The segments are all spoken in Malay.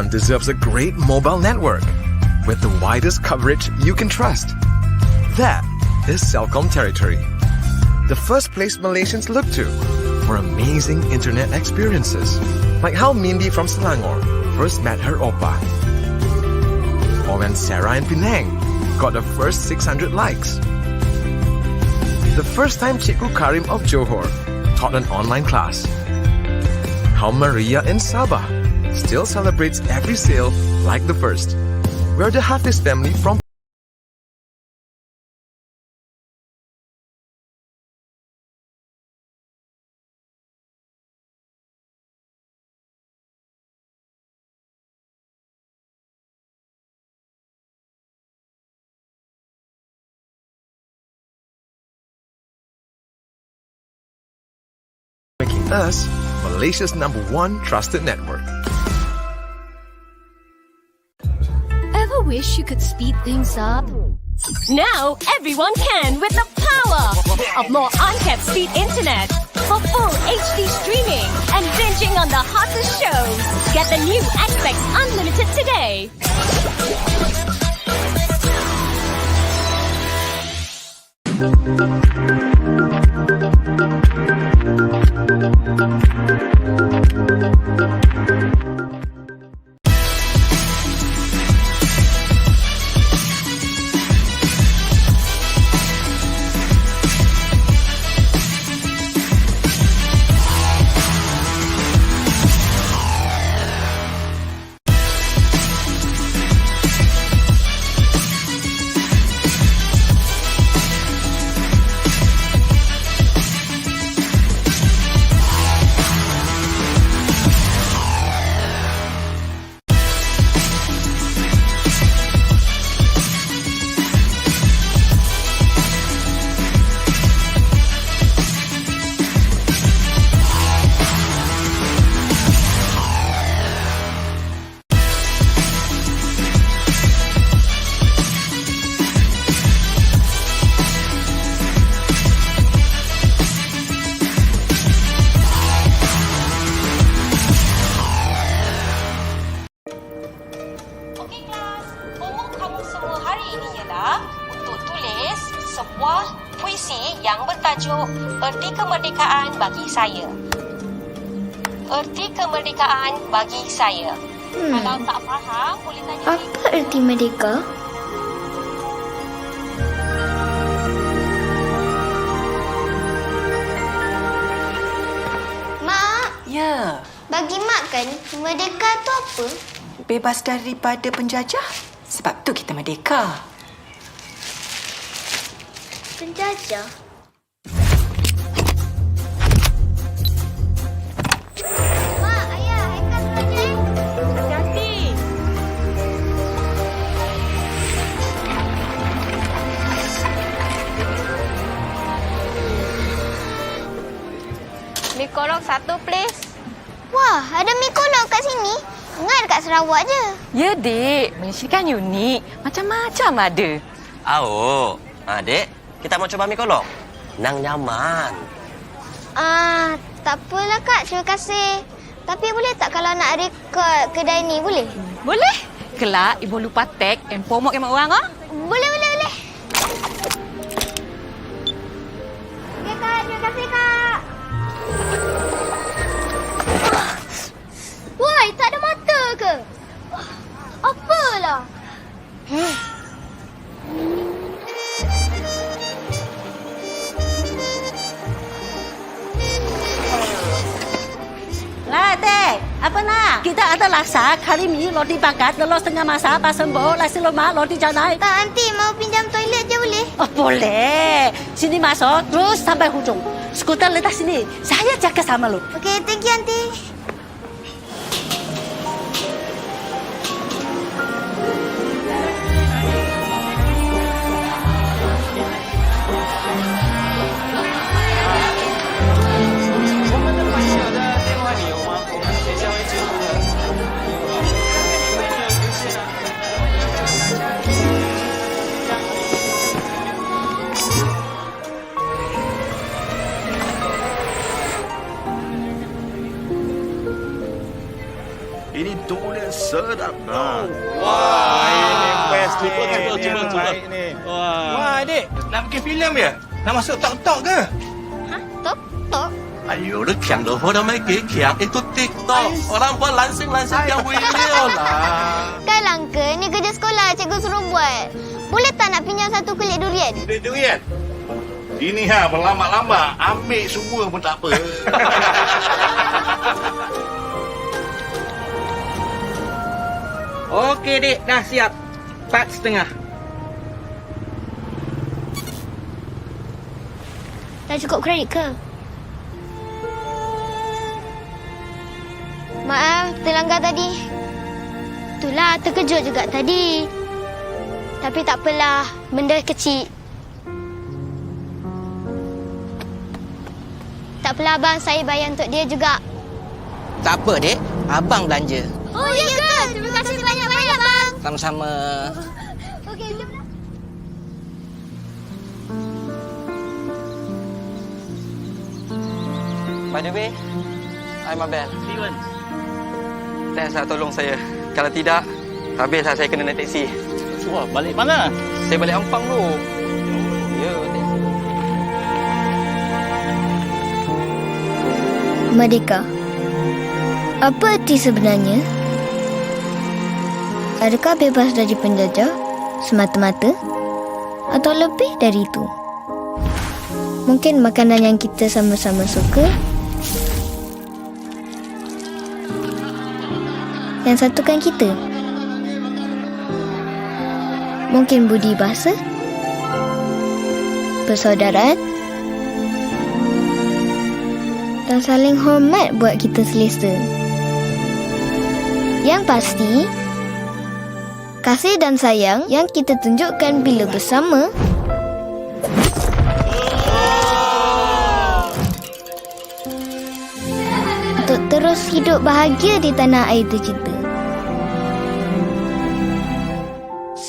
everyone deserves a great mobile network with the widest coverage you can trust. That is Celcom territory. The first place Malaysians look to for amazing internet experiences. Like how Mindy from Selangor first met her oppa. Or when Sarah in Penang got her first 600 likes. The first time Cikgu Karim of Johor taught an online class. How Maria in Sabah still celebrates every sale like the first. We're the Hafiz family from making us Malaysia's #1 trusted network. Ever wish you could speed things up? Now everyone can with the power of more uncapped speed internet for full HD streaming and binging on the hottest shows. Get the new Xpex Unlimited today. Erti kemerdekaan bagi saya. Erti kemerdekaan bagi saya. Kalau tak faham, boleh tanya. Apa erti merdeka? Mak, Ya, bagi Mak kan, merdeka tu apa? bebas daripada penjajah. Sebab tu kita merdeka. Penjajah? Mak, ayah, Haikal belajar. Hati. Mi kolok satu, please. Wah, ada mi kolok kat sini. Ingat dekat Sarawak je. Ya, Dek. Malaysia kan unik. Macam-macam ada. Dek, kita mau coba mi kolok. Nang nyaman. Tak apalah Kak, terima kasih. Tapi boleh tak kalau nak rekod kedai ni, boleh? Boleh? Kelak, Ibu lupa tag and promote dengan orang, ah? Boleh. Okey Kak, terima kasih Kak. Woi, tak ada mata ke? Apalah? Lah, Dek. Apa nak? Kita ada laksa, kari mi, roti bakar, telur setengah masak, pasembok, nasi lemak, roti canai. Tak, Aunty, mau pinjam toilet je boleh? Oh, boleh. Sini masuk, terus sampai hujung. Skuter letak sini. Saya jaga sama lu. Okey, thank you Aunty. Ini durian sedap. Wah, ini best ni. Cuba. Wah, adik, nak bikin filem ya? Nak masuk tok-tok ke? Tok-tok. 哎呦，你强到好到咩几强？itu TikTok orang buat langsing yang video lah. Kan langka, ni kerja sekolah cikgu suruh buat. Boleh tak nak pinjam satu kulit durian? Kulit durian? Ini berlama-lama. Ambil semua pun tak apa. Okey, Dik. Dah siap. 4.5. Dah cukup kredit ke? Maaf, terlanggar tadi. Itulah, terkejut juga tadi. Tapi tak apalah, benda kecil. Tak apalah abang, saya bayar untuk dia juga. Tak apa, Dek. Abang belanja. Oh, ya ke? Terima kasih banyak-banyak, bang. Sama-sama. Okey, jom. By the way, I'm Abel. Tuan. Thanks lah tolong saya. Kalau tidak, habis lah saya kena naik teksi. Wah, balik mana? Saya balik Ampang tu. Ya, teksi. Merdeka. Apa arti sebenarnya? Adakah bebas dari penjajah semata-mata? Atau lebih dari itu? Mungkin makanan yang kita sama-sama suka. Yang satukan kita. Mungkin budi bahasa, persaudaraan, dan saling hormat buat kita selesa. Yang pasti, kasih dan sayang yang kita tunjukkan bila bersama untuk terus hidup bahagia di tanah air tercinta.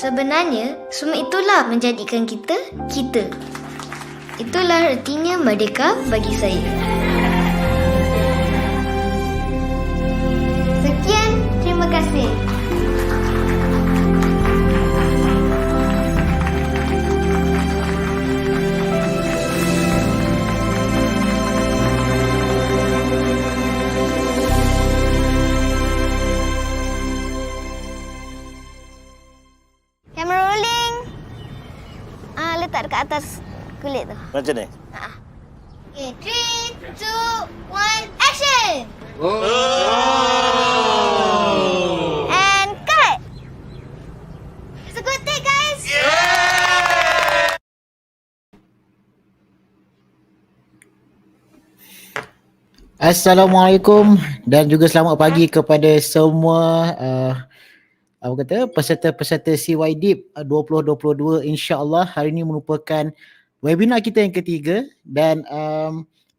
Sebenarnya, semua itulah menjadikan kita, kita. Itulah artinya merdeka bagi saya. Sekian, terima kasih. Kamera rolling. Letak dekat atas kulit tu. Macam ni? Okay, 3, 2, 1, action! And cut! It's a good take, guys! Assalamualaikum dan juga selamat pagi kepada semua peserta-peserta CYDIP 2022. InsyaAllah hari ini merupakan webinar kita yang ketiga dan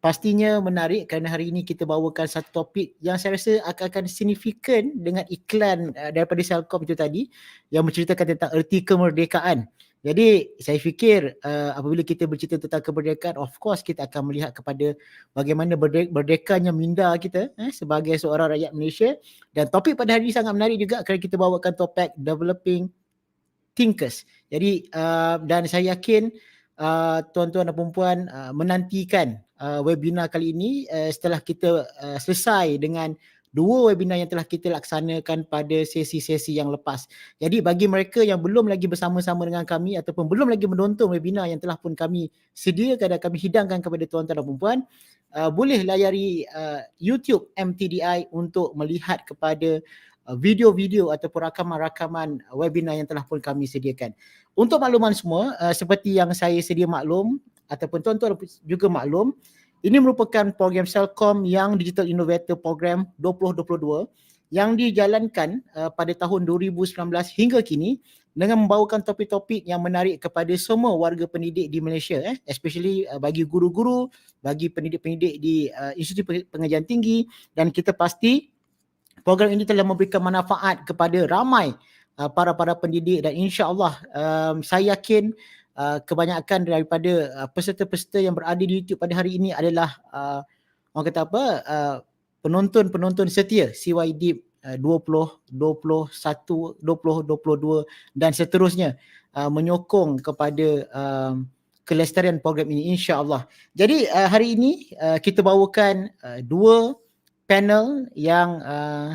pastinya menarik kerana hari ini kita bawakan satu topik yang saya rasa akan signifikan dengan iklan daripada Celcom itu tadi yang menceritakan tentang erti kemerdekaan. Jadi saya fikir apabila kita bercerita tentang kemerdekaan, of course kita akan melihat kepada bagaimana berdekanya minda kita sebagai seorang rakyat Malaysia. Dan topik pada hari ini sangat menarik juga kerana kita bawakan topik developing thinkers. Jadi dan saya yakin tuan-tuan dan puan-puan menantikan webinar kali ini setelah kita selesai dengan dua webinar yang telah kita laksanakan pada sesi-sesi yang lepas. Jadi bagi mereka yang belum lagi bersama-sama dengan kami ataupun belum lagi menonton webinar yang telah pun kami sediakan dan kami hidangkan kepada tuan-tuan dan puan-puan, boleh layari YouTube MTDI untuk melihat kepada video-video ataupun rakaman-rakaman webinar yang telah pun kami sediakan. Untuk makluman semua, seperti yang saya sedia maklum ataupun tuan-tuan juga maklum, ini merupakan program Celcom yang Digital Innovator Program 2022 yang dijalankan pada tahun 2019 hingga kini dengan membawakan topik-topik yang menarik kepada semua warga pendidik di Malaysia, especially bagi guru-guru, bagi pendidik-pendidik di Institusi Pengajaran Tinggi, dan kita pasti program ini telah memberikan manfaat kepada ramai para pendidik dan insya-Allah saya yakin kebanyakan daripada peserta-peserta yang berada di YouTube pada hari ini adalah orang kata apa penonton-penonton setia CYDIP 2021, 2022 dan seterusnya, menyokong kepada kelestarian program ini insya-Allah. Jadi hari ini kita bawakan dua panel yang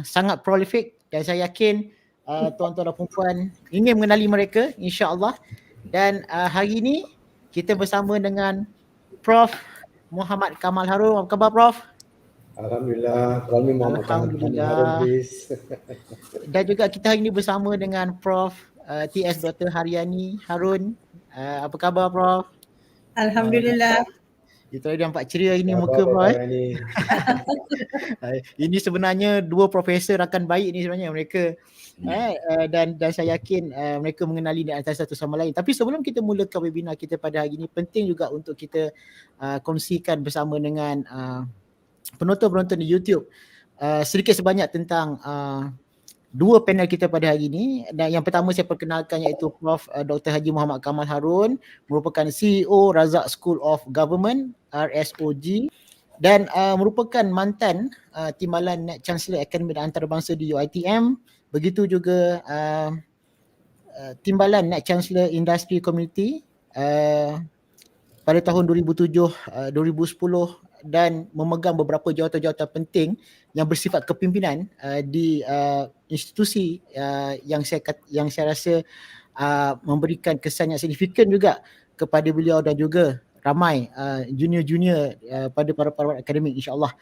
sangat prolific dan saya yakin tuan-tuan dan puan ingin mengenali mereka insya-Allah. Dan hari ini kita bersama dengan Prof Muhammad Kamal Harun. Apa khabar Prof? Alhamdulillah, kami Muhammad Kamal Harun, please. Dan juga kita hari ini bersama dengan Prof TS Dr. Haryani Harun. Apa khabar Prof? Alhamdulillah. Kita ada nampak ceria ini muka Prof. Ini sebenarnya dua profesor rakan baik ni sebenarnya mereka. Dan saya yakin mereka mengenali di antara satu sama lain. Tapi sebelum kita mulakan webinar kita pada hari ini, penting juga untuk kita kongsikan bersama dengan penonton-penonton di YouTube sedikit sebanyak tentang dua panel kita pada hari ini. Dan yang pertama saya perkenalkan iaitu Prof Dr. Haji Muhammad Kamal Harun, merupakan CEO Razak School of Government RSOG dan merupakan mantan Timbalan Net Chancellor Akademi Antarabangsa di UiTM. Begitu juga Timbalan Net Chancellor Industry Community pada tahun 2007, 2010 dan memegang beberapa jawatan-jawatan penting yang bersifat kepimpinan di institusi yang saya rasa memberikan kesan yang signifikan juga kepada beliau dan juga ramai junior-junior pada para akademik insya-Allah.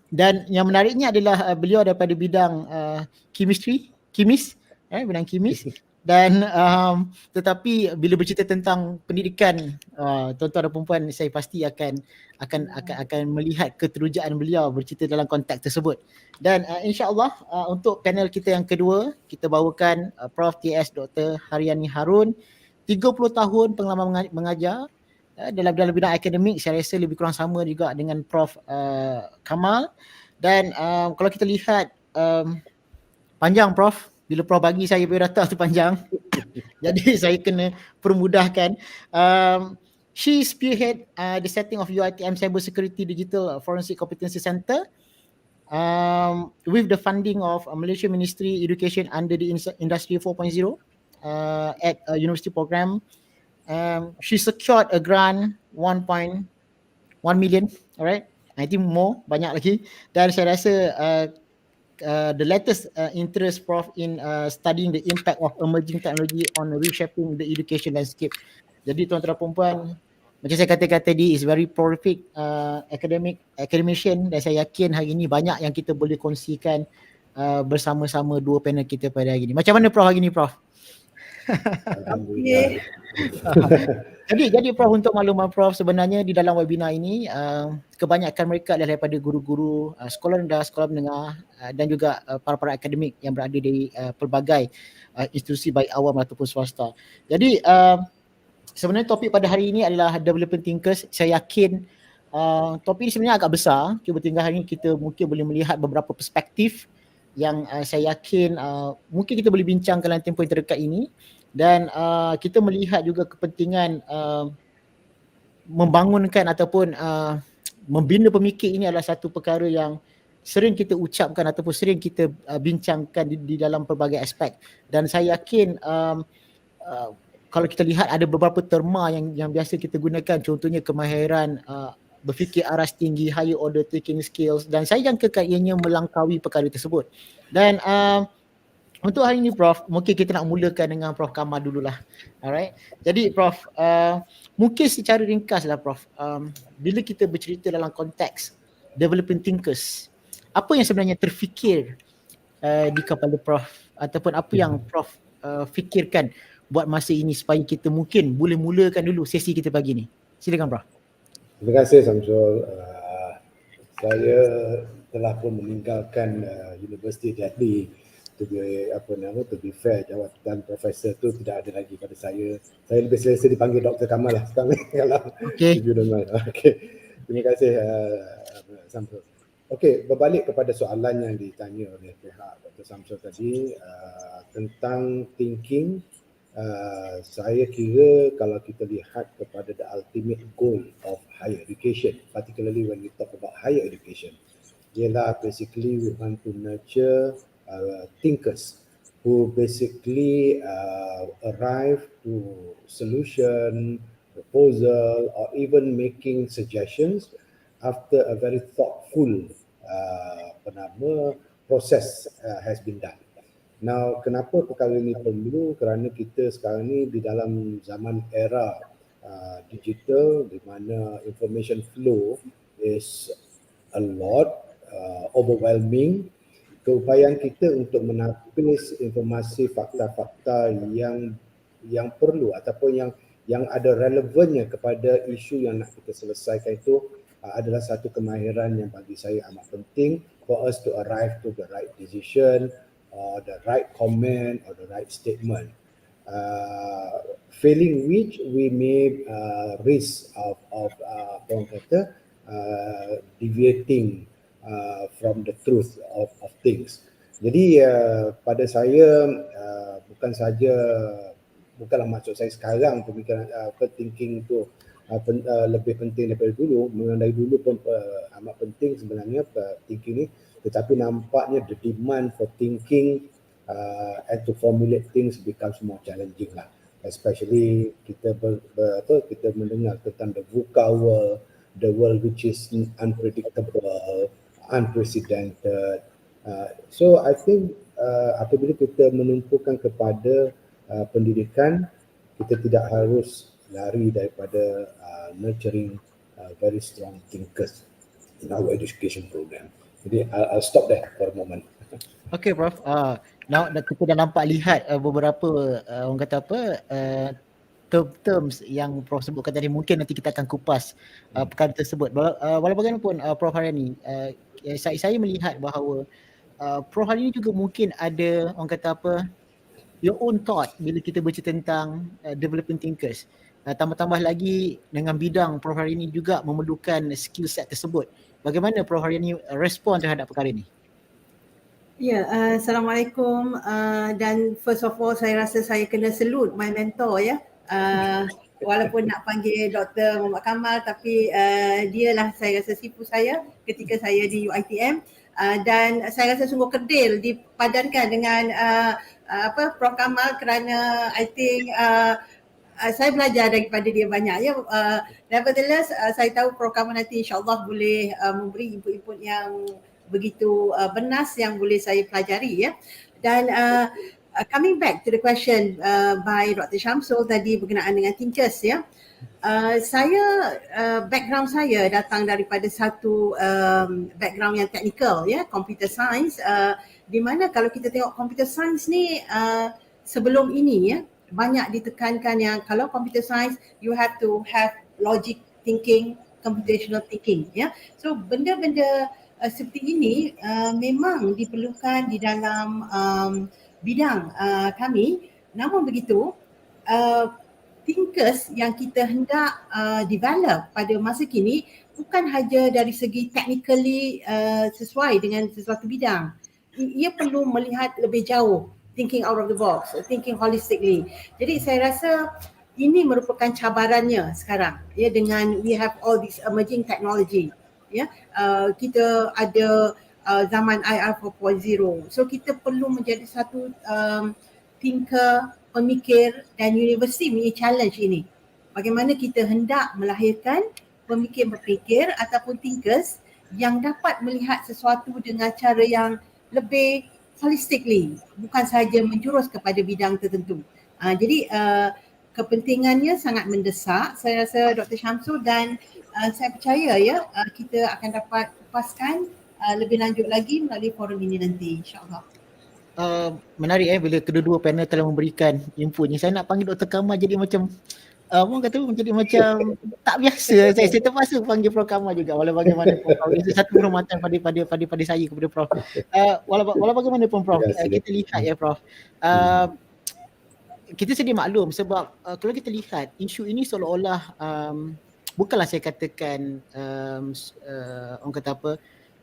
Dan yang menariknya adalah beliau daripada bidang bidang kimis. Dan tetapi bila bercerita tentang pendidikan, tuan-tuan dan puan saya pasti akan melihat keterujaan beliau bercerita dalam konteks tersebut. Dan insya-Allah untuk panel kita yang kedua kita bawakan Prof TS Dr. Haryani Harun, 30 tahun pengalaman mengajar dalam bidang akademik. Saya rasa lebih kurang sama juga dengan Prof Kamal. Dan kalau kita lihat panjang Prof, bila Prof bagi saya biodata tu panjang. Jadi saya kena permudahkan. She spearhead the setting of UiTM Cyber Security Digital Forensic Competency Center with the funding of Malaysia Ministry Education under the Industry 4.0 at a university program. She secured a grant 1.1 million, alright. I think more, banyak lagi. Dan saya rasa the latest interest Prof in studying the impact of emerging technology on reshaping the education landscape. Jadi tuan-tuan dan puan, macam saya katakan tadi, is very prolific academician dan saya yakin hari ini banyak yang kita boleh kongsikan bersama-sama dua panel kita pada hari ini. Macam mana Prof hari ini Prof? Alhamdulillah. Jadi Prof, untuk makluman Prof, sebenarnya di dalam webinar ini kebanyakan mereka adalah daripada guru-guru sekolah rendah, sekolah menengah dan juga para akademik yang berada di pelbagai institusi baik awam ataupun swasta. Jadi sebenarnya topik pada hari ini adalah development thinkers. Saya yakin topik ini sebenarnya agak besar. Cuba tinggal hari ini kita mungkin boleh melihat beberapa perspektif yang saya yakin mungkin kita boleh bincangkan dalam tempoh yang terdekat ini. Dan kita melihat juga kepentingan membangunkan ataupun membina pemikir ini adalah satu perkara yang sering kita ucapkan ataupun sering kita bincangkan di dalam pelbagai aspek. Dan saya yakin kalau kita lihat ada beberapa terma yang biasa kita gunakan, contohnya kemahiran berfikir aras tinggi, higher order thinking skills, dan saya jangkakan ianya melangkaui perkara tersebut. Dan untuk hari ini Prof, mungkin kita nak mulakan dengan Prof Kamal dululah. Alright. Jadi Prof, mungkin secara ringkaslah Prof, bila kita bercerita dalam konteks developing thinkers, apa yang sebenarnya terfikir di kepala Prof ataupun apa yang Prof fikirkan buat masa ini supaya kita mungkin boleh mulakan dulu sesi kita pagi ni. Silakan Prof. Terima kasih Samsul. Saya telah pun meninggalkan Universiti Teknologi. To be fair, jawatan profesor tu tidak ada lagi pada saya. Saya lebih selesa dipanggil Dr. Kamal lah sekarang. Okay. Okay. Terima kasih Samsul. Okey, berbalik kepada soalan yang ditanya oleh pihak Dr. Samsul tadi tentang thinking, saya kira kalau kita lihat kepada the ultimate goal of higher education, particularly when we talk about higher education, ialah basically we want to nurture thinkers who basically arrive to solution, proposal, or even making suggestions after a very thoughtful proses has been done. Now, kenapa perkara ini perlu? Kerana kita sekarang ni di dalam zaman era digital di mana information flow is a lot, overwhelming. Keupayaan kita untuk menapis informasi fakta-fakta yang perlu ataupun yang ada relevannya kepada isu yang nak kita selesaikan itu adalah satu kemahiran yang bagi saya amat penting for us to arrive to the right decision or the right comment or the right statement. Failing which we may risk of deviating from the truth of things. Jadi pada saya bukanlah maksud saya sekarang pemikiran thinking itu lebih penting daripada dulu. Dari dulu pun amat penting sebenarnya thinking ni, tetapi nampaknya the demand for thinking and to formulate things becomes more challenging lah. Especially kita kita mendengar tentang the VUCA world, the world which is unpredictable, unprecedented. So I think apabila kita menumpukan kepada pendidikan, kita tidak harus lari daripada nurturing very strong thinkers in our education program. Jadi I'll stop there for a moment. Okay, Prof. Now kita dah nampak lihat beberapa orang kata apa terms yang Prof sebutkan tadi. Mungkin nanti kita akan kupas perkara tersebut. Walau bagaimanapun Prof hari ini, saya melihat bahawa Prof hari ini juga mungkin ada orang kata apa your own thought bila kita bercerita tentang developing thinkers. Tambah-tambah lagi dengan bidang Prof hari ini juga memerlukan skill set tersebut. Bagaimana Prof hari ini respon terhadap perkara ini? Ya, Assalamualaikum, dan first of all saya rasa saya kena salute my mentor ya. Walaupun nak panggil Dr. Muhammad Kamal, tapi dia lah saya rasa sipu saya ketika saya di UiTM, dan saya rasa sungguh kerdil dipadankan dengan Prof Kamal kerana I think saya belajar daripada dia banyak ya. Nevertheless, saya tahu Prof Kamal nanti insyaAllah boleh memberi input-input yang begitu bernas yang boleh saya pelajari ya. Dan coming back to the question by Dr. Syamsul tadi berkenaan dengan thinkers ya. Saya background saya datang daripada satu background yang technical ya, computer science, di mana kalau kita tengok computer science ni sebelum ini ya banyak ditekankan yang kalau computer science you have to have logic thinking, computational thinking ya. So benda-benda seperti ini memang diperlukan di dalam bidang kami. Namun begitu, thinkers yang kita hendak develop pada masa kini bukan sahaja dari segi technically sesuai dengan sesuatu bidang. Ia perlu melihat lebih jauh, thinking out of the box, thinking holistically. Jadi saya rasa ini merupakan cabarannya sekarang ya, dengan we have all this emerging technology. Ya, kita ada zaman IR 4.0. So kita perlu menjadi satu thinker, pemikir, dan universiti punya challenge ini. Bagaimana kita hendak melahirkan pemikir-pemikir ataupun thinkers yang dapat melihat sesuatu dengan cara yang lebih holistically, bukan sahaja menjurus kepada bidang tertentu. Jadi kepentingannya sangat mendesak, saya rasa Dr. Syamsul, dan saya percaya ya kita akan dapat kupaskan lebih lanjut lagi melalui forum ini nanti insyaAllah. Menarik bila kedua-dua panel telah memberikan infonya. Saya nak panggil Dr. Kamal jadi macam orang kata menjadi macam tak biasa. Saya terpaksa panggil Prof Kamal juga walau bagaimanapun Prof. Itu satu penghormatan pada saya kepada Prof. Walau bagaimanapun Prof, kita lihat ya Prof. Kita sedia maklum sebab kalau kita lihat isu ini seolah-olah bukanlah saya katakan orang kata apa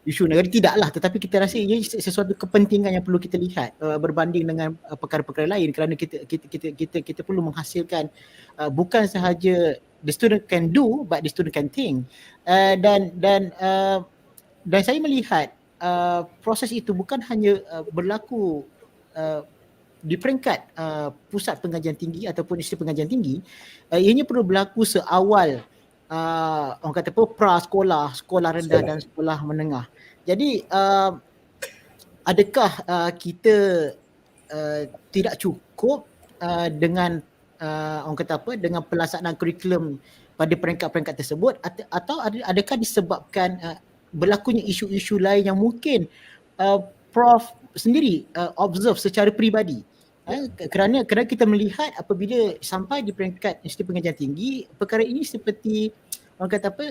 isu negara, tidaklah, tetapi kita rasa ia sesuatu kepentingan yang perlu kita lihat berbanding dengan perkara-perkara lain, kerana kita perlu menghasilkan bukan sahaja the student can do but the student can think, dan saya melihat proses itu bukan hanya berlaku di peringkat pusat pengajian tinggi ataupun institusi pengajian tinggi, ianya perlu berlaku seawal orang kata apa, pra-sekolah, sekolah rendah dan sekolah menengah. Jadi adakah kita tidak cukup dengan orang kata apa, dengan pelaksanaan kurikulum pada peringkat-peringkat tersebut, atau adakah disebabkan berlakunya isu-isu lain yang mungkin Prof sendiri observe secara peribadi? Kerana kita melihat apabila sampai di peringkat institusi pengajian tinggi, perkara ini seperti orang kata apa,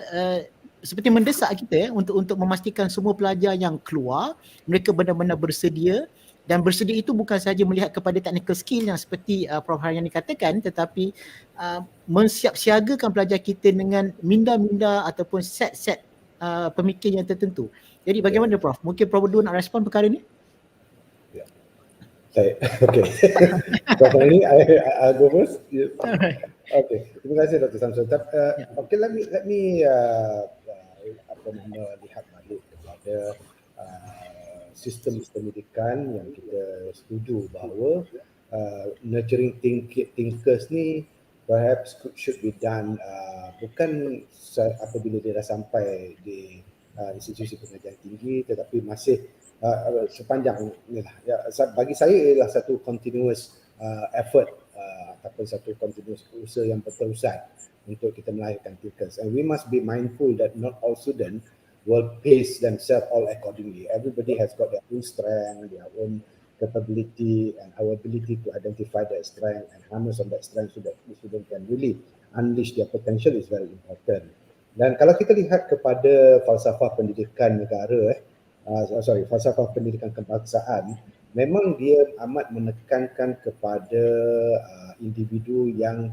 seperti mendesak kita untuk memastikan semua pelajar yang keluar mereka benar-benar bersedia, dan bersedia itu bukan sahaja melihat kepada technical skill yang seperti Prof Haryani katakan, tetapi mensiapsiagakan pelajar kita dengan minda-minda ataupun set-set pemikir yang tertentu. Jadi bagaimana Prof? Mungkin Prof berdua nak respon perkara ini? Okay. Prof Haryani, I go first. Okay, terima kasih Dr. Samsul. Okay, let me lihat balik kepada sistem pendidikan yang kita setuju bahawa nurturing thinkers ni perhaps should be done bukan apabila dia dah sampai di institusi pengajian tinggi, tetapi masih sepanjang inilah. Bagi saya ialah satu continuous effort ataupun satu continuous usaha yang berterusan untuk kita melahirkan thinkers. And we must be mindful that not all students will pace themselves all accordingly. Everybody has got their own strength, their own capability, and our ability to identify their strength and harness on that strength so that the student can really unleash their potential is very important. Dan kalau kita lihat kepada falsafah pendidikan negara, falsafah pendidikan kebangsaan, memang dia amat menekankan kepada individu yang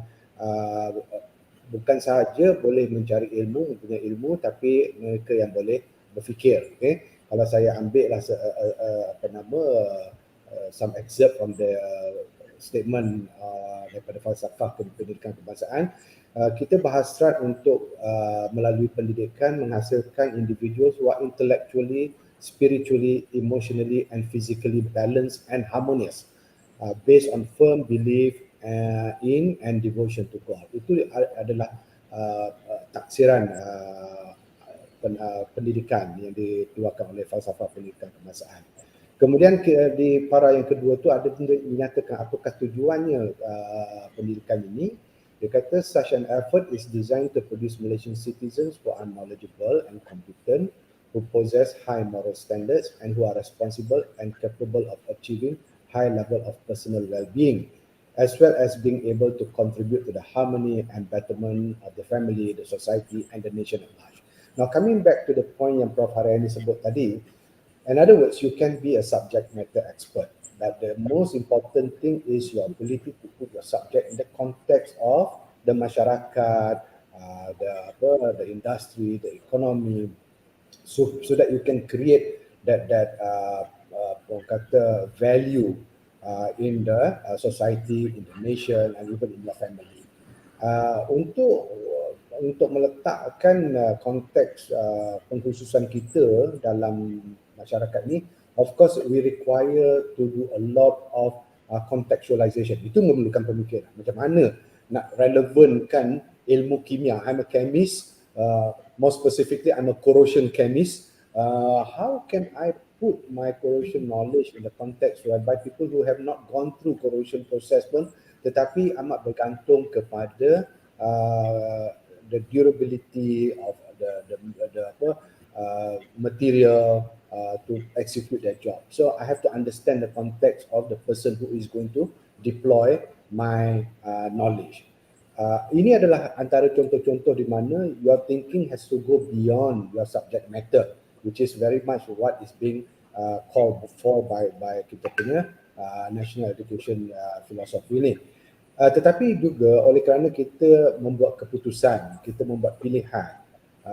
bukan sahaja boleh mencari ilmu, mempunyai ilmu, tapi mereka yang boleh berfikir. Okay? Kalau saya ambil lah some excerpt from the statement daripada falsafah pendidikan kebangsaan, kita berhasrat untuk melalui pendidikan menghasilkan individuals who are intellectually, spiritually, emotionally and physically balanced and harmonious based on firm belief in and devotion to God. Itu adalah taksiran pendidikan yang dikeluarkan oleh falsafah pendidikan kebangsaan. Kemudian di para yang kedua tu ada menyatakan apakah tujuannya pendidikan ini. Dia kata such an effort is designed to produce Malaysian citizens who are knowledgeable and competent, who possess high moral standards and who are responsible and capable of achieving high level of personal well-being, as well as being able to contribute to the harmony and betterment of the family, the society and the nation at large. Now coming back to the point yang Prof Haryani sebut tadi, in other words, you can be a subject matter expert, but the most important thing is your ability to put your subject in the context of the masyarakat, the industry, the economy, so that you can create that value in the society, in the nation and even in your family. Untuk meletakkan konteks pengkhususan kita dalam masyarakat ni, of course we require to do a lot of contextualization. Itu memerlukan pemikiran. Macam mana nak relevankan ilmu kimia. I'm a chemist, more specifically I'm a corrosion chemist. How can I put my corrosion knowledge in the context whereby people who have not gone through corrosion process pun tetapi amat bergantung kepada the durability of the material to execute their job. So I have to understand the context of the person who is going to deploy my knowledge. Ini adalah antara contoh-contoh di mana your thinking has to go beyond your subject matter, which is very much what is being called for by kita punya national education philosophy ni. Tetapi juga oleh kerana kita membuat keputusan, kita membuat pilihan,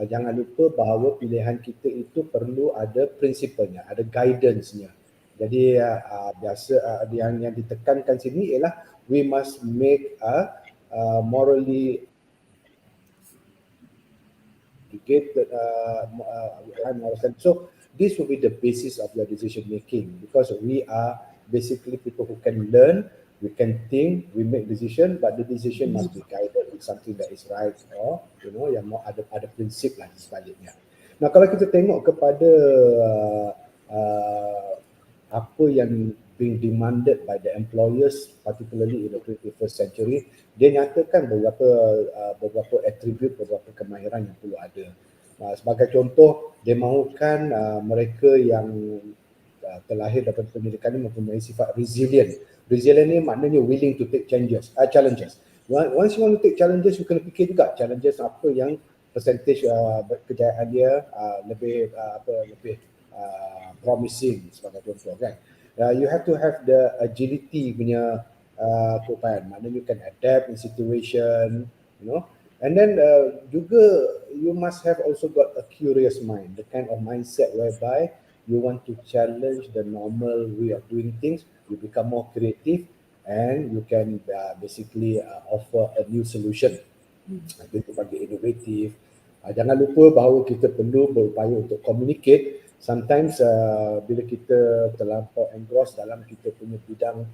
jangan lupa bahawa pilihan kita itu perlu ada prinsipalnya, ada guidance-nya. Jadi yang ditekankan sini ialah we must make a morally educated, so this will be the basis of your decision making, because we are basically people who can learn, we can think, we make decision, but the decision must be guided with something that is right, or yang more ada prinsip lah di sebaliknya. Nah, kalau kita tengok kepada apa yang being demanded by the employers, particularly in the 21st century, dia nyatakan beberapa attribute, beberapa kemahiran yang perlu ada. Sebagai contoh, dia mahukan mereka yang terlahir daripada pendidikan ini mempunyai sifat resilient. Resilient ni maknanya willing to take challenges. Once you want to take challenges, you kena fikir juga challenges apa yang percentage kejayaan dia lebih promising, sebagai contoh kan. You have to have the agility punya keupayaan. Maknanya you can adapt in situation, and then juga you must have also got a curious mind, the kind of mindset whereby you want to challenge the normal way of doing things. You become more creative and you can basically offer a new solution. Itu bagi inovatif. Jangan lupa bahawa kita perlu berupaya untuk communicate. Sometimes bila kita terlampau engross dalam kita punya bidang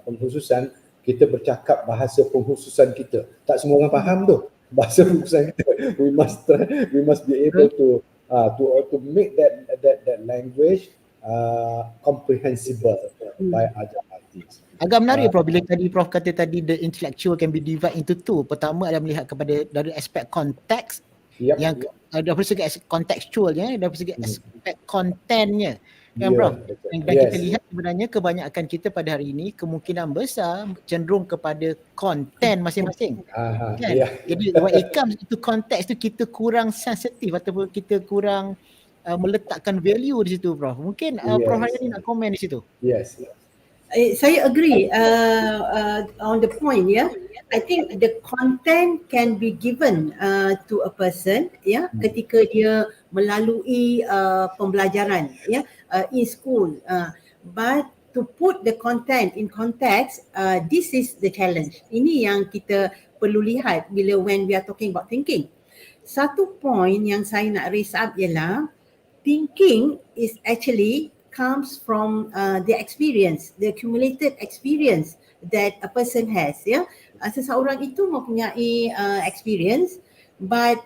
pengkhususan, kita bercakap bahasa pengkhususan kita. Tak semua orang faham tu bahasa pengkhususan kita. We must be able to make that language comprehensible by other parties. Agak menarik Prof, bila tadi Prof kata tadi the intellectual can be divided into two. Pertama adalah melihat kepada dari aspek konteks, yang dari segi aspek kontekstualnya, dari segi aspek kontennya, kan Prof? Dan kita lihat sebenarnya kebanyakan kita pada hari ini kemungkinan besar cenderung kepada konten masing-masing. Kan? Jadi when it comes to konteks tu, kita kurang sensitif ataupun kita kurang meletakkan value di situ Prof. Mungkin Prof Haryani nak komen di situ. Saya agree on the point, I think the content can be given to a person, ketika dia melalui pembelajaran, in school. But to put the content in context, this is the challenge. Ini yang kita perlu lihat bila when we are talking about thinking. Satu point yang saya nak raise up ialah thinking is actually comes from the experience, the accumulated experience that a person has. Seseorang itu mempunyai experience, but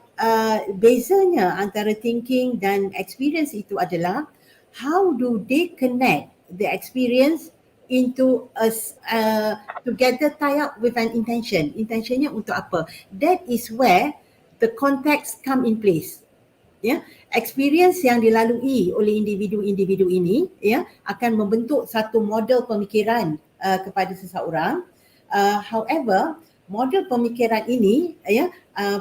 bezanya antara thinking dan experience itu adalah how do they connect the experience into together tie up with an intention. Intentionnya untuk apa? That is where the context come in place. Experience yang dilalui oleh individu-individu ini akan membentuk satu model pemikiran kepada seseorang. However, model pemikiran ini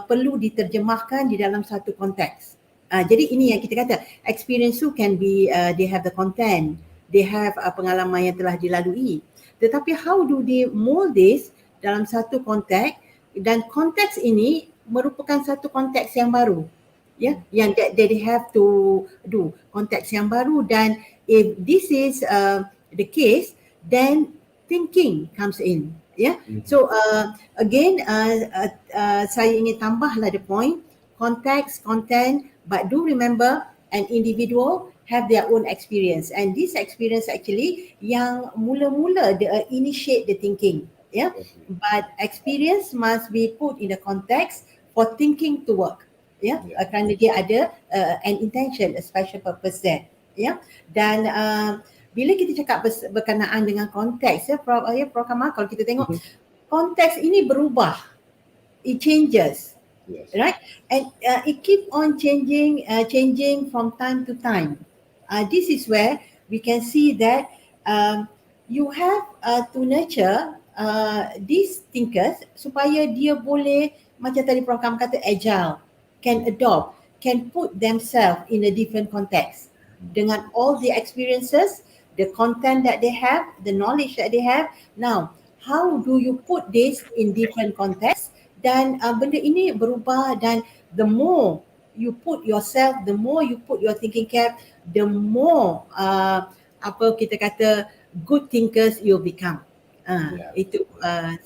perlu diterjemahkan di dalam satu konteks. Jadi ini yang kita kata experience tu can be they have the content, they have pengalaman yang telah dilalui. Tetapi how do they mold this dalam satu konteks, dan konteks ini merupakan satu konteks yang baru. Yang they have to do konteks yang baru, dan if this is the case, then thinking comes in. So again, saya ingin tambahlah the point, context, content, but do remember an individual have their own experience, and this experience actually yang mula-mula initiate the thinking. But experience must be put in the context for thinking to work. Kerana dia ada an intention, a special purpose there. Dan bila kita cakap berkenaan dengan konteks, Prof Kamal, kalau kita tengok konteks ini berubah, it changes, right? And it keep on changing from time to time. This is where we can see that you have to nurture these thinkers supaya dia boleh, macam tadi Prof Kamal kata, agile, can adopt, can put themselves in a different context dengan all the experiences, the content that they have, the knowledge that they have. Now, how do you put this in different context? Dan benda ini berubah, dan the more you put yourself, the more you put your thinking cap, the more apa kita kata good thinkers you'll become. Itu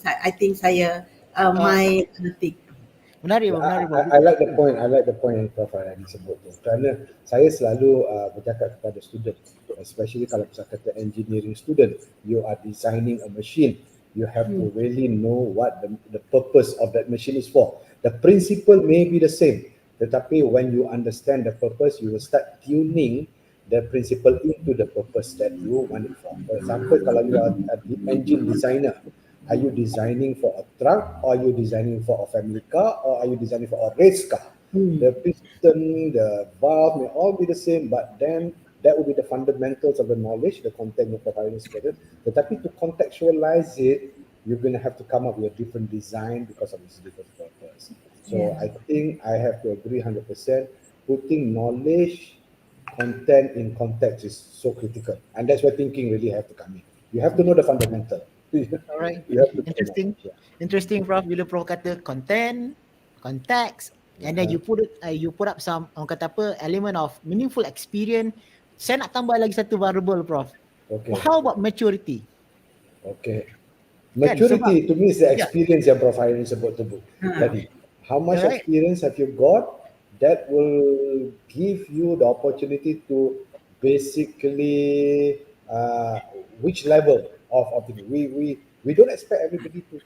I think saya my take. Menarik, menarik. I like the point. I like the point yang Prof Arani sebut tu. Kerana saya selalu bercakap kepada student, especially kalau saya kata engineering student, you are designing a machine. You have to really know what the purpose of that machine is for. The principle may be the same, tetapi when you understand the purpose, you will start tuning the principle into the purpose that you want it for. For example, kalau you are an engine designer, are you designing for a truck, or are you designing for a family car, or are you designing for a race car? The piston, the valve may all be the same, but then that will be the fundamentals of the knowledge, the content of the providing schedule. Tetapi to contextualize it, you're going to have to come up with a different design because of its different purpose. So I think I have to agree 100%. Putting knowledge, content in context is so critical, and that's where thinking really have to come in. You have to know the fundamental. Alright, interesting Prof, bila Prof kata content, context, and then you put up some, orang kata apa, element of meaningful experience. Saya nak tambah lagi satu variable Prof. Okay. How about maturity? Okay. Maturity to me is the experience yang Prof Irene sebut tu tadi. How much experience have you got? That will give you the opportunity to basically which level of the we don't expect everybody to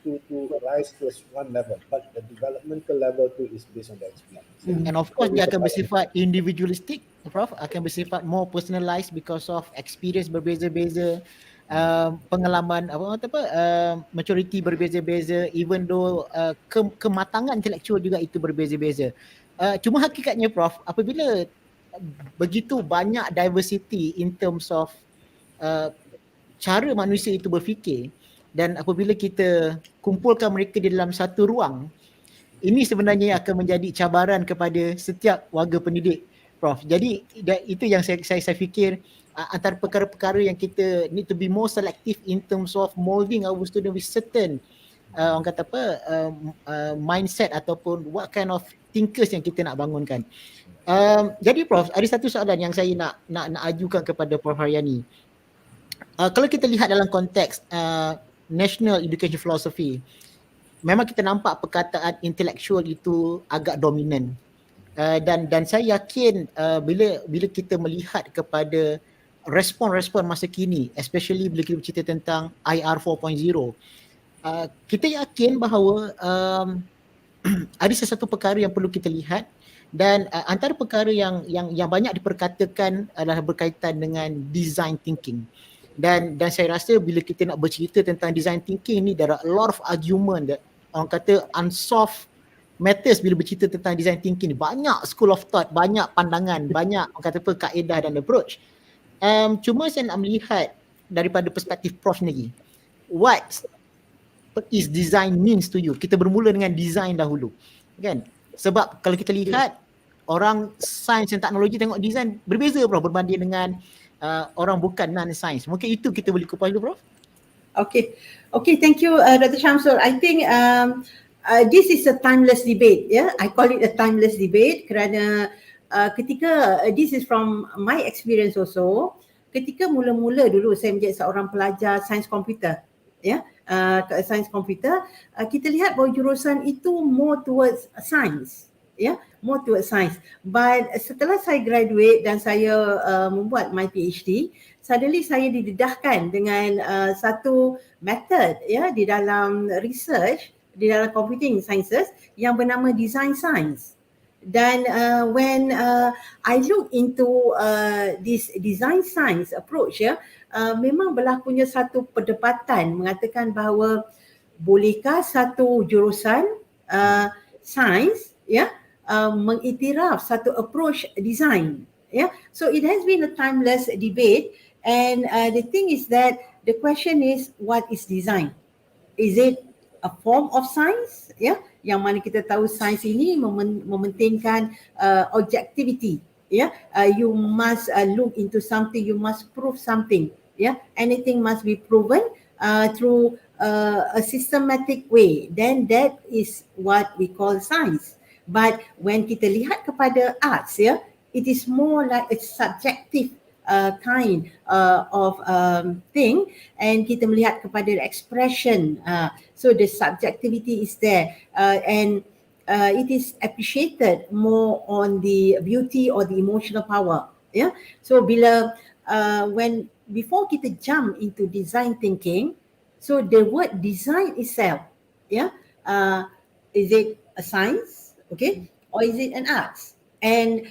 rise to one level, but the developmental level too is based on the experience. And of course dia akan bersifat individualistic, Prof, akan bersifat more personalized because of experience berbeza-beza, pengalaman maturity berbeza-beza, even though kematangan intelektual juga itu berbeza-beza. Cuma hakikatnya Prof, apabila begitu banyak diversity in terms of cara manusia itu berfikir, dan apabila kita kumpulkan mereka di dalam satu ruang, ini sebenarnya akan menjadi cabaran kepada setiap warga pendidik, Prof. Jadi itu yang saya fikir antara perkara-perkara yang kita need to be more selective in terms of molding our student with certain orang kata apa mindset ataupun what kind of thinkers yang kita nak bangunkan. Jadi Prof, ada satu soalan yang saya nak ajukan kepada Prof Haryani. Kalau kita lihat dalam konteks national education philosophy, memang kita nampak perkataan intellectual itu agak dominan. Dan saya yakin bila kita melihat kepada respon-respon masa kini, especially bila kita bercerita tentang IR 4.0, kita yakin bahawa ada sesuatu perkara yang perlu kita lihat, dan antara perkara yang banyak diperkatakan adalah berkaitan dengan design thinking. Dan saya rasa bila kita nak bercerita tentang design thinking ni, there are a lot of argument that orang kata unsolved matters bila bercerita tentang design thinking ni. Banyak school of thought, banyak pandangan, banyak orang kata apa kaedah dan approach. Cuma saya nak melihat daripada perspektif Prof sendiri, what is design means to you? Kita bermula dengan design dahulu, kan? Sebab kalau kita lihat orang sains dan teknologi tengok design berbeza Prof berbanding dengan orang bukan non-science. Mungkin itu kita boleh kupas dulu Prof. Okay, thank you Dr. Shamsul. I think this is a timeless debate, I call it a timeless debate kerana ketika this is from my experience also, ketika mula-mula dulu saya menjadi seorang pelajar sains komputer, sains komputer, kita lihat bahawa jurusan itu more towards science, more towards science. But setelah saya graduate dan saya membuat my PhD, suddenly saya didedahkan dengan satu method di dalam research, di dalam computing sciences yang bernama design science. Dan when I look into this design science approach, memang berlakunya satu perdebatan mengatakan bahawa bolehkah satu jurusan sains mengiktiraf satu approach design. So it has been a timeless debate, and the thing is that the question is, what is design? Is it a form of science? Yang mana kita tahu sains ini mementingkan objectivity. You must look into something, you must prove something. Anything must be proven through a systematic way. Then that is what we call science. But when kita lihat kepada arts, it is more like a subjective kind of thing, and kita melihat kepada expression. So the subjectivity is there, and it is appreciated more on the beauty or the emotional power. Yeah. So bila when before kita jump into design thinking, so the word design itself, yeah, is it a science, okay, or is it an arts? And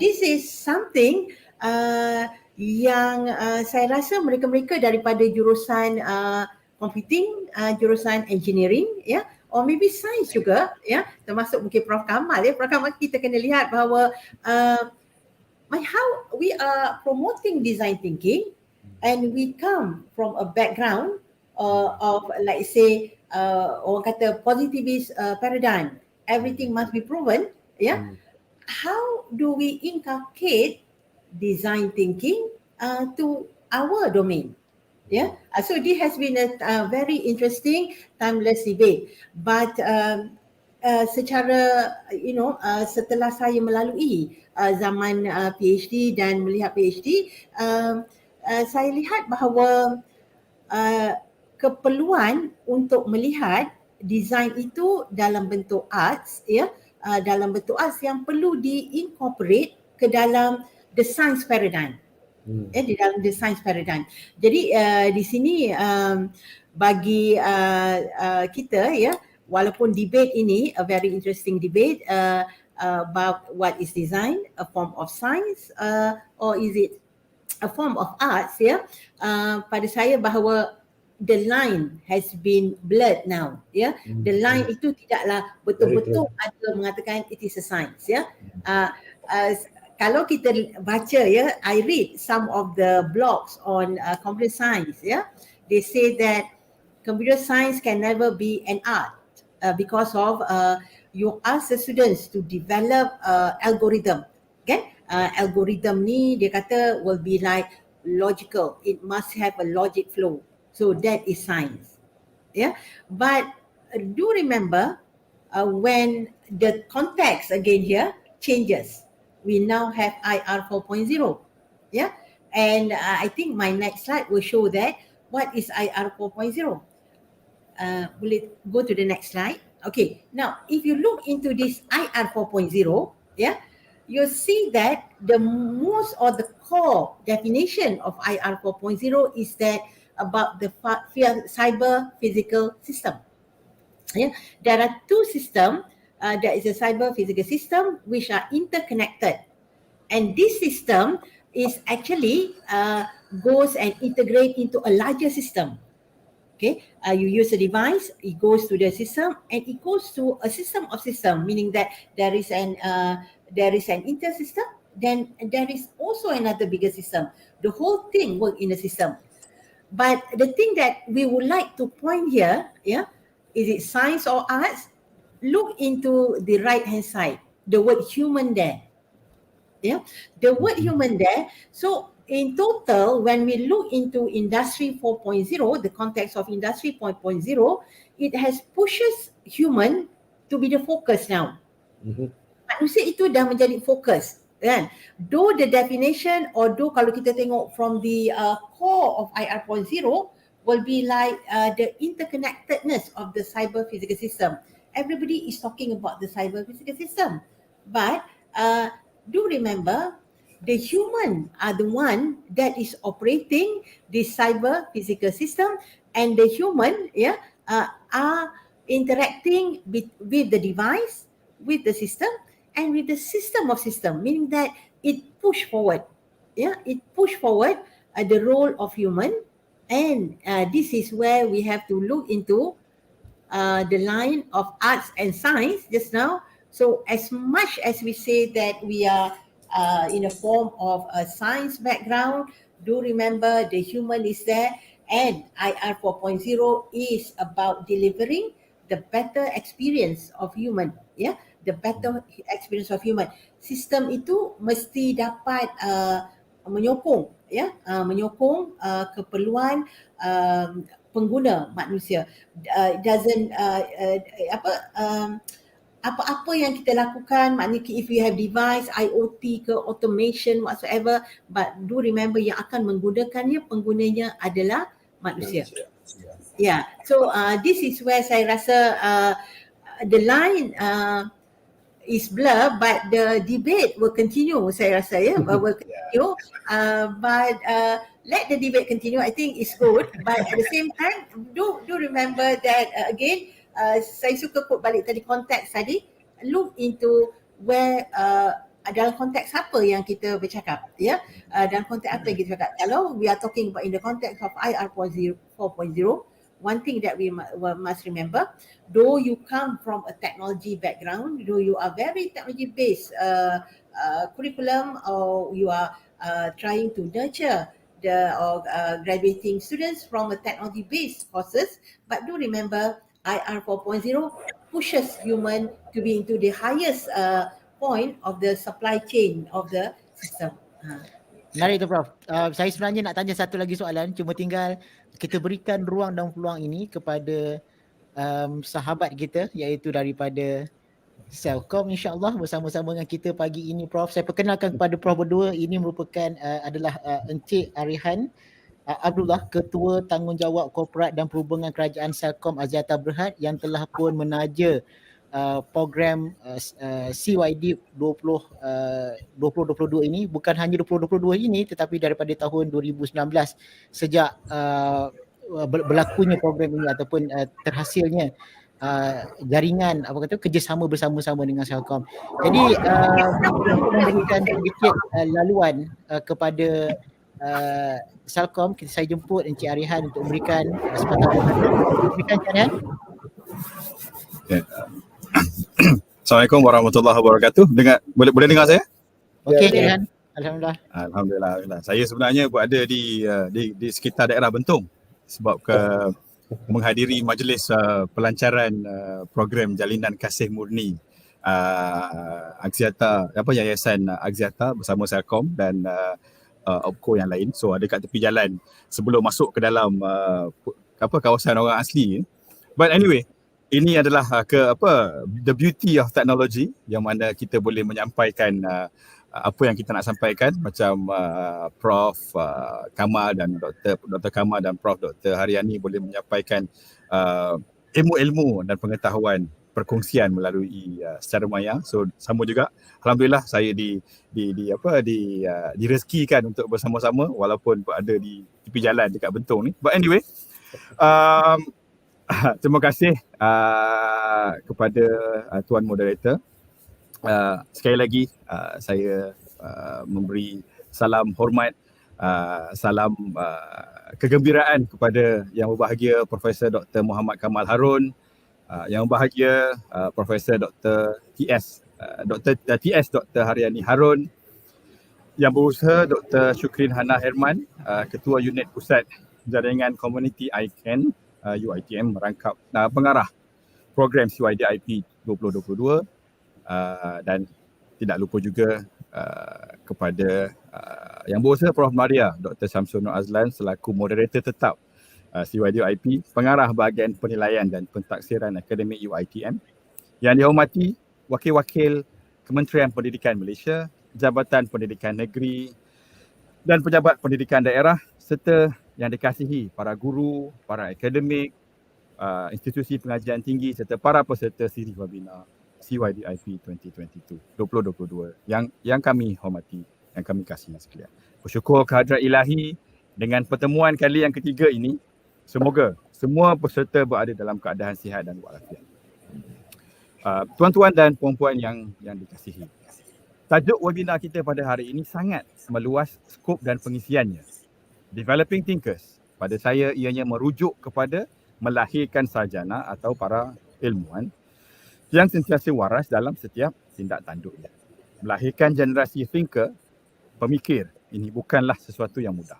this is something yang saya rasa mereka-mereka daripada jurusan computing, jurusan engineering, ya, or maybe science juga, ya, termasuk mungkin Prof Kamal, ya. Prof Kamal, kita kena lihat bahawa how we are promoting design thinking and we come from a background of like say orang kata positivist paradigm, everything must be proven, ya. How do we inculcate design thinking to our domain? Yeah, so this has been a very interesting, timeless debate. But secara setelah saya melalui zaman PhD dan melihat PhD, saya lihat bahawa keperluan untuk melihat design itu dalam bentuk arts, ya, dalam bentuk arts yang perlu di-incorporate ke dalam the science paradigm. Di dalam the science paradigm. Jadi di sini bagi kita, ya, walaupun debate ini a very interesting debate about what is design, a form of science or is it a form of arts, ya, pada saya bahawa the line has been blurred now, ya. The line itu tidaklah betul-betul ada mengatakan it is a science, ya. Kalau kita baca, ya, I read some of the blogs on computer science, ya, they say that computer science can never be an art because of you ask the students to develop algorithm, okay? Algorithm ni dia kata will be like logical, it must have a logic flow, so that is science, yeah. But do remember when the context again here changes. We now have IR 4.0, yeah, and I think my next slide will show that what is IR 4.0. Will it go to the next slide? Okay, now if you look into this IR 4.0, yeah, you'll see that the most or the core definition of IR 4.0 is that about the cyber physical system. Yeah, there are two systems. There is a cyber physical system which are interconnected, and this system is actually goes and integrate into a larger system. Okay, you use a device, it goes to the system, and it goes to a system of system, meaning that there is an inter-system, then there is also another bigger system. The whole thing works in a system. But the thing that we would like to point here, yeah, is it science or arts? Look into the right hand side, the word human there, yeah, the word human there. So in total, when we look into industry 4.0, the context of industry 4.0, it has pushes human to be the focus now. Manusia itu dah menjadi fokus, kan? Though the definition, or though kalau kita tengok from the core of IR 0.0 will be like the interconnectedness of the cyber physical system. Everybody is talking about the cyber physical system, but do remember the human are the one that is operating the cyber physical system, and the human, yeah, are interacting with the device, with the system, and with the system of system, meaning that it push forward, yeah, it push forward the role of human, and this is where we have to look into the line of arts and science just now. So as much as we say that we are in a form of a science background, do remember the human is there, and IR 4.0 is about delivering the better experience of human, yeah, the better experience of human. Sistem itu mesti dapat menyokong, ya, menyokong keperluan pengguna manusia. Doesn't apa-apa yang kita lakukan, maknanya if you have device, IoT ke automation whatsoever, but do remember yang akan menggunakannya, penggunanya adalah manusia. Yeah, so this is where saya rasa the line is blur, but the debate will continue. Saya rasa will continue. But let the debate continue. I think it's good. But at the same time, do remember that again, saya suka quote balik tadi konteks tadi. Look into where dalam konteks apa yang kita bercakap, dalam konteks apa yang kita cakap. Kalau we are talking about in the context of IR 4.0, one thing that we must remember, though you come from a technology background, though you are very technology based curriculum, or you are trying to nurture the graduating students from a technology based courses, but do remember IR 4.0 pushes human to be into the highest point of the supply chain of the system. Menarik tu Prof. Saya sebenarnya nak tanya satu lagi soalan, cuma tinggal kita berikan ruang dan peluang ini kepada sahabat kita, iaitu daripada Celcom, insyaAllah bersama-sama dengan kita pagi ini Prof. Saya perkenalkan kepada Prof berdua, ini merupakan adalah Encik Arihan Abdullah, Ketua Tanggungjawab Korporat dan Perhubungan Kerajaan Celcom Axiata Berhad, yang telah pun menaja program CYDIP 2022 ini, bukan hanya 2022 ini tetapi daripada tahun 2019 sejak berlakunya program ini ataupun terhasilnya jaringan kerjasama bersama-sama dengan Celcom. Jadi untuk memberikan sedikit laluan kepada Celcom, saya jemput Encik Arihan untuk memberikan sepatah perkataan. Berikan Arihan. Assalamualaikum warahmatullahi wabarakatuh. Boleh dengar saya? Okey, Arihan. Alhamdulillah. Saya sebenarnya berada di sekitar daerah Bentong sebab menghadiri majlis pelancaran program Jalinan Kasih Murni Yayasan Axiata bersama Celcom dan OPCO yang lain. So ada kat tepi jalan sebelum masuk ke dalam kawasan orang asli. But anyway, ini adalah the beauty of technology, yang mana kita boleh menyampaikan apa yang kita nak sampaikan, macam Prof Kamal dan Dr. Kamal dan Prof Dr. Haryani boleh menyampaikan ilmu-ilmu dan pengetahuan perkongsian melalui secara maya. So sama juga, alhamdulillah saya direzekikan untuk bersama-sama walaupun berada di tepi jalan dekat Bentong ni. But anyway, terima kasih kepada Tuan Moderator. Sekali lagi saya memberi salam hormat, salam kegembiraan kepada Yang Berbahagia Profesor Dr. Muhammad Kamal Harun, Yang Berbahagia Profesor Dr. Dr. Haryani Harun, Yang Berusaha Dr. Syukrin Hana Herman, Ketua Unit Pusat Jaringan Komuniti Akan UiTM, merangkap pengarah program CYDIP 2022, dan tidak lupa juga kepada Yang Berusaha Prof Maria Dr. Syamsul Nur Azlan selaku moderator tetap CYDIP, pengarah bahagian penilaian dan pentaksiran akademik UiTM. Yang dihormati wakil-wakil Kementerian Pendidikan Malaysia, Jabatan Pendidikan Negeri dan pejabat pendidikan daerah, serta yang dikasihi para guru, para akademik, institusi pengajian tinggi serta para peserta siri webinar CYDIP 2022 yang kami hormati, yang kami kasihi sekalian. Bersyukur kehadrat ilahi dengan pertemuan kali yang ketiga ini, semoga semua peserta berada dalam keadaan sihat dan walafiat. Tuan-tuan dan puan-puan yang dikasihi, tajuk webinar kita pada hari ini sangat meluas skop dan pengisiannya. Developing Thinkers, pada saya ianya merujuk kepada melahirkan sarjana atau para ilmuwan yang sentiasa waras dalam setiap tindak tanduknya. Melahirkan generasi thinker, pemikir, ini bukanlah sesuatu yang mudah.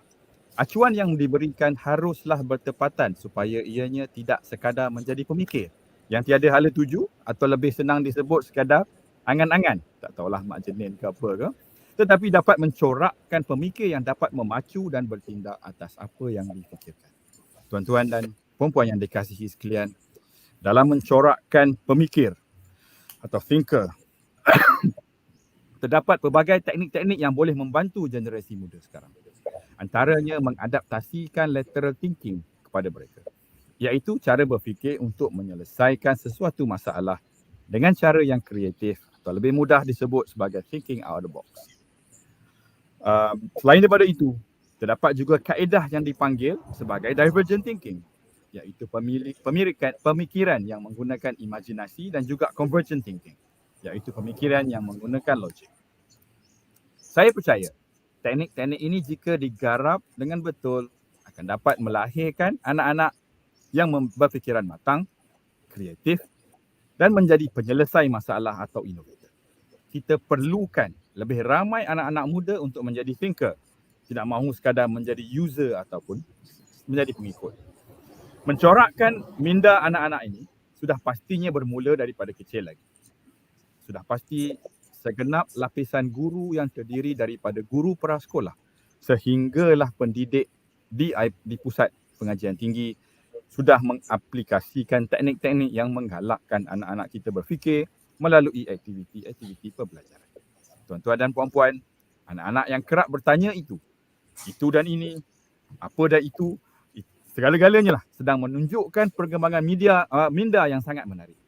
Acuan yang diberikan haruslah bertepatan supaya ianya tidak sekadar menjadi pemikir yang tiada hala tuju atau lebih senang disebut sekadar angan-angan, tak tahulah mak jenin ke apa ke, tetapi dapat mencorakkan pemikir yang dapat memacu dan bertindak atas apa yang difikirkan. Tuan-tuan dan puan-puan yang dikasihi sekalian, dalam mencorakkan pemikir atau thinker, terdapat pelbagai teknik-teknik yang boleh membantu generasi muda sekarang. Antaranya mengadaptasikan lateral thinking kepada mereka. iaitu cara berfikir untuk menyelesaikan sesuatu masalah dengan cara yang kreatif atau lebih mudah disebut sebagai thinking out of the box. Selain daripada itu, terdapat juga kaedah yang dipanggil sebagai divergent thinking, iaitu pemikiran yang menggunakan imajinasi, dan juga convergent thinking, iaitu pemikiran yang menggunakan logik. Saya percaya teknik-teknik ini jika digarap dengan betul akan dapat melahirkan anak-anak yang berfikiran matang, kreatif dan menjadi penyelesai masalah atau inovator. Kita perlukan lebih ramai anak-anak muda untuk menjadi thinker, tidak mahu sekadar menjadi user ataupun menjadi pengikut. Mencorakkan minda anak-anak ini sudah pastinya bermula daripada kecil lagi. Sudah pasti segenap lapisan guru yang terdiri daripada guru prasekolah sehinggalah pendidik di pusat pengajian tinggi sudah mengaplikasikan teknik-teknik yang menggalakkan anak-anak kita berfikir melalui aktiviti-aktiviti pembelajaran. Tuan-tuan dan puan-puan, anak-anak yang kerap bertanya itu dan ini, apa dan itu, segala-galanya lah sedang menunjukkan perkembangan minda yang sangat menarik.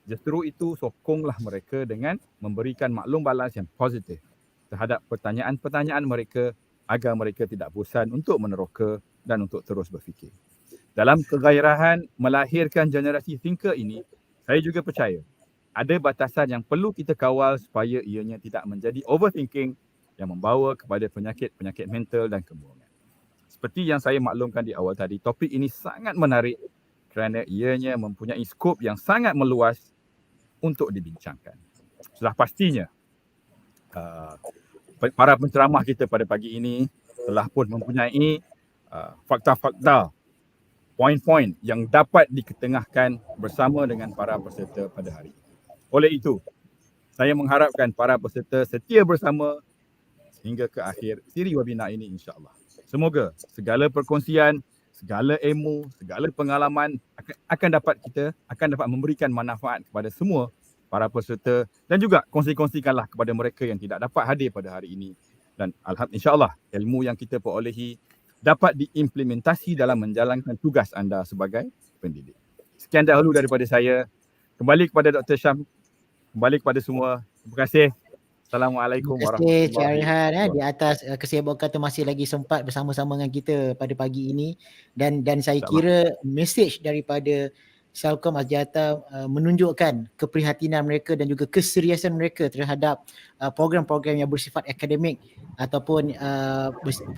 Justru itu, sokonglah mereka dengan memberikan maklum balas yang positif terhadap pertanyaan-pertanyaan mereka agar mereka tidak bosan untuk meneroka dan untuk terus berfikir. Dalam kegairahan melahirkan generasi thinker ini, saya juga percaya ada batasan yang perlu kita kawal supaya ianya tidak menjadi overthinking yang membawa kepada penyakit-penyakit mental dan kemurungan. Seperti yang saya maklumkan di awal tadi, topik ini sangat menarik kerana ianya mempunyai skop yang sangat meluas untuk dibincangkan. Sudah pastinya para penceramah kita pada pagi ini telah pun mempunyai fakta-fakta, poin-poin yang dapat diketengahkan bersama dengan para peserta pada hari ini. Oleh itu, saya mengharapkan para peserta setia bersama hingga ke akhir siri webinar ini insya-Allah. Semoga segala perkongsian, segala ilmu, segala pengalaman akan dapat memberikan manfaat kepada semua para peserta dan juga kongsi-kongsikanlah kepada mereka yang tidak dapat hadir pada hari ini. Dan insya-Allah ilmu yang kita perolehi dapat diimplementasi dalam menjalankan tugas anda sebagai pendidik. Sekian dahulu daripada saya. Kembali kepada Dr. Syam, kembali kepada semua. Terima kasih. Assalamualaikum warahmatullahi wabarakatuh. Terima kasih Cik Rehan di atas kesibukan tu masih lagi sempat bersama-sama dengan kita pada pagi ini, dan saya kira mesej daripada Celcom Axiata menunjukkan keprihatinan mereka dan juga keseriusan mereka terhadap program-program yang bersifat akademik ataupun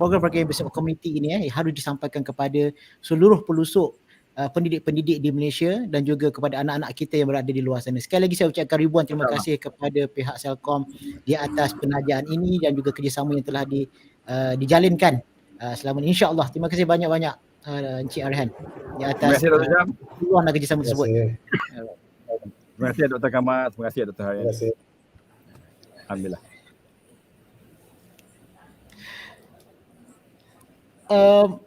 program-program yang bersifat komuniti ini harus disampaikan kepada seluruh pelosok pendidik-pendidik di Malaysia dan juga kepada anak-anak kita yang berada di luar sana. Sekali lagi saya ucapkan ribuan terima kasih kepada pihak Celcom di atas penajaan ini dan juga kerjasama yang telah dijalinkan selama ini. InsyaAllah. Terima kasih banyak-banyak Encik Arhan di atas peluang kerjasama tersebut. Terima kasih Dr. Kamal, terima kasih Dr. Harian. Terima kasih. Alhamdulillah.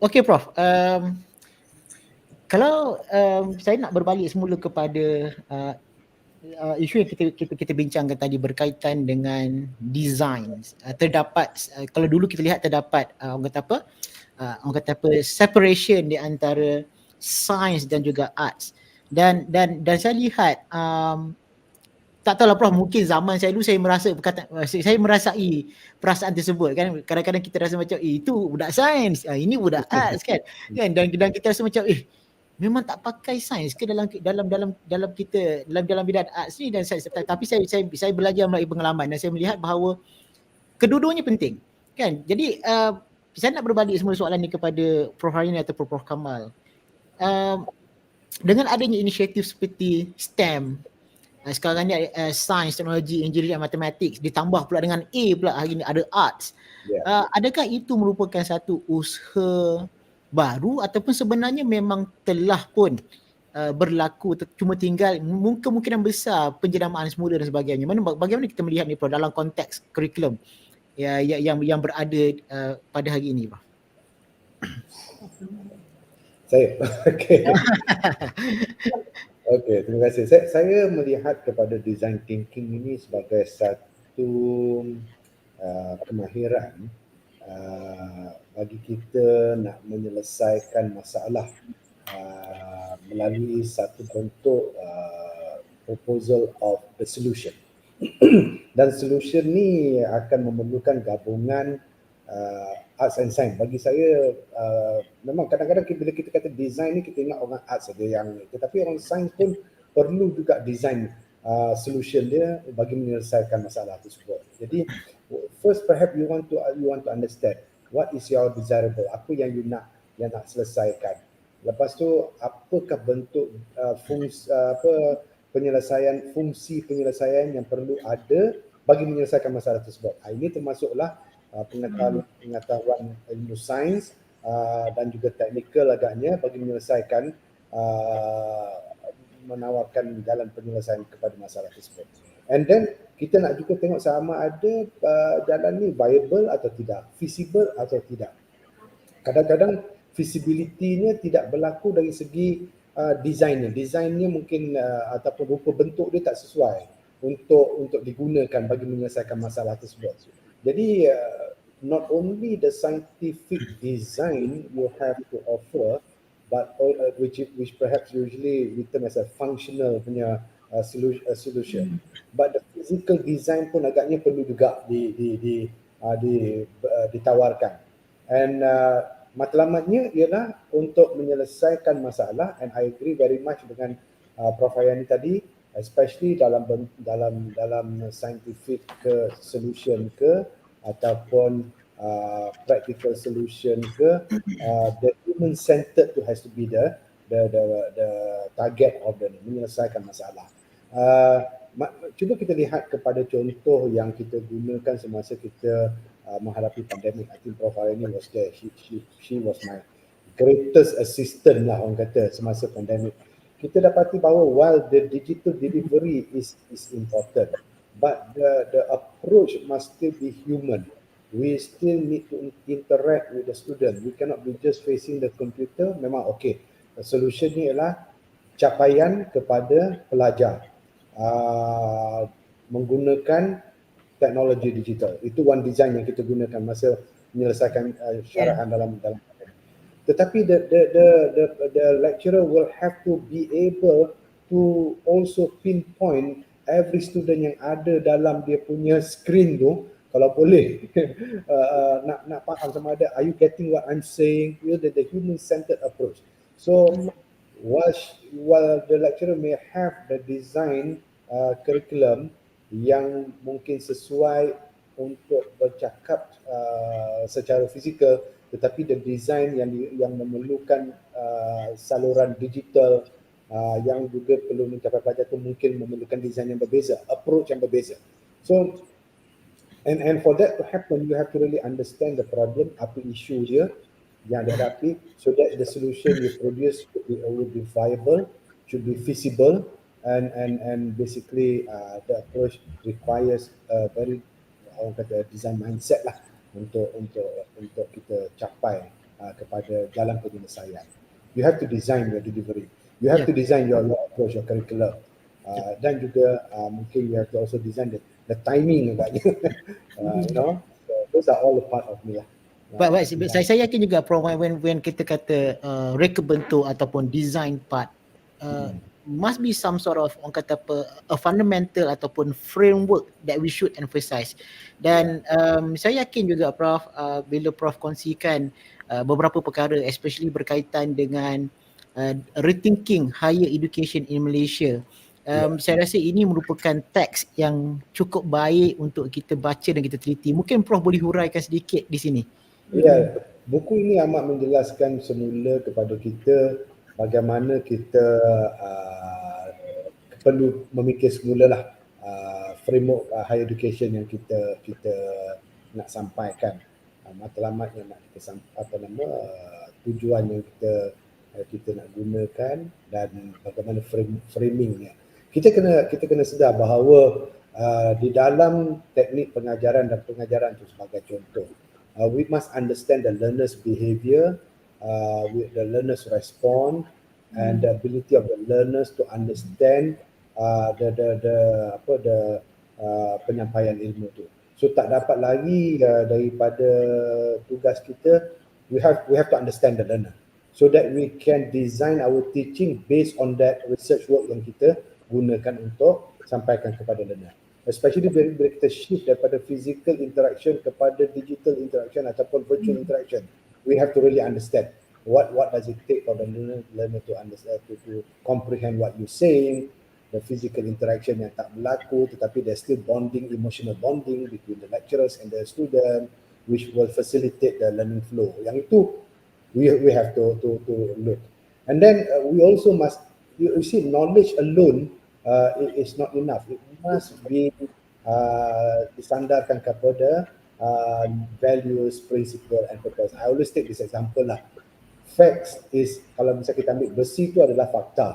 Okey Prof. Kalau saya nak berbalik semula kepada isu yang kita bincangkan tadi berkaitan dengan design. Terdapat kalau dulu kita lihat terdapat orang kata apa separation di antara science dan juga arts. Dan saya lihat tak tahulah Prof, mungkin zaman saya dulu saya merasai perasaan tersebut kan. Kadang-kadang kita rasa macam itu budak sains, ini budak arts kan. Dan kita rasa macam memang tak pakai sains ke dalam kita dalam bidang arts ni. Dan tapi saya belajar melalui pengalaman dan saya melihat bahawa kedua-duanya penting kan. Jadi saya nak berbalik semula soalan ni kepada Prof Harini atau Prof Kamal. Dengan adanya inisiatif seperti STEM, sekarang ni sains, teknologi, engineering dan matematik, ditambah pula dengan A pula hari ni ada arts. Adakah itu merupakan satu usaha baru ataupun sebenarnya memang telah pun berlaku, cuma tinggal kemungkinan besar penjenamaan semula dan sebagainya? Bagaimana kita melihat ni Prof dalam konteks kurikulum yang berada pada hari ini Prof? Saya Okey, terima kasih. Saya melihat kepada design thinking ini sebagai satu kemahiran bagi kita nak menyelesaikan masalah melalui satu bentuk proposal of the solution. Dan solution ni akan memerlukan gabungan arts and science. Bagi saya memang kadang-kadang bila kita kata design ni kita ingat orang arts saja yang, tetapi orang science pun perlu juga design solution dia bagi menyelesaikan masalah tersebut. Jadi first perhaps you want to understand what is your desirable, apa yang you nak selesaikan. Lepas tu apakah bentuk fungsi penyelesaian yang perlu ada bagi menyelesaikan masalah tersebut. Ini termasuklah pengetahuan ilmu sains dan juga teknikal agaknya bagi menyelesaikan menawarkan jalan penyelesaian kepada masalah tersebut. And then kita nak juga tengok sama ada jalan ni viable atau tidak, feasible atau tidak. Kadang-kadang feasibility-nya tidak berlaku dari segi desainnya. Desainnya mungkin ataupun rupa bentuk dia tak sesuai untuk digunakan bagi menyelesaikan masalah tersebut. Jadi not only the scientific design you have to offer, but which perhaps usually written as a functional punya solution. But the physical design pun agaknya perlu juga ditawarkan. And matlamatnya ialah untuk menyelesaikan masalah, and I agree very much dengan Prof Hayani tadi, especially dalam scientific solution ke ataupun practical solution ke, the human centered tu has to be the target of the menyelesaikan masalah. Cuba kita lihat kepada contoh yang kita gunakan semasa kita menghadapi pandemik. I think Prof Hayani was there. She was my greatest assistant lah orang kata semasa pandemik. Kita dapati bahawa while the digital delivery is important, but the approach must still be human. We still need to interact with the student. We cannot be just facing the computer. Memang okay. Solution ni ialah capaian kepada pelajar menggunakan teknologi digital. Itu one design yang kita gunakan masa menyelesaikan syarahan dalam. Tetapi the lecturer will have to be able to also pinpoint every student yang ada dalam dia punya screen tu, kalau boleh nak faham sama ada are you getting what I'm saying, the human centered approach. So while the lecturer may have the design curriculum yang mungkin sesuai untuk bercakap secara fizikal, tetapi the design yang memerlukan saluran digital yang juga perlu mencapai pelajar itu mungkin memerlukan design yang berbeza, approach yang berbeza. So and for that to happen, you have to really understand the problem, apa isu dia yang dihadapi, so that the solution you produce would be viable, should be feasible, and basically the approach requires a very orang kata design mindset lah untuk kita capai kepada jalan penyelesaian. You have to design your delivery. You have to design your approach, your curriculum. Dan juga mungkin you have to also design the timing agaknya. You know, so those are all a part of me lah. Baik, saya yakin juga Prof, when kita kata reka bentuk ataupun design part, must be some sort of orang kata apa, a fundamental ataupun framework that we should emphasize. Dan saya yakin juga Prof, bila Prof kongsikan beberapa perkara especially berkaitan dengan rethinking higher education in Malaysia, saya rasa ini merupakan teks yang cukup baik untuk kita baca dan kita teliti. Mungkin Prof boleh huraikan sedikit di sini. Ya, buku ini amat menjelaskan semula kepada kita bagaimana kita perlu memikir semulalah framework higher education yang kita nak sampaikan, matlamat yang nak kita tujuan yang kita nak gunakan dan bagaimana framingnya. Kita kena sedar bahawa di dalam teknik pengajaran dan pengajaran itu sebagai contoh, we must understand the learner's behavior, the learner's response, and the ability of the learners to understand penyampaian ilmu tu. So tak dapat lagi daripada tugas kita, we have to understand the learner. so that we can design our teaching based on that research work yang kita gunakan untuk sampaikan kepada learner. Especially bila kita shift daripada physical interaction kepada digital interaction ataupun virtual interaction, we have to really understand what does it take for the learner to understand, to comprehend what you're saying, the physical interaction yang tak berlaku tetapi there's still bonding, emotional bonding between the lecturers and the student, which will facilitate the learning flow. Yang itu we have to look. And then we also must, you see, knowledge alone is not enough. It must be disandarkan kepada values, principle and purpose. I always take this example lah. Facts is, kalau misalnya kita ambil besi itu adalah fakta.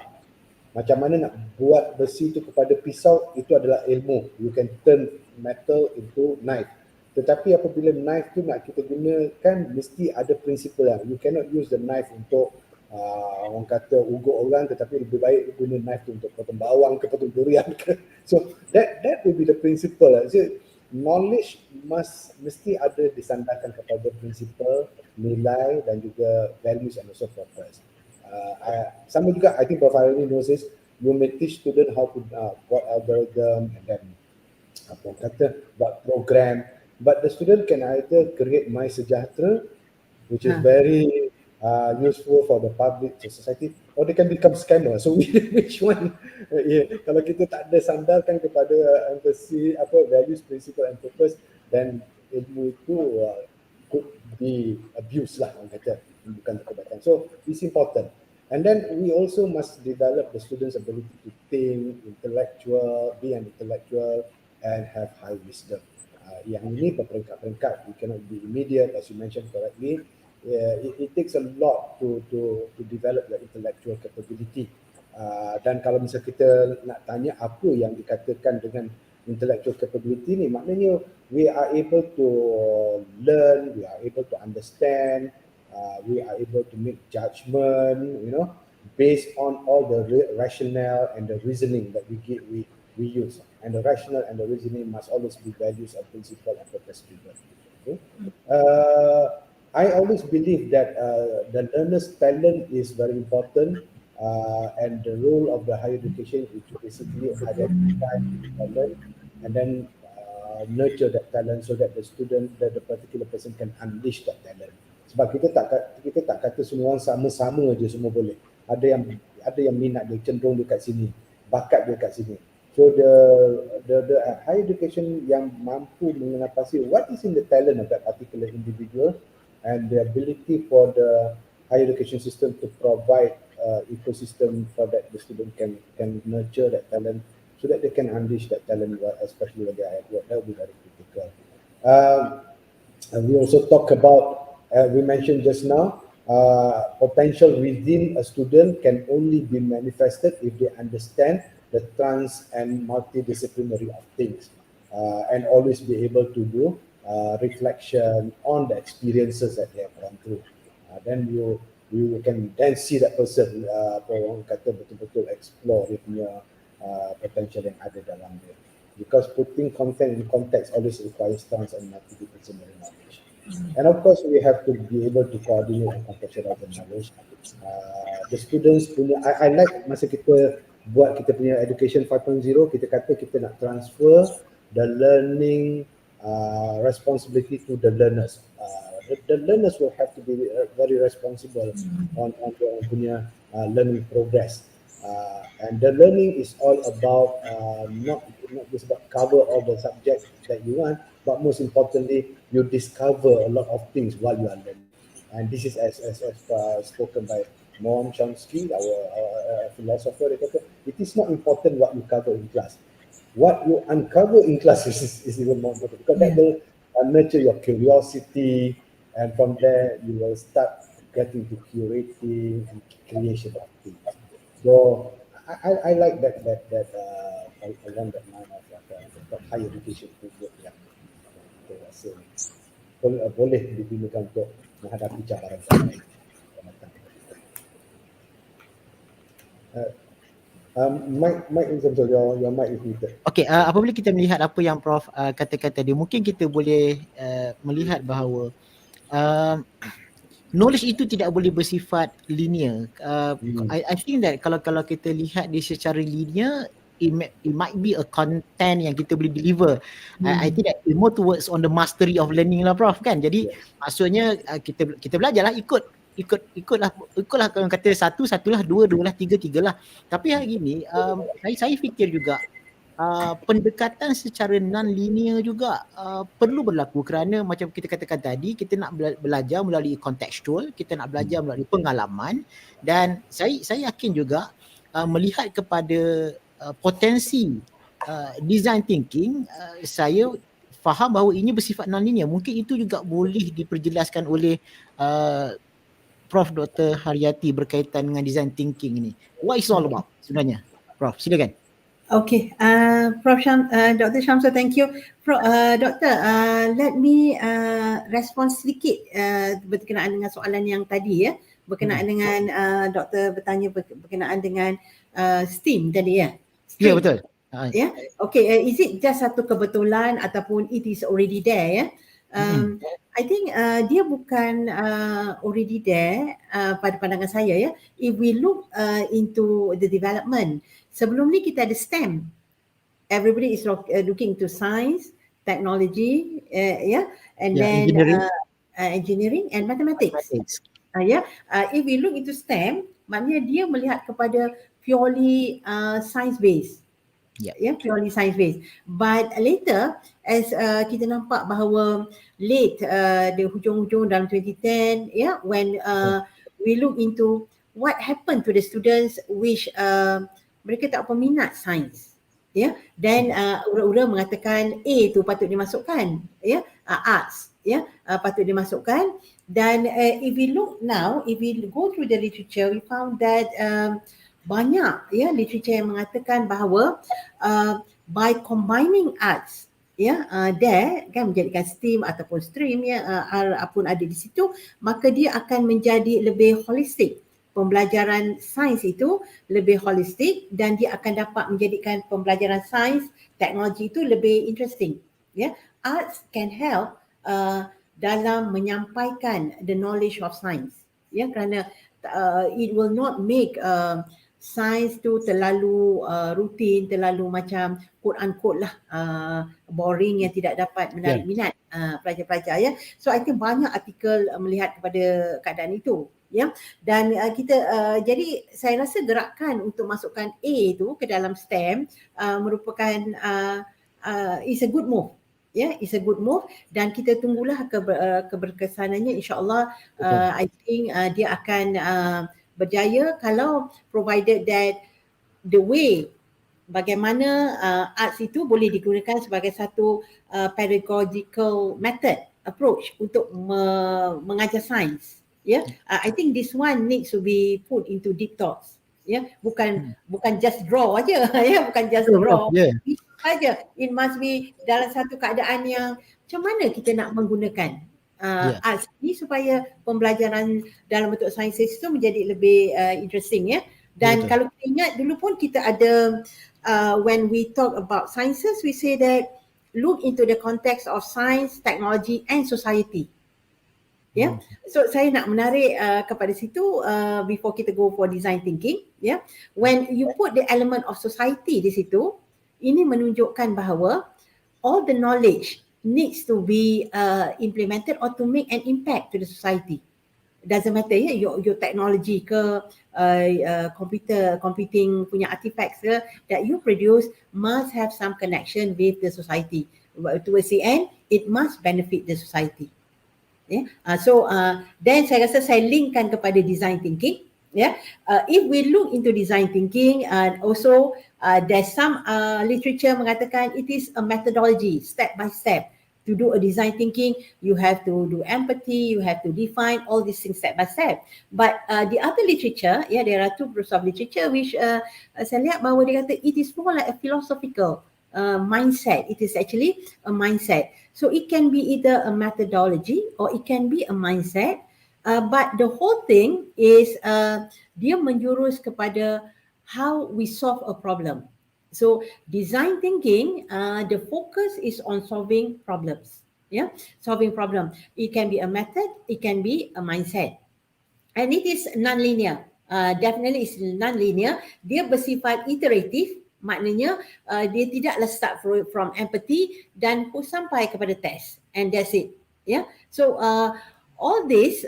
Macam mana nak buat besi itu kepada pisau, itu adalah ilmu. You can turn metal into knife. Tetapi apabila knife tu nak kita gunakan, mesti ada prinsipal lah. You cannot use the knife untuk orang kata ugut orang, tetapi lebih baik guna knife tu untuk potong bawang ke potong durian ke. So that will be the principle lah. So, knowledge mesti ada disandarkan kepada prinsipal, nilai dan juga values and also purpose. Sama juga, I think Prof. Harini knows this, you may teach student how to buat algorithm and then apa kata buat program. But the student can either create My Sejahtera, which is very useful for the public, to society, or they can become scammer. So which one? Kalau kita tak ada sandarkan kepada empathy, values, principle and purpose, then ilmu itu could be abused lah, orang kata, bukan kebaikan. So it's important. And then we also must develop the students' ability to think, be an intellectual and have high wisdom. Yang ini berperingkat-peringkat, we cannot be immediate, as you mentioned correctly. It takes a lot to develop the intellectual capability. Dan kalau misalnya kita nak tanya apa yang dikatakan dengan intellectual capability ni, maknanya we are able to learn, we are able to understand, we are able to make judgment, based on all the rationale and the reasoning that we use. And the rationale and the reasoning must always be values and principle and purpose driven. Okay? I always believe that the learner's talent is very important, and the role of the higher education is to basically identify talent and then nurture that talent so that the student, that the particular person can unleash that talent. Sebab kita tak kata semua orang sama-sama je semua boleh. Ada yang minat dia, cenderung dekat sini, bakat dia kat sini. So the higher education yang mampu mengenapasi what is in the talent of that particular individual, and the ability for the higher education system to provide ecosystem for that the student can nurture that talent so that they can unleash that talent, especially when they are at work. That will be very critical. And we also talk about, we mentioned just now, potential within a student can only be manifested if they understand the trans and multidisciplinary of things, and always be able to do reflection on the experiences that they have gone through. Then you can then see that person, orang kata betul-betul explore dia punya potential yang ada dalam dia. Because putting content in context always requires trans and multidisciplinary knowledge. And of course, we have to be able to coordinate and contextualize the knowledge. The students punya, I like masa kita buat kita punya education 5.0, kita kata kita nak transfer the learning responsibility to the learners. The learners will have to be very responsible on their punya learning progress. And the learning is all about not just about cover all the subjects that you want, but most importantly, you discover a lot of things while you are learning. And this is as spoken by Noam Chomsky, our philosopher. It is not important what you cover in class. What you uncover in class is even more important, because that will nurture your curiosity, and from there you will start getting to curating and creation of things. So I like that along that line of higher education framework yang saya rasa boleh digunakan untuk menghadapi cabaran lain. Mike in terms of your mic is muted. Okay, apabila kita melihat apa yang Prof katakan tadi, mungkin kita boleh melihat bahawa knowledge itu tidak boleh bersifat linear. I think that kalau kita lihat dia secara linear, it might be a content yang kita boleh deliver. I think that more towards on the mastery of learning lah Prof kan. Jadi maksudnya kita belajarlah ikutlah kalau kata satulah, dua lah, tiga lah. Tapi hari ini saya fikir juga pendekatan secara non-linear juga perlu berlaku kerana macam kita katakan tadi, kita nak belajar melalui contextual, kita nak belajar melalui pengalaman, dan saya yakin juga melihat kepada potensi design thinking, saya faham bahawa ini bersifat non-linear. Mungkin itu juga boleh diperjelaskan oleh Prof. Dr. Haryati berkaitan dengan design thinking ini. What is all about sebenarnya? Prof, silakan. Okay, Prof. Dr. Syamsul, thank you. Doktor, let me respon sedikit berkenaan dengan soalan yang tadi ya, berkenaan dengan Doktor bertanya berkenaan dengan STEAM tadi ya. Ya, betul. Ya, okay. Is it just satu kebetulan ataupun it is already there ya? I think dia bukan already there pada pandangan saya ya. If we look into the development, sebelum ni kita ada STEM. Everybody is looking into science, technology, and then engineering and mathematics. If we look into STEM, maknanya dia melihat kepada purely science based. Purely science based. But later, as kita nampak bahawa late the hujung-hujung dalam 2010, when we look into what happened to the students which mereka tak peminat sains, then ura-ura mengatakan A tu patut dimasukkan, arts, patut dimasukkan. Dan if we look now, if we go through the literature, we found that banyak literature yang mengatakan bahawa by combining arts there kan menjadikan STEAM ataupun stream apapun ada di situ, maka dia akan menjadi lebih holistik. Pembelajaran sains itu lebih holistik dan dia akan dapat menjadikan pembelajaran sains, teknologi itu lebih interesting. Arts can help dalam menyampaikan the knowledge of science. Kerana it will not make sains tu terlalu rutin, terlalu macam quote-unquote lah boring yang tidak dapat menarik minat pelajar-pelajar. So I think banyak artikel melihat kepada keadaan itu. Dan kita jadi saya rasa gerakan untuk masukkan A tu ke dalam STEM merupakan is a good move. It's a good move dan kita tunggulah keberkesanannya, insya-Allah. I think dia akan berjaya kalau provided that the way bagaimana arts itu boleh digunakan sebagai satu pedagogical method approach untuk mengajar sains. I think this one needs to be put into deep thoughts. Bukan just draw aja, bukan just draw. Saja. It must be dalam satu keadaan yang macam mana kita nak menggunakan arts ni supaya pembelajaran dalam bentuk sains itu menjadi lebih interesting Dan kalau kita ingat dulu pun kita ada when we talk about sciences, we say that look into the context of science, technology and society. So saya nak menarik kepada situ before kita go for design thinking. When you put the element of society di situ, ini menunjukkan bahawa all the knowledge needs to be implemented or to make an impact to the society. Doesn't matter your technology ke computing punya artifacts ke that you produce must have some connection with the society. Towards the end, it must benefit the society. So then saya rasa saya linkkan kepada design thinking. If we look into design thinking, also there's some literature mengatakan it is a methodology, step by step. To do a design thinking, you have to do empathy, you have to define all these things step by step. But the other literature, there are two groups of literature which saya lihat bahawa dia kata it is more like a philosophical mindset. It is actually a mindset. So it can be either a methodology or it can be a mindset. But the whole thing is dia menjurus kepada how we solve a problem. So design thinking, the focus is on solving problems. Solving problem. It can be a method, it can be a mindset. And it is non-linear. Definitely is non-linear. Dia bersifat iteratif, maknanya dia tidaklah start from empathy dan sampai kepada test, and that's it. Yeah. So all this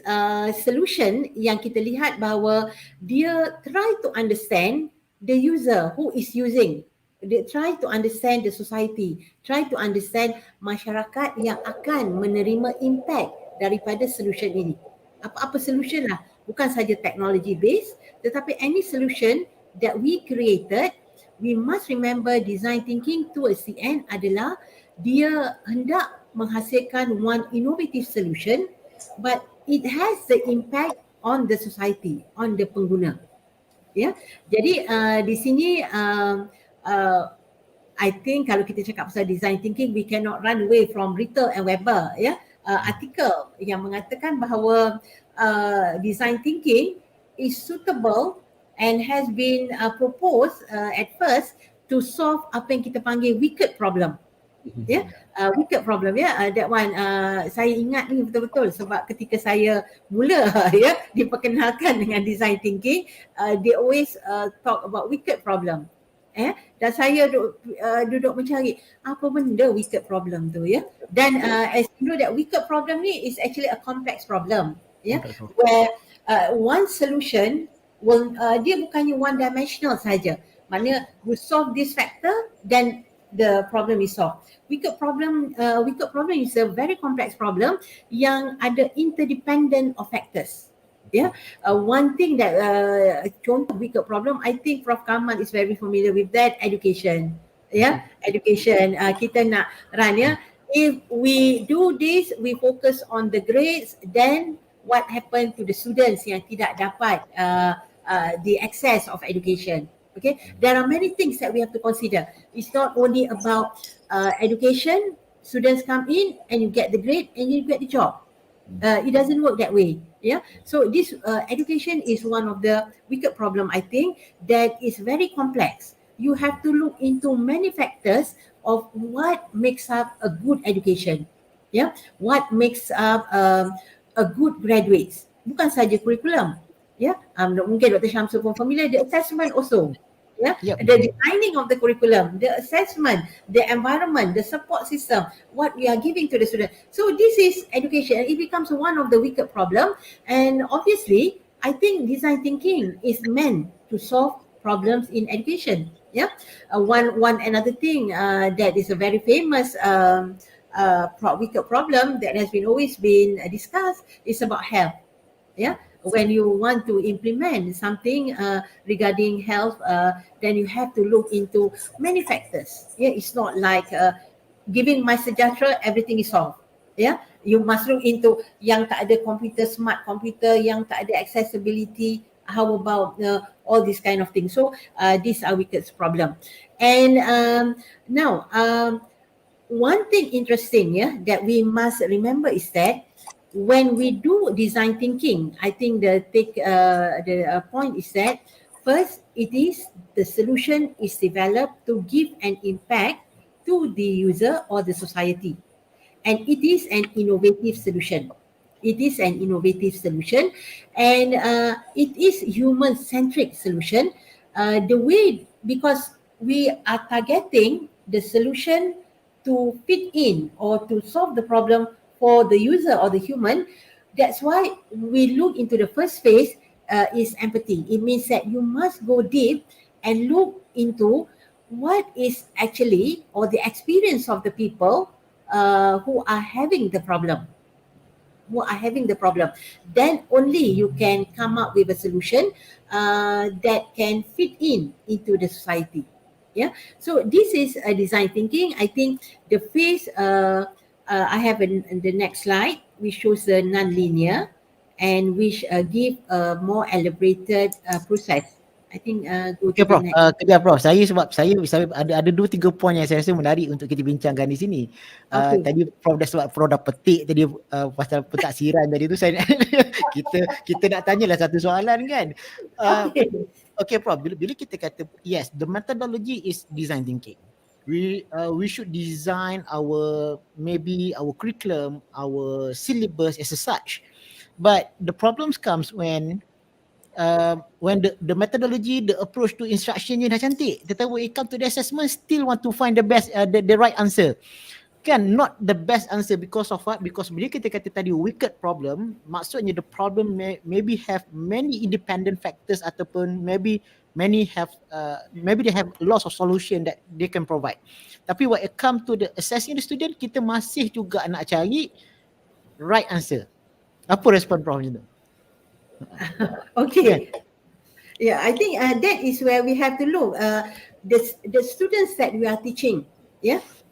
solution yang kita lihat bahawa dia try to understand the user who is using. They try to understand the society, try to understand masyarakat yang akan menerima impact daripada solution ini. Apa-apa solution lah, bukan saja technology based, tetapi any solution that we created, we must remember design thinking towards the end adalah dia hendak menghasilkan one innovative solution, but it has the impact on the society, on the pengguna. Ya, jadi di sini I think kalau kita cakap pasal design thinking, we cannot run away from Ritter and Weber, ya. Artikel yang mengatakan bahawa design thinking is suitable and has been proposed at first to solve apa yang kita panggil wicked problem. Ya, wicked problem, ya. That one saya ingat ni betul-betul sebab ketika saya mula ya diperkenalkan dengan design thinking, they always talk about wicked problem. Dan saya duduk mencari apa benda wicked problem tu, ya. Dan as you know that wicked problem ni is actually a complex problem, ya, where one solution will dia bukannya one dimensional saja. Maknanya you solve this factor, then the problem is solved. Wicked problem is a very complex problem yang ada interdependent of factors. Yeah, one thing that contoh wicked problem, I think Prof Kamal is very familiar with that, education. Yeah, education. Kita nak run, ya. If we do this, we focus on the grades, then what happened to the students yang tidak dapat the access of education? Okay, there are many things that we have to consider. It's not only about education. Students come in and you get the grade and you get the job. It doesn't work that way. Yeah. So this education is one of the wicked problem, I think, that is very complex. You have to look into many factors of what makes up a good education. Yeah. What makes up a good graduates. Bukan saja curriculum. Yeah. Mungkin Dr. Syamsul pun familiar, the assessment also. Yeah, the designing of the curriculum, the assessment, the environment, the support system, what we are giving to the student. So this is education. It becomes one of the wicked problem, and obviously, I think design thinking is meant to solve problems in education. Yeah, one another thing that is a very famous wicked problem that has always been discussed is about health. Yeah. When you want to implement something regarding health, then you have to look into many factors. Yeah, it's not like giving my sejahtera, everything is solved. Yeah, you must look into yang tak ada computer, smart computer, yang tak ada accessibility. How about all these kind of things? So these are wicked problem. And now one thing interesting, yeah, that we must remember is that when we do design thinking, I think the point is that first, it is the solution is developed to give an impact to the user or the society, and it is an innovative solution. It is an innovative solution, and it is human-centric solution. The way, because we are targeting the solution to fit in or to solve the problem for the user or the human. That's why we look into the first phase is empathy. It means that you must go deep and look into what is actually or the experience of the people who are having the problem. Then only you can come up with a solution that can fit in into the society. Yeah. So this is a design thinking. I think the phase I have in the next slide, which shows the non-linear and which give a more elaborated process. I think go to Prof. the next. Kejap Prof. Saya ada 2-3 poin yang saya rasa menarik untuk kita bincangkan di sini. Tadi Prof dah petik tadi pasal pentaksiran tadi tu, saya kita nak tanyalah satu soalan kan. Okay Prof, bila kita kata yes, the methodology is design thinking. We should design our curriculum, our syllabus as such. But the problems comes when the methodology, the approach to instructionnya dah cantik, tetapi when it comes to the assessment, still want to find the best, the right answer. Kan, not the best answer because of what? Because bila kita kata tadi wicked problem, maksudnya the problem maybe have many independent factors ataupun maybe they have lots of solution that they can provide. Tapi when it come to the assessing the student, kita masih juga nak cari right answer. Apa respon Prof macam tu? Okay. Yeah, I think that is where we have to look. The students that we are teaching,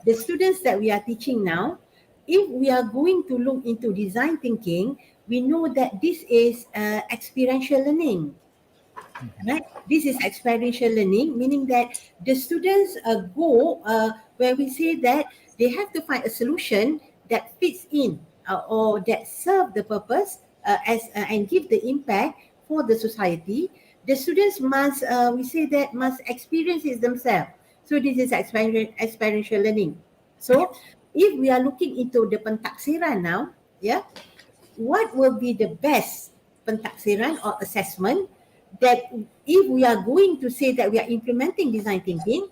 the students that we are teaching now, if we are going to look into design thinking, we know that this is experiential learning. Right? This is experiential learning, meaning that the students go where we say that they have to find a solution that fits in or that serve the purpose and give the impact for the society. The students must, we say that, must experience it themselves. So this is experiential learning. So if we are looking into the pentaksiran now, what will be the best pentaksiran or assessment that if we are going to say that we are implementing design thinking,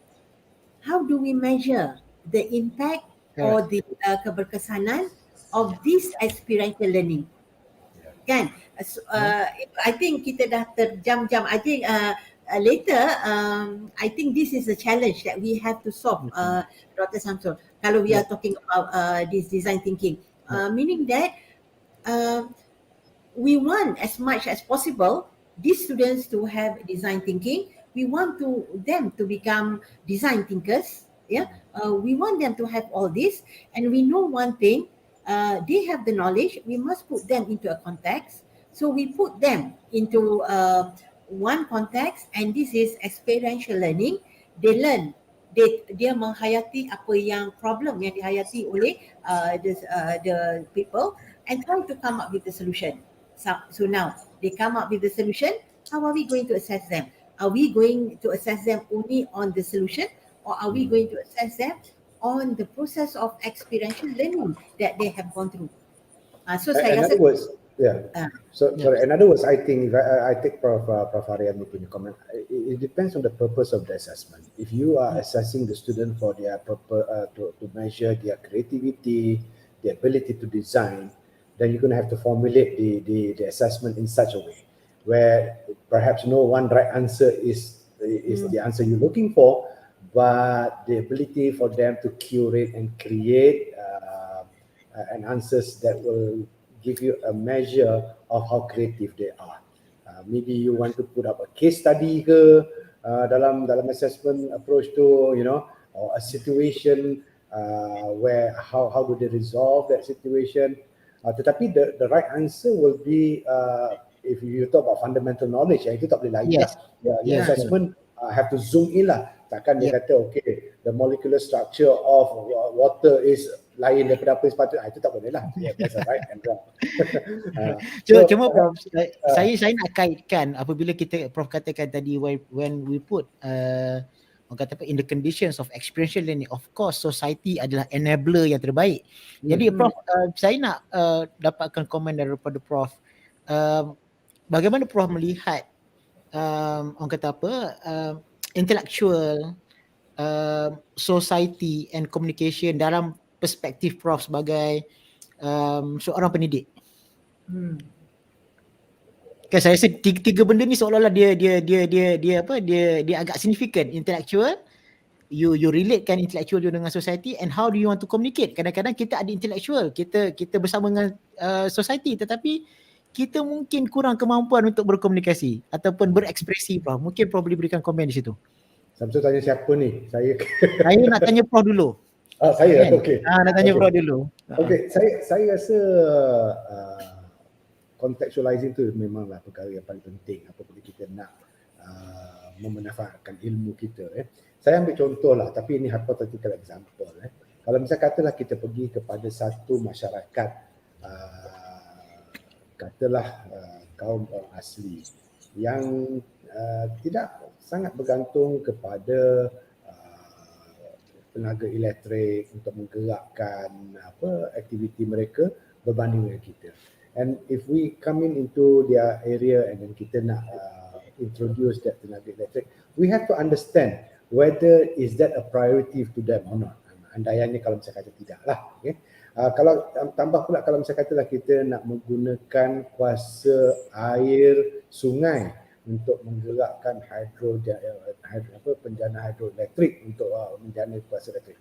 how do we measure the impact or the keberkesanan of this experiential learning? Kan? I think kita dah terjam-jam. I think later, I think this is a challenge that we have to solve, Dr. Samsul, kalau we are talking about this design thinking. Meaning that we want as much as possible these students to have design thinking. We want them to become design thinkers. We want them to have all this, and we know one thing. They have the knowledge. We must put them into a context. So we put them into one context, and this is experiential learning. They learn. Dia menghayati apa yang problem yang dihayati oleh the people and try to come up with the solution. So now they come up with the solution. How are we going to assess them? Are we going to assess them only on the solution, or are we going to assess them on the process of experiential learning that they have gone through? So saya rasa, in other words, I think I take Prof. Ariani punya comment. It depends on the purpose of the assessment. If you are assessing the student for their to measure their creativity, the ability to design, then you're going to have to formulate the assessment in such a way where perhaps no one right answer is the answer you're looking for, but the ability for them to curate and create an answers that will give you a measure of how creative they are. Maybe you want to put up a case study ke dalam assessment approach to, or a situation where how do they resolve that situation. Tetapi the right answer will be if you talk about fundamental knowledge, itu tak boleh lain lah. Assessment have to zoom in lah. Takkan dia kata okay, the molecular structure of water is lain daripada apa yang sepatutnya, itu tak boleh lah. That's a right and wrong. Cuma Prof, saya nak kaitkan apabila Prof katakan tadi when we put orang kata apa, in the conditions of experiential learning, of course society adalah enabler yang terbaik. Jadi Prof, saya nak dapatkan komen daripada Prof. Bagaimana Prof melihat orang kata apa, intellectual, society and communication dalam perspektif Prof sebagai seorang pendidik? Kan saya rasa tiga benda ni seolah-olah dia agak signifikan. Intellectual, you relatekan intellectual you dengan society, and how do you want to communicate. Kadang-kadang kita ada intellectual, kita bersama dengan society, tetapi kita mungkin kurang kemampuan untuk berkomunikasi ataupun berekspresi. Prof, mungkin Prof boleh berikan komen di situ. Samsul tanya siapa ni? Saya nak tanya Prof dulu. Saya, okey. Nak tanya Prof dulu. Okey, saya rasa contextualizing tu memanglah perkara yang paling penting apabila kita nak memanfaatkan ilmu kita. Saya ambil contoh lah, tapi ini hypothetical example. Kalau misalnya katalah kita pergi kepada satu masyarakat, katalah kaum orang asli yang tidak sangat bergantung kepada tenaga elektrik untuk menggerakkan aktiviti mereka berbanding dengan kita. And if we come into their area and then kita nak introduce that tenaga elektrik, we have to understand whether is that a priority to them or not. Andaiannya kalau misalnya kata tidak lah. Okay? Kalau tambah pula kalau misalnya katalah kita nak menggunakan kuasa air sungai untuk menggerakkan penjana hidroelektrik untuk menjana kuasa elektrik.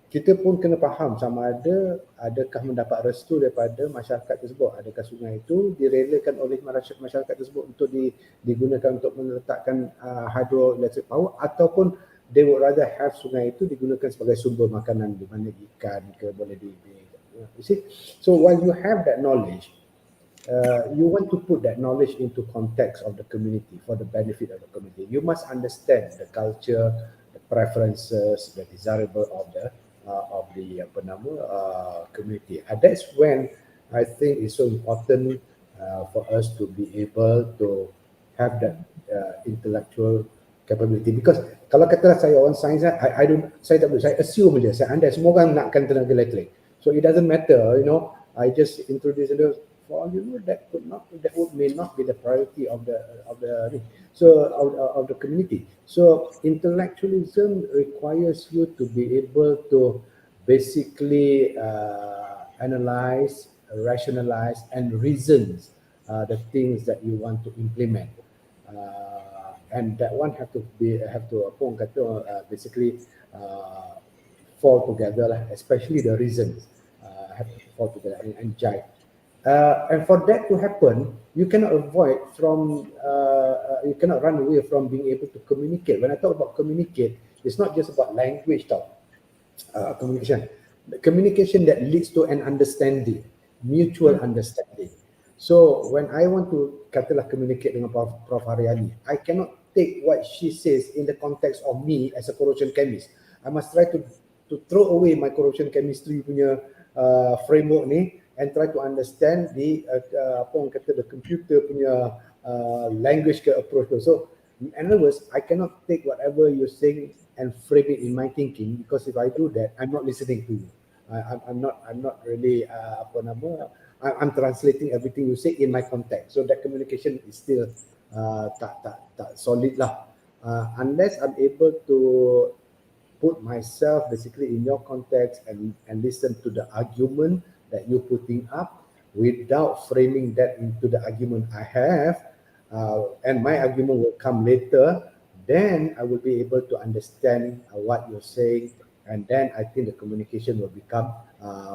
Kita pun kena faham sama ada adakah mendapat restu daripada masyarakat tersebut, adakah sungai itu direlakan oleh masyarakat tersebut untuk digunakan untuk meletakkan hydroelectric power, ataupun they would rather have sungai itu digunakan sebagai sumber makanan di mana ikan ke boleh you see. So while you have that knowledge, you want to put that knowledge into context of the community for the benefit of the community. You must understand the culture, the preferences, the desirable of the community. That's when I think it's so important for us to be able to have that intellectual capability. Because kalau katalah saya orang sains, saya tak boleh, saya assume je, saya andai semua orang nakkan tenaga elektrik. So it doesn't matter, you know, I just introduce it. For all you know, that may not be the priority of the community. So intellectualism requires you to be able to basically analyze, rationalize, and reason the things that you want to implement. And that one have to basically fall together, especially the reasons have to fall together and jive. And for that to happen, you cannot run away from being able to communicate. When I talk about communicate, it's not just about language communication. The communication that leads to an understanding, mutual understanding. So when I want to communicate dengan Prof. Haryani, I cannot take what she says in the context of me as a corrosion chemist. I must try to throw away my corrosion chemistry punya framework ni and try to understand the computer punya language ke approach. So in other words, I cannot take whatever you're saying and frame it in my thinking, because if I do that, I'm not listening to you. I'm not really I'm translating everything you say in my context. So that communication is still tak solid lah. Unless I'm able to put myself basically in your context and listen to the argument that you're putting up without framing that into the argument I have, and my argument will come later, then I will be able to understand what you're saying, and then I think the communication will become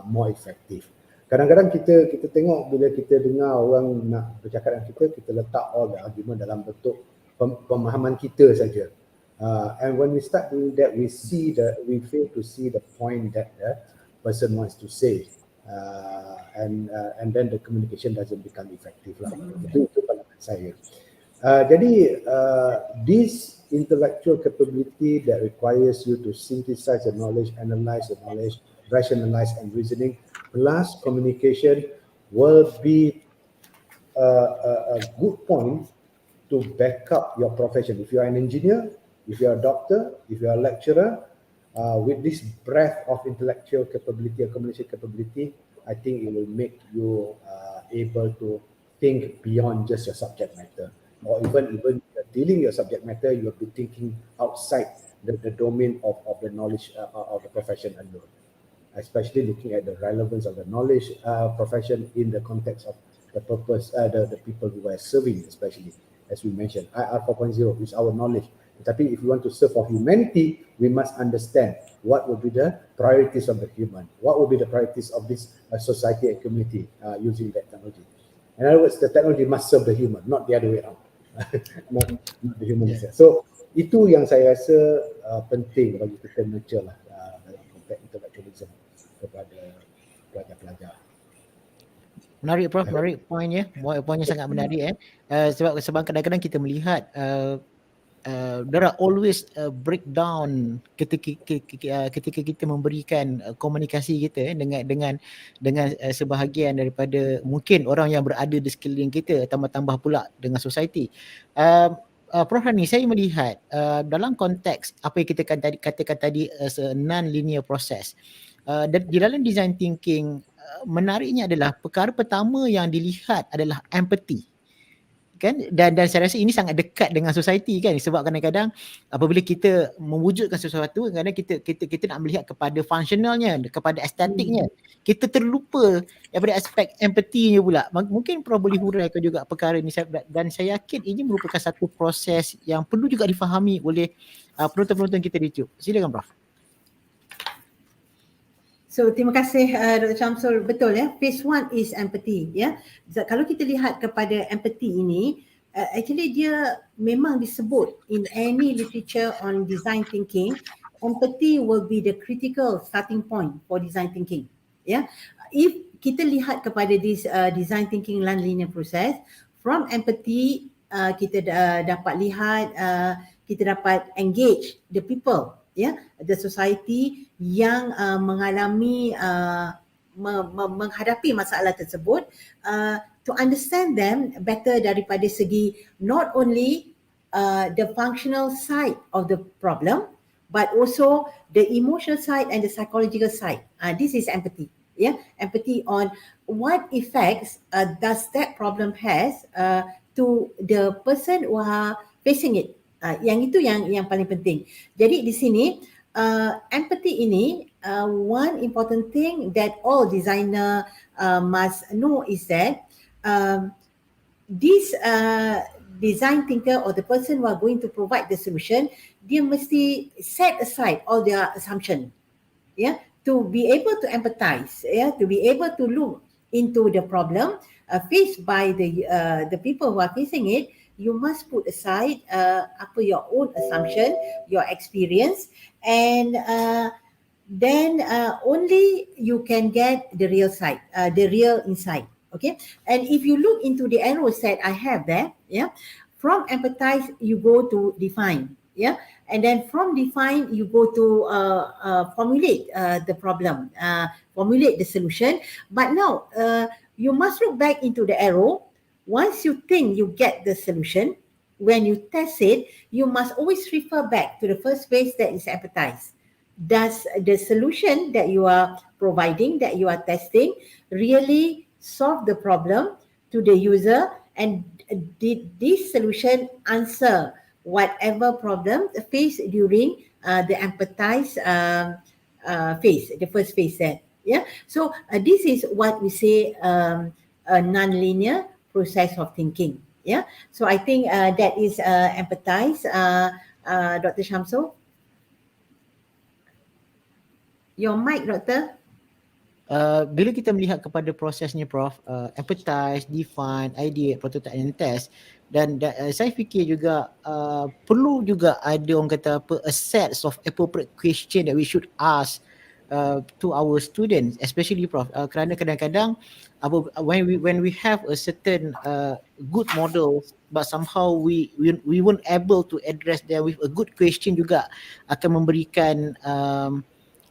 more effective. Kadang-kadang kita tengok bila kita dengar orang nak bercakap dengan kita letak all the argument dalam bentuk pemahaman kita saja. And when we start doing that, we fail to see the point that the person wants to say. And then the communication doesn't become effective lah. Itu pandangan saya. Jadi this intellectual capability that requires you to synthesize the knowledge, analyze the knowledge, rationalize and reasoning, plus communication will be a good point to back up your profession. If you are an engineer, if you are a doctor, if you are a lecturer, with this breadth of intellectual capability and communication capability, I think it will make you able to think beyond just your subject matter. Or even dealing your subject matter, you will be thinking outside the domain of the knowledge of the profession alone. Especially looking at the relevance of the knowledge profession in the context of the purpose, the people who are serving, especially as we mentioned, IR 4.0 is our knowledge. Tapi if we want to serve for humanity, we must understand what will be the priorities of the human, what will be the priorities of this society and community using that technology. In other words, the technology must serve the human, not the other way around. not the human itself. So itu yang saya rasa penting bagi kita nurture lah dalam konteks intellectualism kepada pelajar-pelajar. Menarik Prof, menarik poinnya. Poinnya sangat menarik sebab kadang-kadang kita melihat there are always breakdown ketika kita memberikan komunikasi kita dengan sebahagian daripada mungkin orang yang berada di sekeliling kita, tambah-tambah pula dengan society. Prof Hani, saya melihat dalam konteks apa yang kita katakan tadi as a non-linear process, di dalam design thinking menariknya adalah perkara pertama yang dilihat adalah empathy. Kan, dan saya rasa ini sangat dekat dengan society kan, sebab kadang-kadang apabila kita mewujudkan sesuatu, kadang-kadang kita nak melihat kepada functionalnya, kepada estetiknya, kita terlupa daripada aspek empathy-nya pula. Mungkin Prof boleh huraikan juga perkara ini, dan saya yakin ini merupakan satu proses yang perlu juga difahami oleh penonton-penonton kita di YouTube. Silakan Prof. So terima kasih Dr. Syamsul. Betul ya, phase 1 is empathy ya. Kalau kita lihat kepada empathy ini, actually dia memang disebut in any literature on design thinking, empathy will be the critical starting point for design thinking ya. If kita lihat kepada this design thinking non-linear process, from empathy kita dapat lihat, kita dapat engage the people, the society yang mengalami menghadapi masalah tersebut, to understand them better daripada segi not only the functional side of the problem, but also the emotional side and the psychological side. This is empathy. Empathy on what effects does that problem has to the person who are facing it. Yang itu yang paling penting. Jadi di sini empathy ini, one important thing that all designer must know is that this design thinker or the person who are going to provide the solution, dia mesti set aside all their assumption, to be able to empathize, to be able to look into the problem faced by the people who are facing it. You must put aside your own assumption, your experience, and then only you can get the real side, the real insight. Okay, and if you look into the arrow set I have there, from empathize you go to define, and then from define you go to formulate the problem, formulate the solution. But now you must look back into the arrow. Once you think you get the solution, when you test it, you must always refer back to the first phase, that is empathize. Does the solution that you are providing, that you are testing, really solve the problem to the user, and did this solution answer whatever problem faced during the empathize phase, the first phase there. So this is what we say a non-linear process of thinking. So I think that is empathize. Dr. Syamsul, your mic, Doctor. Bila kita melihat kepada prosesnya Prof, empathize, define, ideate, prototype and test, dan saya fikir juga perlu juga ada orang kata apa, a set of appropriate question that we should ask to our students, especially Prof, kerana kadang-kadang when we have a certain good model, but somehow we weren't able to address them with a good question, juga akan memberikan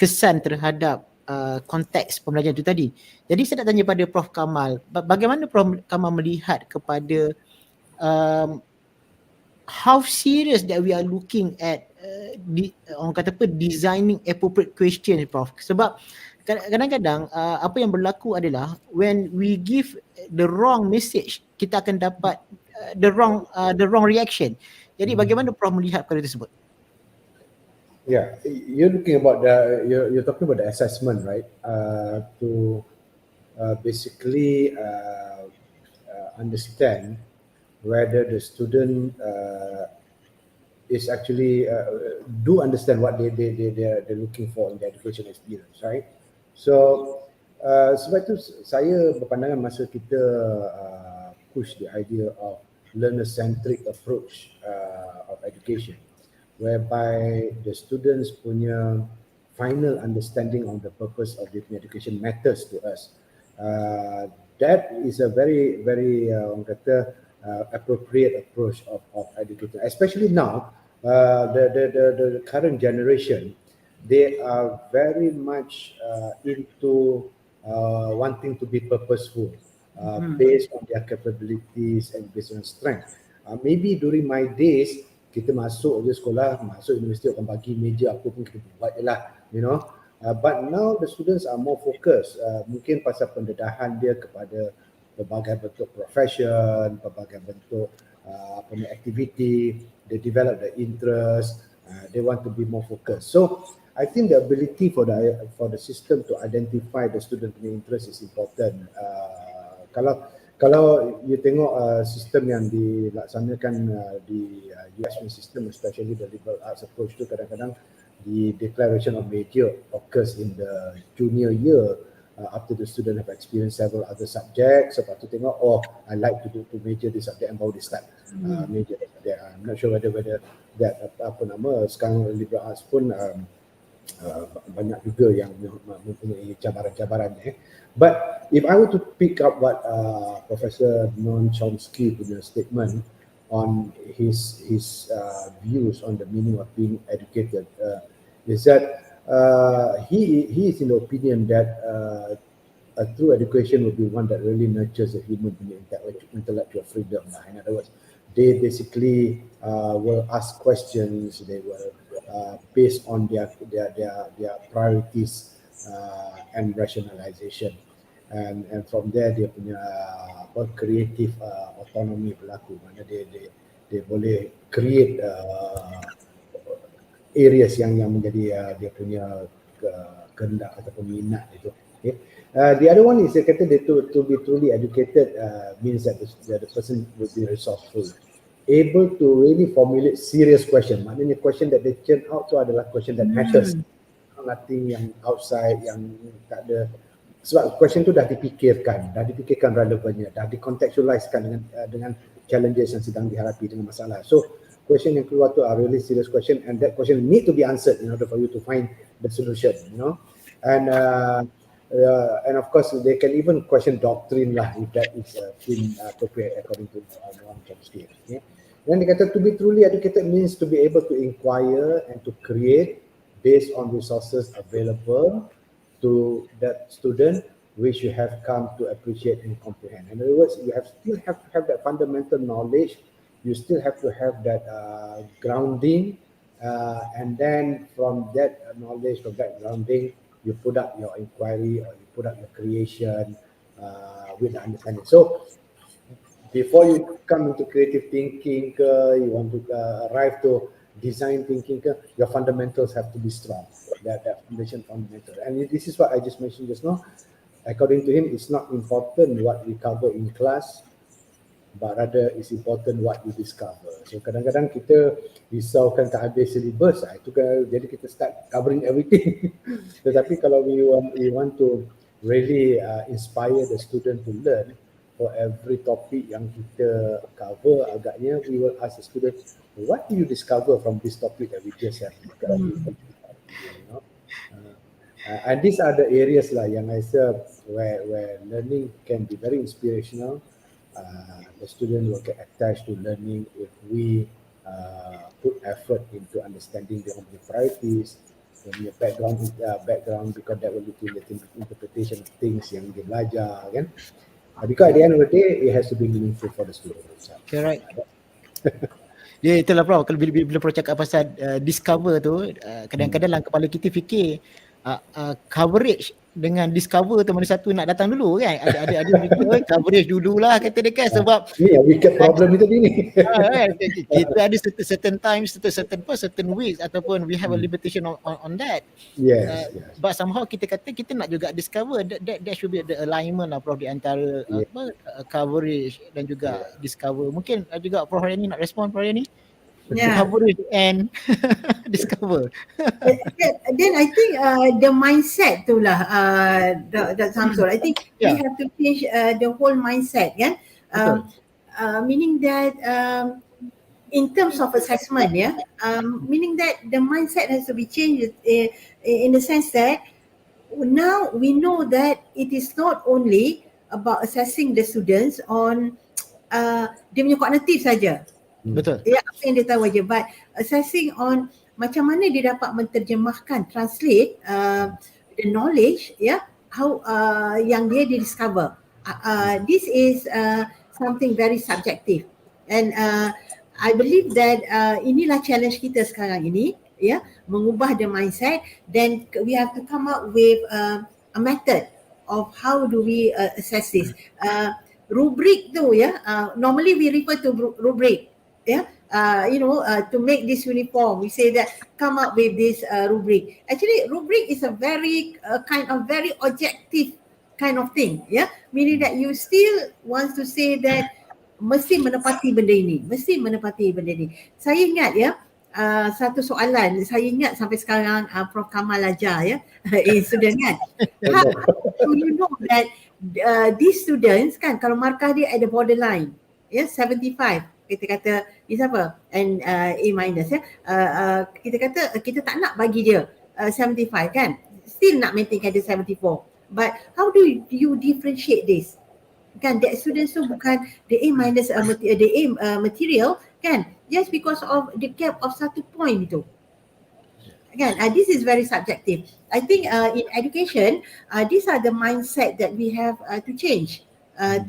kesan terhadap konteks pembelajaran itu tadi. Jadi saya nak tanya pada Prof Kamal, bagaimana Prof Kamal melihat kepada how serious that we are looking at orang kata apa, designing appropriate question, Prof? Sebab kadang-kadang apa yang berlaku adalah when we give the wrong message, kita akan dapat the wrong reaction. Jadi bagaimana Prof melihat perkara tersebut? Yeah, you're talking about the assessment, right? To basically understand whether the student is actually do understand what they're looking for in the education experience, right? So sebab itu saya berpandangan masa kita push the idea of learner-centric approach of education, whereby the students punya final understanding on the purpose of the education matters to us. That is a very orang kata appropriate approach of education, especially now. The current generation, they are very much into wanting to be purposeful, based on their capabilities and based on strength. Maybe during my days, kita masuk je sekolah, masuk universiti, orang bagi meja apa pun kita buat je lah, you know. But now the students are more focused, mungkin pasal pendedahan dia kepada pelbagai bentuk profession, pelbagai bentuk aktiviti, they develop the interest, they want to be more focused. So I think the ability for the system to identify the student punya interest is important. Kalau you tengok sistem yang dilaksanakan di US system, especially the liberal arts approach tu, kadang-kadang the declaration of major occurs in the junior year after the student have experienced several other subjects. Lepas tu tengok, oh, I like to major this subject, and baru dia start major subject. I'm not sure whether that sekarang liberal arts pun banyak juga yang mempunyai cabaran-cabaran. But if I were to pick up what Professor Noam Chomsky punya statement on his views on the meaning of being educated, is that he is in the opinion that a true education will be one that really nurtures a human intellectual freedom. In other words, they basically will ask questions, they will based on their priorities and rationalization, and from there dia punya creative autonomy berlaku, mana dia boleh create areas yang menjadi dia punya kehendak ataupun minat itu. Okay. The other one is dia kata to be truly educated means that the person will be resourceful, able to really formulate serious question. Maknanya question that they churn out tu adalah question that matters, nothing yang outside, yang tak ada, sebab question tu dah dipikirkan relevannya, dah dikontekstualisekan dengan challenges yang sedang dihadapi dengan masalah. So question yang keluar tu are really serious question, and that question need to be answered in order for you to find the solution, and of course they can even question doctrine lah, if that is appropriate according to Noam Chomsky. Then dia kata to be truly educated means to be able to inquire and to create based on resources available to that student, which you have come to appreciate and comprehend. In other words, you still have to have that fundamental knowledge. You still have to have that grounding, and then from that knowledge, from that grounding, you put up your inquiry or you put up your creation with the understanding. So before you come into creative thinking, you want to arrive to design thinking, your fundamentals have to be strong. That foundation fundamental. And this is what I just mentioned just now. According to him, it's not important what we cover in class, but rather it's important what you discover. So kadang-kadang kita risaukan tak habis syllabus, itu kan, jadi kita start covering everything. Tetapi kalau we want to really inspire the student to learn, for every topic yang kita cover, agaknya we will ask the student, what do you discover from this topic that we just have? And these are the areas lah yang I say where learning can be very inspirational. The student will get attached to learning if we put effort into understanding their own priorities, their background, because that will lead to the interpretation of things yang dia belajar, kan? Because at the end of the day, it has to be meaningful for the student itself. Correct. Ya, itulah Prof. Kalau bila Prof cakap pasal discover tu, kadang-kadang dalam kepala kita fikir coverage dengan discover tu mana satu nak datang dulu kan, ada coverage dululah kata dia kan, sebab ni wicked problem itu ni. Kita ada certain times, certain weeks ataupun we have a limitation on that. Yes. But somehow kita kata kita nak juga discover that should be the alignment lah Prof di antara coverage dan juga discover. Mungkin juga Prof Rani nak respon Prof Rani? Coverage and discover. Then I think the mindset tu lah, Dr. Samsul. I think we have to change the whole mindset, kan? Meaning that in terms of assessment, meaning that the mindset has to be changed in the sense that now we know that it is not only about assessing the students on dia punya kognitif saja. Betul. Ya, apa yang dia tahu aja, but assessing on macam mana dia dapat menterjemahkan, translate the knowledge, how yang dia discover. This is something very subjective, and I believe that inilah challenge kita sekarang ini, mengubah the mindset, then we have to come up with a method of how do we assess this. Rubric tu normally we refer to rubric, to make this uniform. We say that come up with this rubric. Actually, rubric is a very kind of very objective kind of thing, meaning that you still want to say that mesti menepati benda ini, Saya ingat satu soalan, saya ingat sampai sekarang Prof Kamal ajar student kan. How do you know that these students kan, kalau markah dia at the borderline 75, kita kata is apa, and A minus kita kata kita tak nak bagi dia 75 kan, still nak maintain dia 74, but how do you differentiate this kan? That students tu bukan the A minus the A material kan, just because of the gap of 1 point itu kan. This is very subjective. I think in education these are the mindset that we have to change and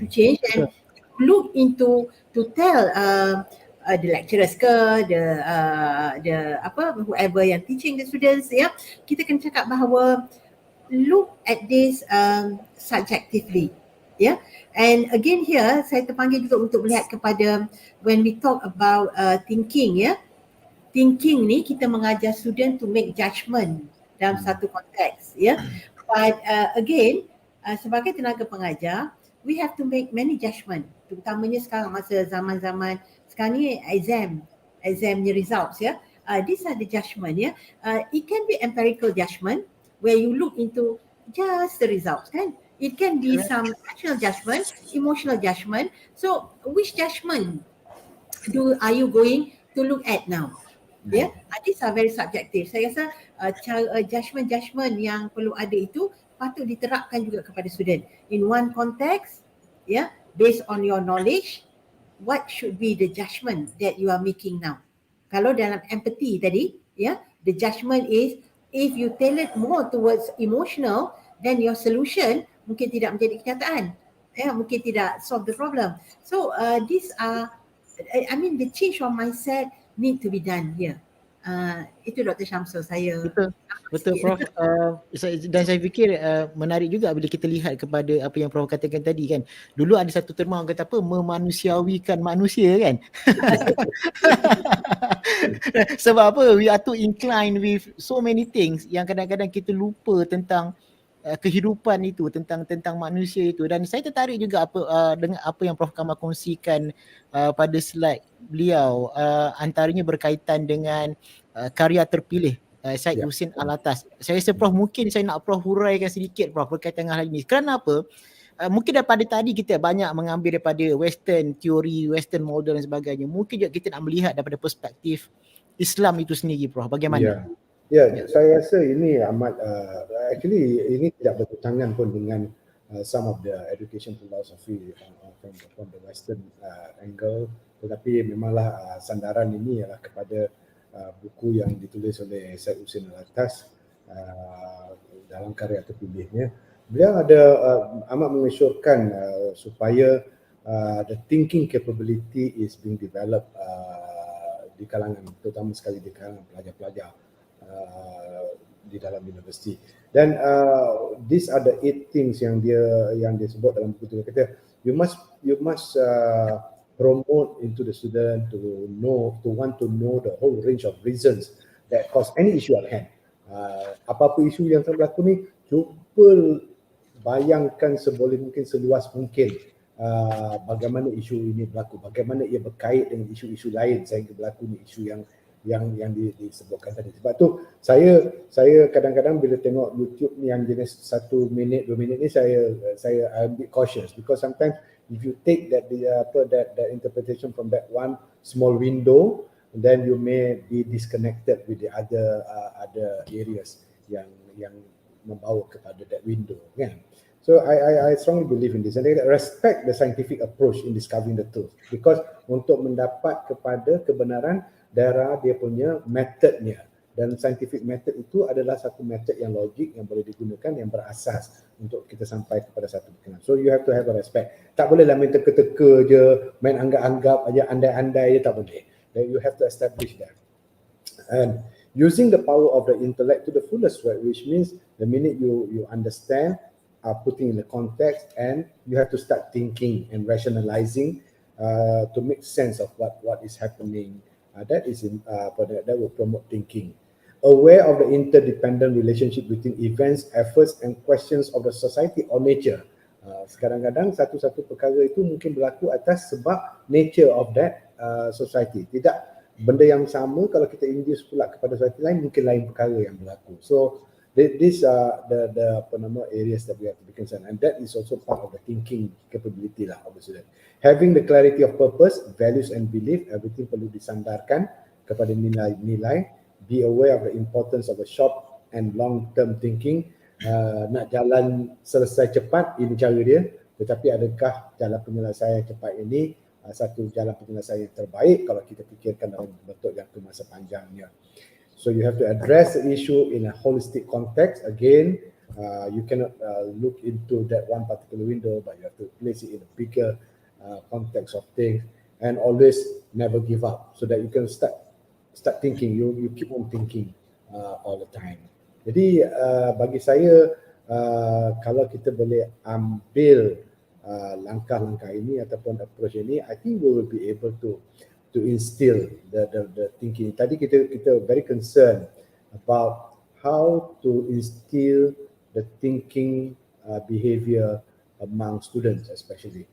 look into to tell the lecturers ke, the whoever yang teaching the students, kita kena cakap bahawa look at this subjectively, and again here saya terpanggil juga untuk melihat kepada when we talk about thinking, thinking ni kita mengajar student to make judgement dalam satu konteks, but again sebagai tenaga pengajar we have to make many judgement, terutamanya sekarang masa zaman-zaman sekarang ni examnya results, these are the judgement, it can be empirical judgement where you look into just the results kan. It can be some rational judgment, emotional judgment. So which judgment are you going to look at now? These are very subjective. Saya rasa judgment yang perlu ada itu patut diterapkan juga kepada student. In one context, based on your knowledge, what should be the judgment that you are making now? Kalau dalam empathy tadi, the judgment is if you tailor more towards emotional, then your solution mungkin tidak menjadi kenyataan, mungkin tidak solve the problem. So these are, the change of mindset need to be done here. Itu Dr. Syamsul saya. Betul Prof. Dan saya fikir menarik juga bila kita lihat kepada apa yang Prof katakan tadi kan. Dulu ada satu terma orang kata apa, memanusiawikan manusia kan. Sebab apa, we are too inclined with so many things yang kadang-kadang kita lupa tentang kehidupan itu, tentang manusia itu. Dan saya tertarik juga dengan apa yang Prof Kamal kongsikan pada slide beliau, antaranya berkaitan dengan karya terpilih Syed Hussein Alatas. Saya rasa Prof mungkin saya nak Prof huraikan sedikit Prof berkaitan dengan hal ini. Kerana apa? Mungkin daripada tadi kita banyak mengambil daripada western teori, western model dan sebagainya. Mungkin juga kita nak melihat daripada perspektif Islam itu sendiri Prof. Bagaimana? Saya rasa ini amat actually ini tidak bertentangan pun dengan some of the education philosophy from the western angle, tetapi memanglah sandaran ini ialah kepada buku yang ditulis oleh Syed Hussein Alatas dalam karya terpilihnya. Beliau ada amat mengesyorkan supaya the thinking capability is being developed di kalangan, terutama sekali di kalangan pelajar-pelajar di dalam universiti. Dan these are the 8 things yang dia sebut dalam buku itu. Dia kata you must promote into the student to want to know the whole range of reasons that cause any issue at hand. Apa-apa isu yang berlaku ni, cuba bayangkan seboleh mungkin, seluas mungkin bagaimana isu ini berlaku, bagaimana ia berkait dengan isu-isu lain sehingga berlaku ni isu yang disebutkan tadi. Sebab tu saya kadang-kadang bila tengok YouTube ni yang jenis 1 minit 2 minit ni, saya I'm a bit cautious because sometimes if you take that interpretation from that one small window, then you may be disconnected with the other areas yang membawa kepada that window kan. So I strongly believe in this, and I respect the scientific approach in discovering the truth, because untuk mendapat kepada kebenaran dia punya metodnya, dan scientific method itu adalah satu method yang logik yang boleh digunakan, yang berasas untuk kita sampai kepada satu kebenaran. So you have to have a respect. Tak bolehlah main teka-teka je, main anggap-anggap aja, andai-andai je, tak boleh. Then you have to establish that. And using the power of the intellect to the fullest, right? Which means the minute you understand, putting in the context, and you have to start thinking and rationalizing to make sense of what is happening. That will promote thinking. Aware of the interdependent relationship between events, efforts and questions of the society or nature. Kadang-kadang satu-satu perkara itu mungkin berlaku atas sebab nature of that society. Tidak benda yang sama kalau kita induce pula kepada society lain, mungkin lain perkara yang berlaku. So these are the areas that we have to be concerned, and that is also part of the thinking capability lah of the student. Having the clarity of purpose, values and belief, everything perlu disandarkan kepada nilai-nilai. Be aware of the importance of the short and long term thinking. Nak jalan selesai cepat, ini cara dia, tetapi adakah jalan penyelesaian cepat ini satu jalan penyelesaian yang terbaik kalau kita fikirkan dalam bentuk jangka masa panjangnya. So you have to address the issue in a holistic context. Again, you cannot look into that one particular window, but you have to place it in a bigger context of things, and always never give up, so that you can start thinking. You keep on thinking all the time. Jadi bagi saya, kalau kita boleh ambil langkah-langkah ini ataupun approach ini, I think we will be able to instill the thinking. Tadi kita very concerned about how to instill the thinking behavior among students, especially.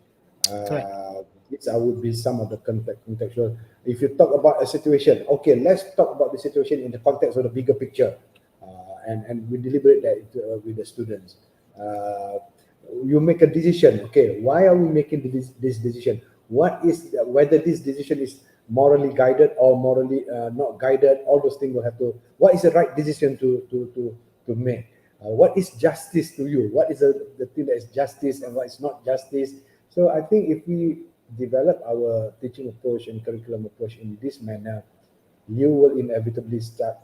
These would be some of the contextual. If you talk about a situation, okay, let's talk about the situation in the context of the bigger picture, and we deliberate that with the students. You make a decision. Okay, why are we making this decision? What is whether this decision is morally guided or morally not guided? All those things will have to. What is the right decision to make? What is justice to you? What is the thing that is justice and what is not justice? So I think if we develop our teaching approach and curriculum approach in this manner, you will inevitably start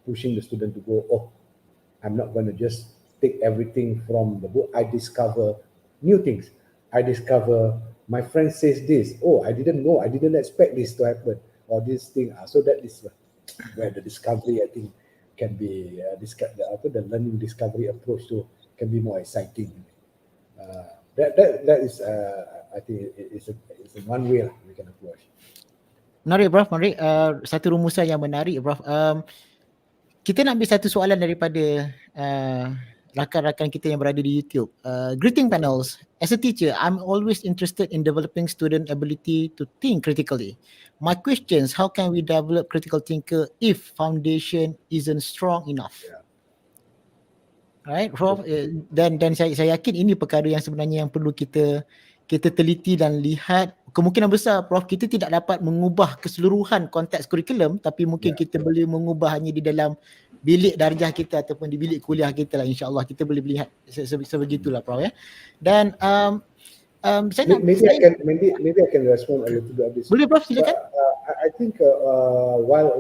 pushing the student to go, oh, I'm not going to just take everything from the book. I discover new things. I discover my friend says this. Oh, I didn't know. I didn't expect this to happen, or this thing. So that is where the discovery, I think, can be the learning discovery approach to can be more exciting. That is, I think, it's one way we can approach. Menarik, Prof. Menarik. Satu rumusan yang menarik, Prof. Kita nak ambil satu soalan daripada rakan-rakan kita yang berada di YouTube. Greeting panels. As a teacher, I'm always interested in developing student ability to think critically. My question is, how can we develop critical thinker if foundation isn't strong enough? Right, Prof. Dan saya yakin ini perkara yang sebenarnya yang perlu kita teliti dan lihat. Kemungkinan besar, Prof, kita tidak dapat mengubah keseluruhan konteks kurikulum, tapi mungkin kita boleh mengubah hanya di dalam bilik darjah kita ataupun di bilik kuliah kita lah, insyaAllah kita boleh melihat sebegitulah, Prof, ya. Dan saya nak maybe I can respond a little bit of this. Boleh, Prof, silakan. I think while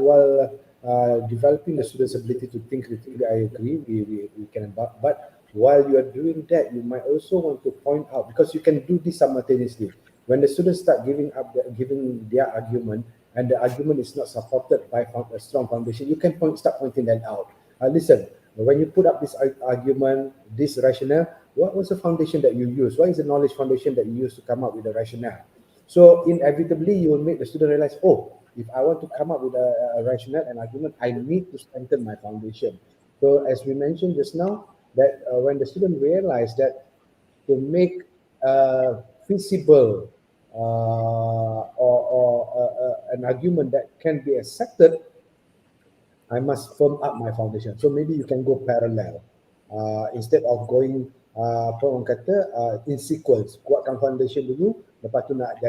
developing the student's ability to think critically, I agree, we can embark, but while you are doing that, you might also want to point out, because you can do this simultaneously. When the students start giving their argument, and the argument is not supported by a strong foundation, you can start pointing that out. Listen, when you put up this argument, this rationale, what was the foundation that you use? What is the knowledge foundation that you use to come up with the rationale? So inevitably, you will make the student realize, oh, if I want to come up with a rationale and argument, I need to strengthen my foundation. So as we mentioned just now, that when the student realize that to make feasible an argument that can be accepted, I must firm up my foundation. So maybe you can go parallel instead of going apa orang kata in sequence. Kuatkan foundation dulu, lepas tu nak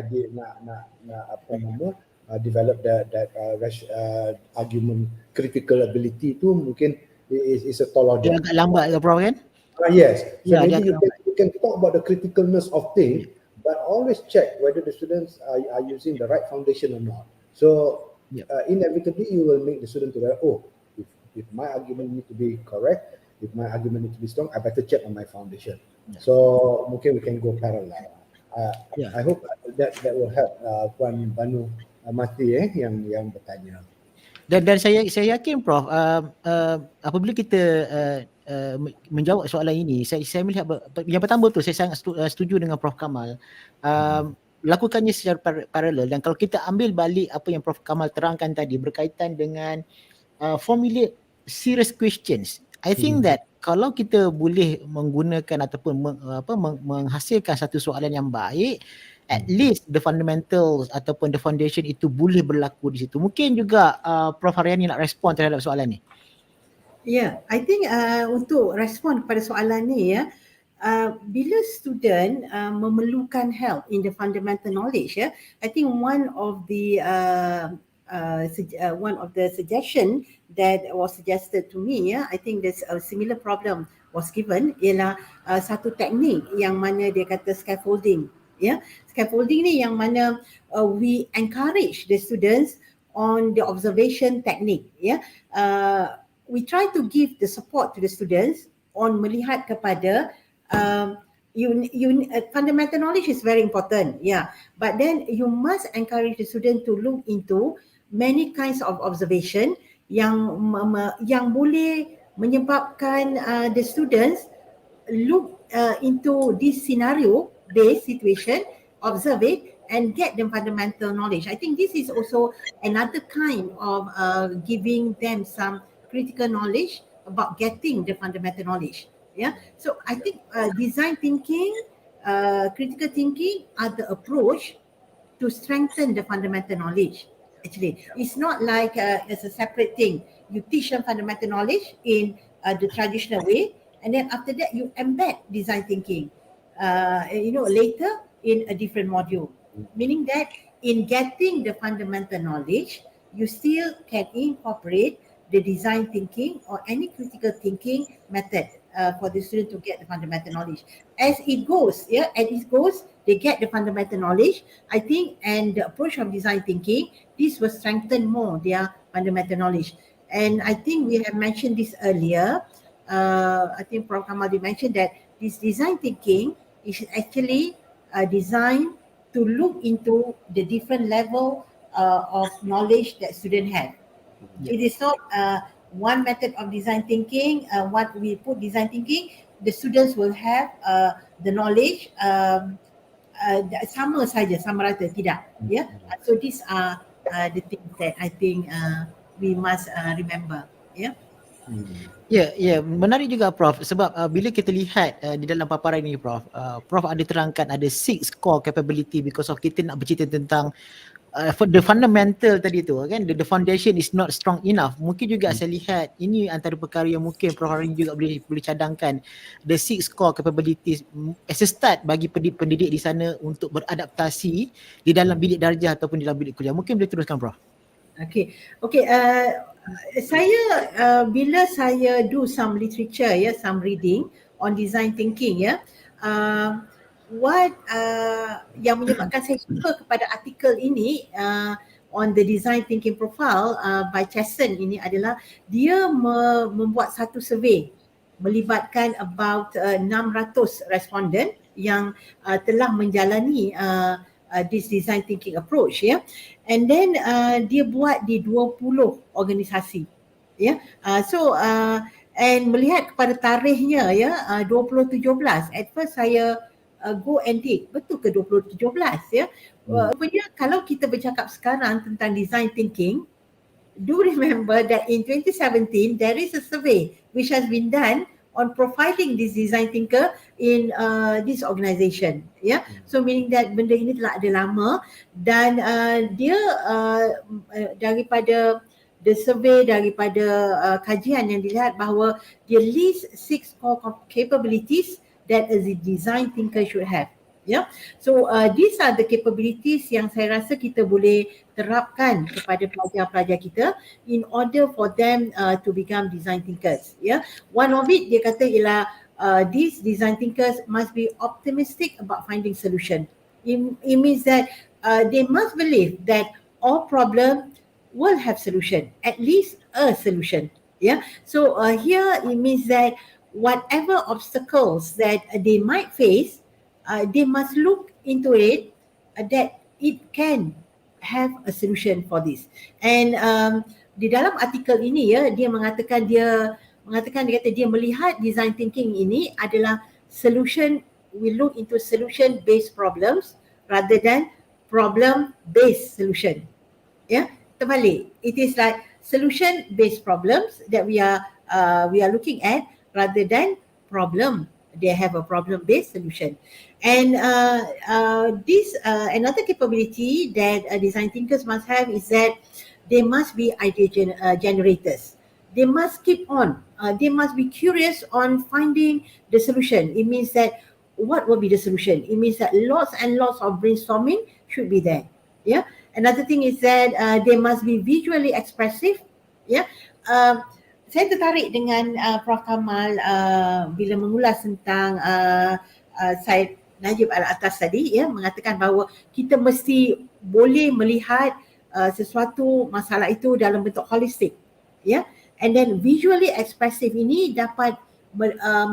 develop that argument critical ability tu mungkin is a tall order. Dia agak lambat ke, Prof, kan? Yes. So maybe you can talk about the criticalness of things, but always check whether the students are using the right foundation or not. So inevitably you will make the student to realize, oh, if my argument need to be correct, if my argument need to be strong, I better check on my foundation. So mungkin we can go parallel. I hope that will help Puan Banu Mati yang bertanya. Dan saya yakin Prof, apabila kita menjawab soalan ini, saya melihat yang pertama tu saya sangat setuju dengan Prof Kamal. Lakukannya secara paralel, dan kalau kita ambil balik apa yang Prof Kamal terangkan tadi berkaitan dengan formulate serious questions, I think that kalau kita boleh menggunakan ataupun menghasilkan satu soalan yang baik, at least the fundamentals ataupun the foundation itu boleh berlaku di situ. Mungkin juga Prof Haryani nak respon terhadap soalan ni. Ya, I think untuk respon kepada soalan ni ya, bila student memerlukan help in the fundamental knowledge ya, I think one of the suggestion that was suggested to me ya, I think there's a similar problem was given ialah satu teknik yang mana dia kata scaffolding ya. Scaffolding ni yang mana we encourage the students on the observation technique ya. We try to give the support to the students on melihat kepada fundamental knowledge is very important, yeah. But then you must encourage the student to look into many kinds of observation yang boleh menyebabkan the students look into this scenario based situation, observe it and get them fundamental knowledge. I think this is also another kind of giving them some critical knowledge about getting the fundamental knowledge. Yeah, so I think design thinking, critical thinking are the approach to strengthen the fundamental knowledge. Actually, it's not like it's a separate thing. You teach them fundamental knowledge in the traditional way, and then after that you embed design thinking. Later in a different module, meaning that in getting the fundamental knowledge, you still can incorporate the design thinking or any critical thinking method for the student to get the fundamental knowledge. As it goes, they get the fundamental knowledge, I think, and the approach of design thinking, this will strengthen more their fundamental knowledge. And I think we have mentioned this earlier. I think Prof. Kamal mentioned that this design thinking is actually designed to look into the different level of knowledge that students have. It is not one method of design thinking. What we put design thinking, the students will have the knowledge sama saja, sama rata, tidak. Yeah. So these are the things that I think we must remember. Yeah. Ya, menarik juga Prof, sebab bila kita lihat di dalam paparan ini Prof, Prof ada terangkan ada 6 core capability because of kita nak bercerita tentang the fundamental tadi tu kan, the foundation is not strong enough. Mungkin juga saya lihat ini antara perkara yang mungkin Prof Haryani juga boleh cadangkan, the 6 core capabilities as a start bagi pendidik di sana untuk beradaptasi di dalam bilik darjah ataupun di dalam bilik kuliah. Mungkin boleh teruskan Prof. Okay. Saya bila saya do some literature some reading on design thinking yang menyebabkan saya suka kepada artikel ini on the design thinking profile by Chesson ini adalah dia membuat satu survey melibatkan about 600 responden yang telah menjalani this design thinking approach and then dia buat di 20 organisasi and melihat kepada tarikhnya 2017. At first saya go and dig, betul ke 2017 rupanya kalau kita bercakap sekarang tentang design thinking, do remember that in 2017 there is a survey which has been done on profiling this design thinker in this organisation. So meaning that benda ini telah ada lama dan dia daripada the survey, daripada kajian yang dilihat bahawa dia list 6 core capabilities that a design thinker should have. So these are the capabilities yang saya rasa kita boleh terapkan kepada pelajar-pelajar kita in order for them to become design thinkers. One of it dia kata ialah these design thinkers must be optimistic about finding solution. It means that they must believe that all problem will have solution, at least a solution. So here it means that whatever obstacles that they might face, they must look into it that it can have a solution for this. And di dalam artikel ini ya, dia kata dia melihat design thinking ini adalah solution, we look into solution based problems rather than problem based solution. Ya, terbalik. It is like solution based problems that we are looking at rather than problem. They have a problem based solution. And this another capability that design thinkers must have is that they must be idea generators. They must keep on. They must be curious on finding the solution. It means that what will be the solution? It means that lots and lots of brainstorming should be there. Yeah. Another thing is that they must be visually expressive. Yeah. Saya tertarik dengan Prof Kamal bila mengulas tentang Syed Najib Al-Atas tadi, ya, mengatakan bahawa kita mesti boleh melihat sesuatu masalah itu dalam bentuk holistik, ya. And then visually expressive ini dapat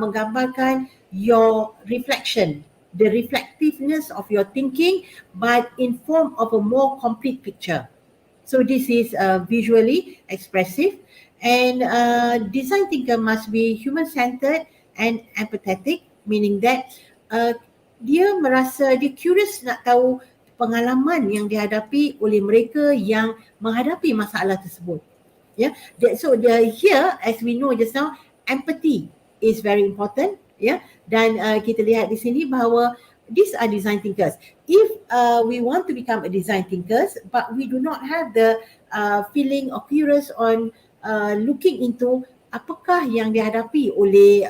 menggambarkan your reflection, the reflectiveness of your thinking, but in form of a more complete picture. So this is visually expressive. And design thinker must be human-centered and empathetic, meaning that dia curious nak tahu pengalaman yang dihadapi oleh mereka yang menghadapi masalah tersebut. Yeah. So here, as we know just now, empathy is very important. Yeah. Dan kita lihat di sini bahawa these are design thinkers. If we want to become a design thinkers, but we do not have the feeling or curious on looking into apakah yang dihadapi oleh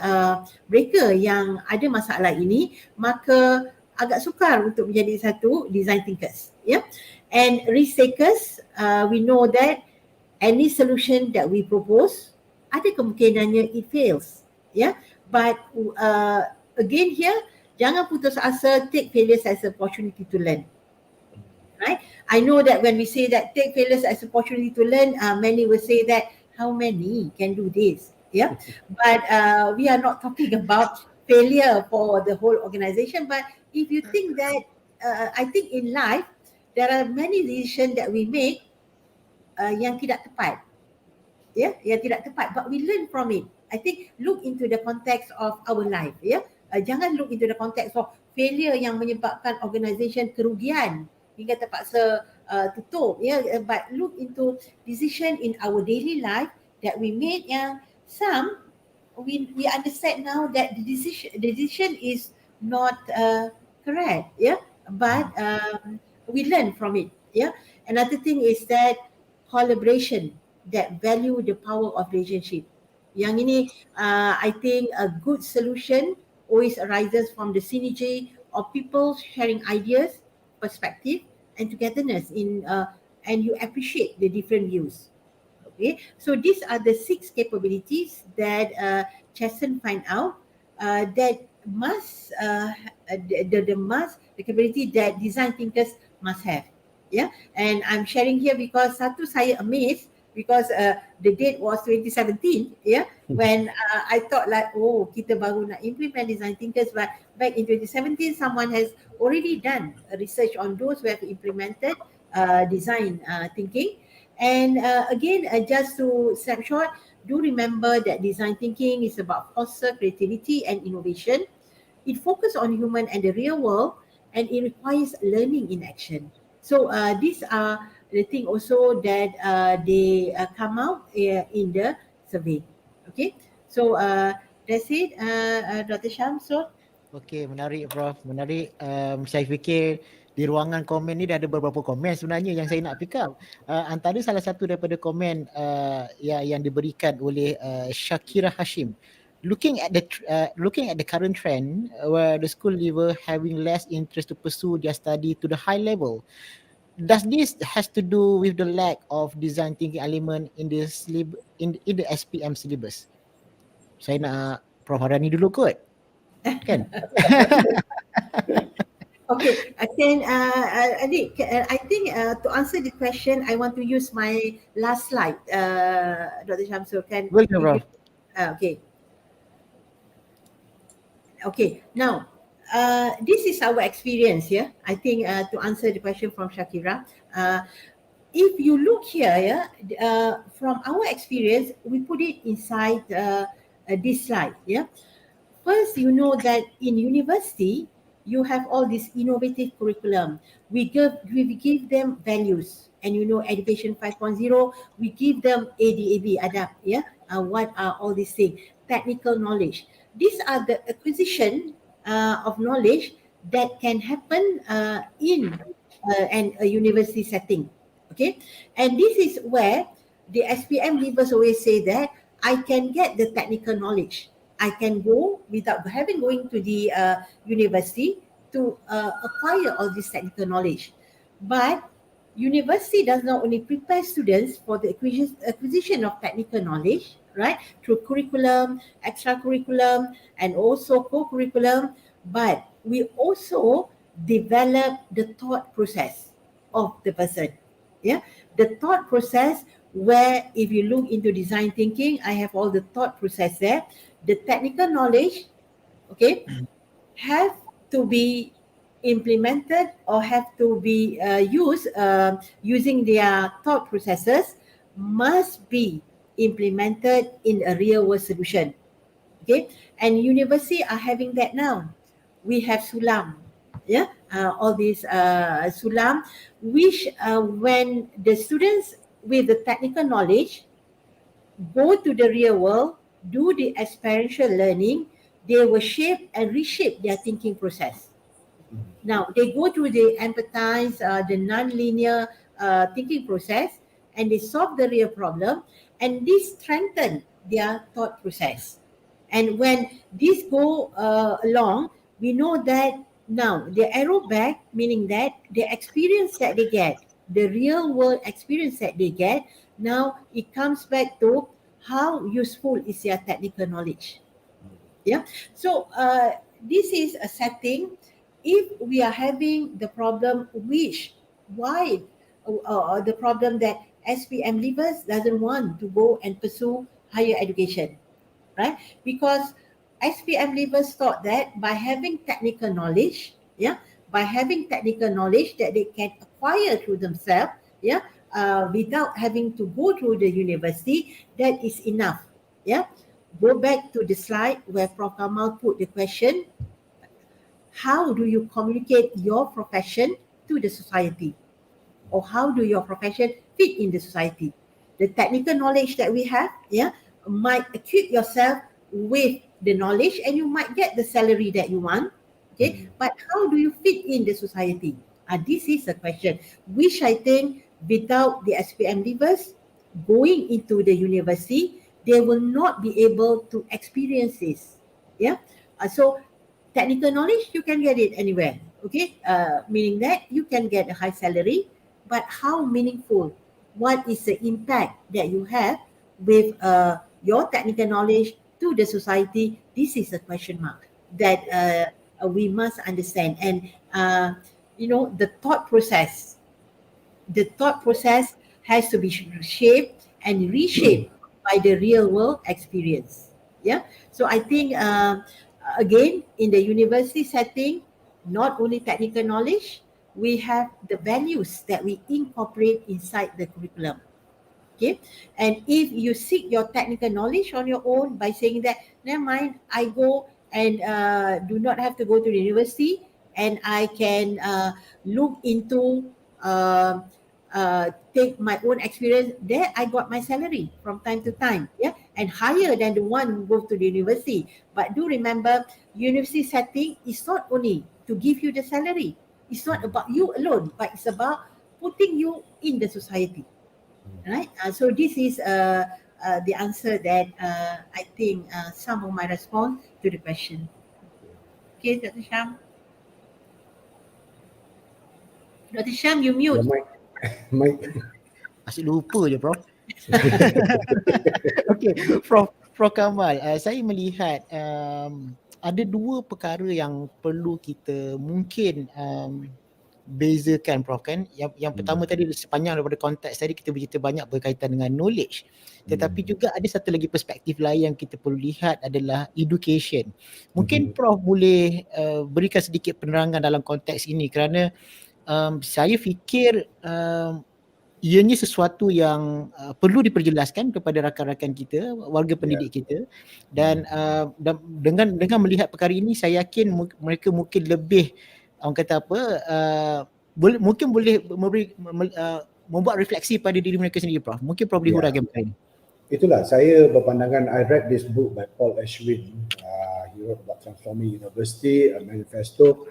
mereka yang ada masalah ini, maka agak sukar untuk menjadi satu design thinkers. Yeah. And risk takers, we know that any solution that we propose, ada kemungkinannya it fails. Yeah. But again here, jangan putus asa, take failures as an opportunity to learn. Right? I know that when we say that take failures as an opportunity to learn, many will say that how many can do this? Yeah, but we are not talking about failure for the whole organization. But if you think that, I think in life there are many decisions that we make yang tidak tepat, yeah, yang tidak tepat. But we learn from it. I think look into the context of our life. Yeah, jangan look into the context of failure yang menyebabkan organisation kerugian hingga terpaksa tutup. Yeah, but look into decision in our daily life that we made yang some we understand now that the decision is not correct. Yeah, but we learn from it. Yeah, another thing is that collaboration, that value the power of relationship. Yang ini I think a good solution always arises from the synergy of people sharing ideas, perspective, and togetherness and you appreciate the different views. Okay, so these are the 6 capabilities that Chesson find out that must the capability that design thinkers must have. Yeah, and I'm sharing here because satu saya amazed because the date was 2017. Yeah, when I thought like, oh, kita baru nak implement design thinkers, but back in 2017 someone has already done a research on those who have implemented design thinking. And again, just to snapshot, do remember that design thinking is about foster creativity and innovation. It focuses on human and the real world, and it requires learning in action. So these are the thing also that they come out in the survey. Okay, so that's it, Dr. Syamsul. Okey, menarik Prof, menarik. Saya fikir di ruangan komen ni dah ada beberapa komen sebenarnya yang saya nak pick up. Antara salah satu daripada komen yang diberikan oleh Shakira Hashim. Looking at the current trend where the school leaver having less interest to pursue their study to the high level, does this has to do with the lack of design thinking element in the SPM syllabus? Saya nak Prof Harani dulu kot. Kan? Okay, Adik, I think to answer the question, I want to use my last slide, Dr. Syamsul. Kan? Boleh, Prof. Okay. Okay, now, this is our experience, yeah? I think to answer the question from Shakira, if you look here, from our experience, we put it inside this slide. First, you know that in university, you have all this innovative curriculum. We give them values, and education 5.0, we give them ADAB, ADAP. What are all these things? Technical knowledge. These are the acquisition of knowledge that can happen in a university setting. Okay, and this is where the SPM leaders always say that I can get the technical knowledge. I can go without going to the university to acquire all this technical knowledge. But university does not only prepare students for the acquisition of technical knowledge, right, through curriculum, extracurriculum, and also co-curriculum, but we also develop the thought process of the person. The thought process, where if you look into design thinking, I have all the thought process there. The technical knowledge, okay, have to be implemented or have to be used using their thought processes, must be implemented in a real world solution. Okay, and university are having that now. We have Sulam, all these Sulam, which when the students with the technical knowledge go to the real world, do the experiential learning, they will shape and reshape their thinking process. Now, they go through the empathize, the non-linear thinking process, and they solve the real problem, and this strengthen their thought process. And when this go along, we know that now the arrow back, meaning that the experience that they get, the real world experience that they get, now it comes back to how useful is their technical knowledge. So this is a setting. If we are having the problem, the problem that SPM leavers doesn't want to go and pursue higher education, right? Because SPM leavers thought that by having technical knowledge, by having technical knowledge that they can acquire through themselves, without having to go through the university, that is enough. Go back to the slide where Prof. Kamal put the question, how do you communicate your profession to the society? Or how do your profession fit in the society? The technical knowledge that we have, might equip yourself with the knowledge and you might get the salary that you want. Okay, but how do you fit in the society? This is a question which I think without the SPM leavers going into the university, they will not be able to experience this. So technical knowledge, you can get it anywhere. Okay, meaning that you can get a high salary, but how meaningful? What is the impact that you have with your technical knowledge to the society? This is a question mark that we must understand. And the thought process has to be shaped and reshaped by the real world experience. So I think again, in the university setting, not only technical knowledge, we have the values that we incorporate inside the curriculum. Okay, and if you seek your technical knowledge on your own by saying that, never mind, I go and do not have to go to the university, and I can look into take my own experience, there I got my salary from time to time, and higher than the one who goes to the university. But do remember, university setting is not only to give you the salary, it's not about you alone, but it's about putting you in the society, right? So this is the answer that I think some of my response to the question. Okay, Dr. Syam. Dr. Syam, you mute. Mike. Asyik lupa je, Prof. Okay, Prof Kamal, saya melihat ada dua perkara yang perlu kita mungkin bezakan, Prof, kan. Yang pertama tadi, sepanjang daripada konteks tadi kita bercerita banyak berkaitan dengan knowledge, tetapi juga ada satu lagi perspektif lain yang kita perlu lihat adalah education. Mungkin Prof boleh berikan sedikit penerangan dalam konteks ini, kerana saya fikir ianya sesuatu yang perlu diperjelaskan kepada rakan-rakan kita, warga pendidik kita, dan dengan melihat perkara ini saya yakin mereka mungkin lebih orang kata apa mungkin boleh membuat refleksi pada diri mereka sendiri, Prof. Mungkin Prof boleh huraikan perkara ini. Itulah saya berpandangan, I read this book by Paul Ashwin. He wrote about transforming university, a manifesto.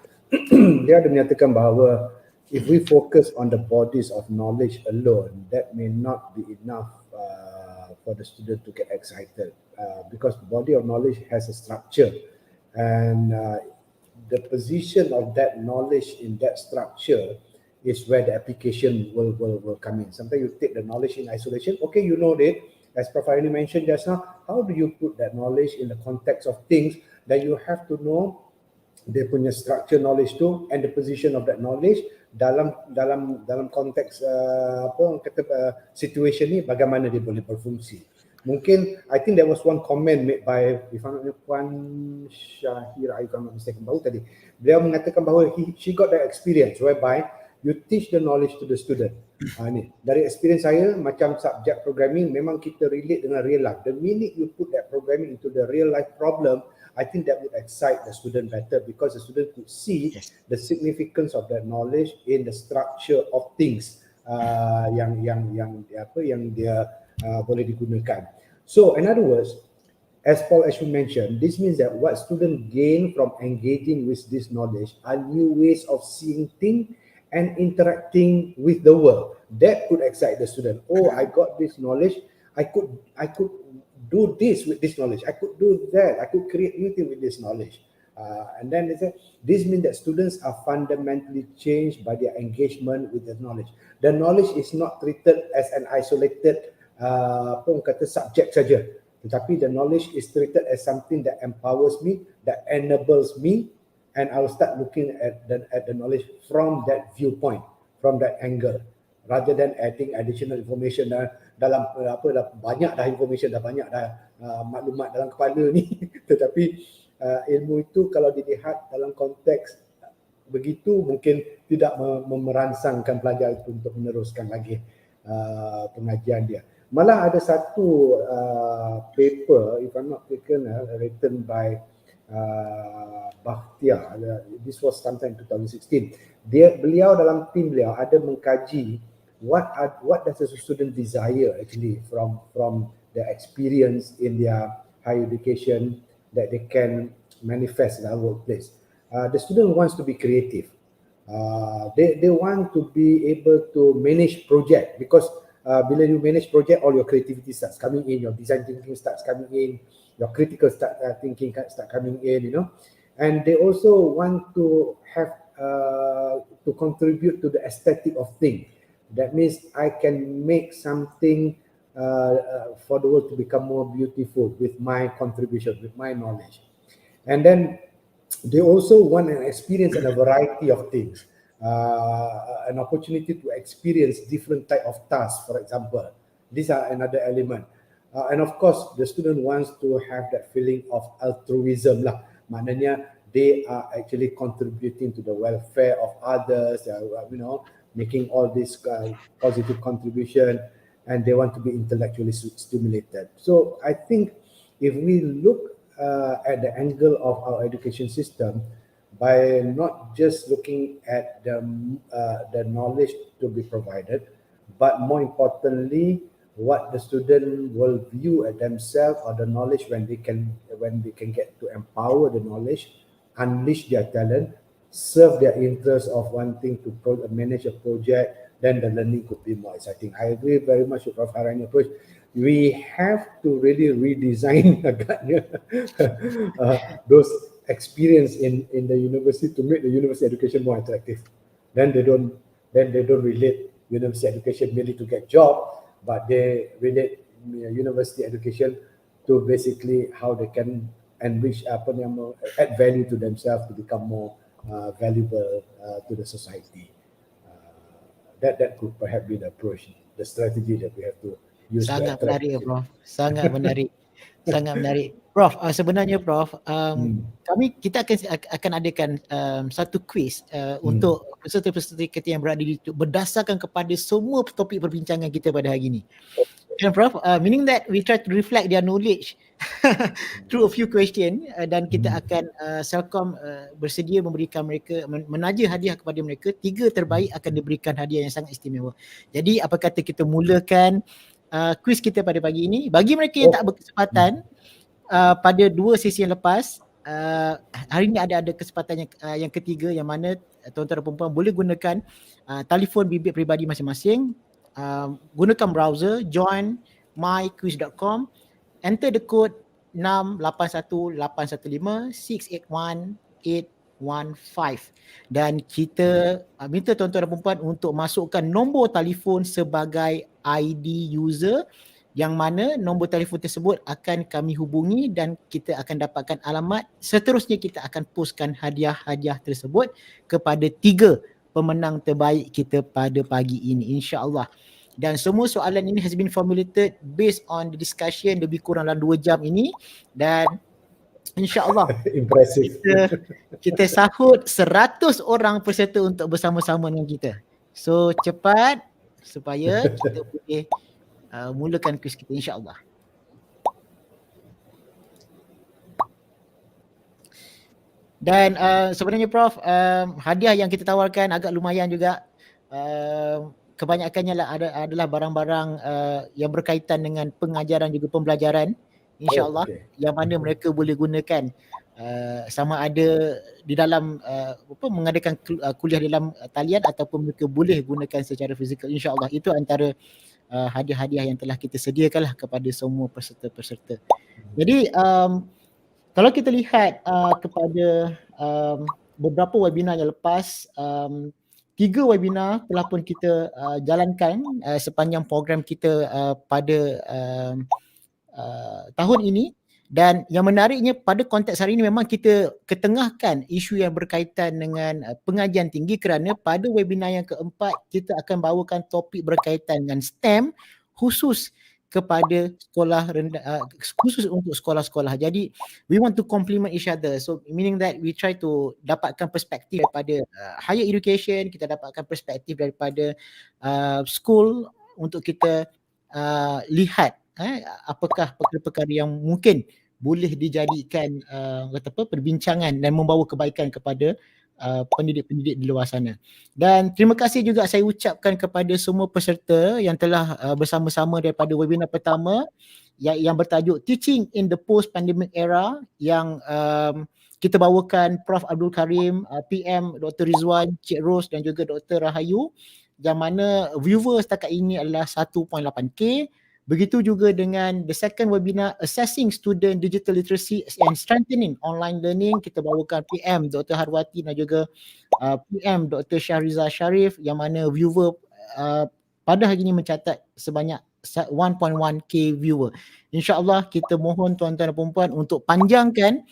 Dia ada menyatakan bahawa if we focus on the bodies of knowledge alone, that may not be enough for the student to get excited, because the body of knowledge has a structure, and the position of that knowledge in that structure is where the application will come in. Sometimes you take the knowledge in isolation. Okay, you know it. As Prof. Aini mentioned just now, how do you put that knowledge in the context of things? Then you have to know dia punya structure knowledge tu and the position of that knowledge dalam konteks situation ni, bagaimana dia boleh berfungsi. Mungkin I think there was one comment made by Puan Syahira, if I'm not mistaken, baru tadi. Beliau mengatakan bahawa she got that experience whereby you teach the knowledge to the student. Ni dari experience saya, macam subject programming memang kita relate dengan real life. The minute you put that programming into the real life problem, I think that would excite the student better, because the student could see the significance of that knowledge in the structure of things yang dia boleh digunakan. So in other words, as Paul Ashwin mentioned, this means that what students gain from engaging with this knowledge are new ways of seeing things and interacting with the world. That could excite the student. Oh, I got this knowledge. I could do this with this knowledge. I could do that. I could create anything with this knowledge. And then they say, this means that students are fundamentally changed by their engagement with the knowledge. The knowledge is not treated as an isolated subject saja. Tetapi the knowledge is treated as something that empowers me, that enables me, and I will start looking at the knowledge from that viewpoint, from that angle, rather than adding additional information dalam banyak dah information, dah banyak dah maklumat dalam kepala ni. Tetapi ilmu itu kalau dilihat dalam konteks begitu, mungkin tidak merangsangkan pelajar itu untuk meneruskan lagi pengajian dia. Malah ada satu paper, if I'm not mistaken, written by Bakhtiar, this was sometime 2016. Beliau dalam tim beliau ada mengkaji what does a student desire actually from their experience in their higher education that they can manifest in our workplace. The student wants to be creative. They want to be able to manage project, because bila you manage project, all your creativity starts coming in, your design thinking starts coming in, your critical thinking start coming in, and they also want to have to contribute to the aesthetic of things. That means I can make something for the world to become more beautiful with my contribution, with my knowledge. And then they also want an experience in a variety of things, an opportunity to experience different type of tasks, for example. These are another element. And of course, the student wants to have that feeling of altruism lah. Maknanya they are actually contributing to the welfare of others, making all this positive contribution, and they want to be intellectually stimulated. So I think if we look at the angle of our education system, by not just looking at the knowledge to be provided, but more importantly, what the student will view at themselves or the knowledge when they can get to empower the knowledge, unleash their talent, serve their interest of wanting to manage a project, then the learning could be more exciting. I agree very much with Prof. Harani's approach. We have to really redesign those experience in the university to make the university education more attractive. Then they don't relate university education merely to get job, but they relate university education to basically how they can enrich, add value to themselves to become more valuable to the society. That could perhaps be the approach, the strategy that we have to use. Sangat menarik, Prof. Sangat menarik. Sangat menarik. Prof, sebenarnya Prof, kita akan adakan satu quiz untuk peserta-peserta kita yang berada di berdasarkan kepada semua topik perbincangan kita pada hari ini. And Prof, meaning that we try to reflect their knowledge through a few question dan kita akan Celcom bersedia memberikan mereka, menaja hadiah kepada mereka. 3 terbaik akan diberikan hadiah yang sangat istimewa. Jadi apa kata kita mulakan quiz kita pada pagi ini. Bagi mereka yang tak berkesempatan pada 2 sesi yang lepas, hari ini ada kesempatan yang ketiga, yang mana tuan-tuan dan puan-puan boleh gunakan telefon bimbit peribadi masing-masing, gunakan browser, join myquiz.com, enter the code 6818156815 dan kita minta tuan-tuan dan puan-puan untuk masukkan nombor telefon sebagai ID user, yang mana nombor telefon tersebut akan kami hubungi dan kita akan dapatkan alamat. Seterusnya kita akan postkan hadiah-hadiah tersebut kepada 3 pemenang terbaik kita pada pagi ini, insya-Allah. Dan semua soalan ini has been formulated based on the discussion lebih kurang dalam 2 jam ini, dan insya-Allah impressive. Kita sahut 100 orang peserta untuk bersama-sama dengan kita. So cepat supaya kita boleh mulakan kuis kita, insya-Allah. Dan sebenarnya Prof, hadiah yang kita tawarkan agak lumayan juga. Kebanyakannya adalah barang-barang yang berkaitan dengan pengajaran juga pembelajaran, insya-Allah, yang mana mereka boleh gunakan sama ada di dalam mengadakan kuliah dalam talian ataupun mereka boleh gunakan secara fizikal, insya-Allah. Itu antara hadiah-hadiah yang telah kita sediakanlah kepada semua peserta-peserta. Jadi kalau kita lihat kepada beberapa webinar yang lepas, 3 webinar telah pun kita jalankan sepanjang program kita pada tahun ini. Dan yang menariknya pada konteks hari ini memang kita ketengahkan isu yang berkaitan dengan pengajian tinggi, kerana pada webinar yang keempat kita akan bawakan topik berkaitan dengan STEM khusus kepada sekolah rendah, khusus untuk sekolah-sekolah. Jadi we want to complement each other. So meaning that we try to dapatkan perspektif daripada higher education, kita dapatkan perspektif daripada school untuk kita lihat apakah perkara-perkara yang mungkin boleh dijadikan perbincangan dan membawa kebaikan kepada pendidik-pendidik di luar sana. Dan terima kasih juga saya ucapkan kepada semua peserta yang telah bersama-sama daripada webinar pertama yang bertajuk Teaching in the Post-Pandemic Era, yang kita bawakan Prof Abdul Karim, PM Dr. Rizwan, Cik Ros dan juga Dr. Rahayu, yang mana viewer setakat ini adalah 1.8K. Begitu juga dengan the second webinar Assessing Student Digital Literacy and Strengthening Online Learning, kita bawakan PM Dr. Harwati dan juga PM Dr. Syahriza Sharif, yang mana viewer pada hari ini mencatat sebanyak 1.1K viewer. InsyaAllah kita mohon tuan-tuan dan puan-puan untuk panjangkan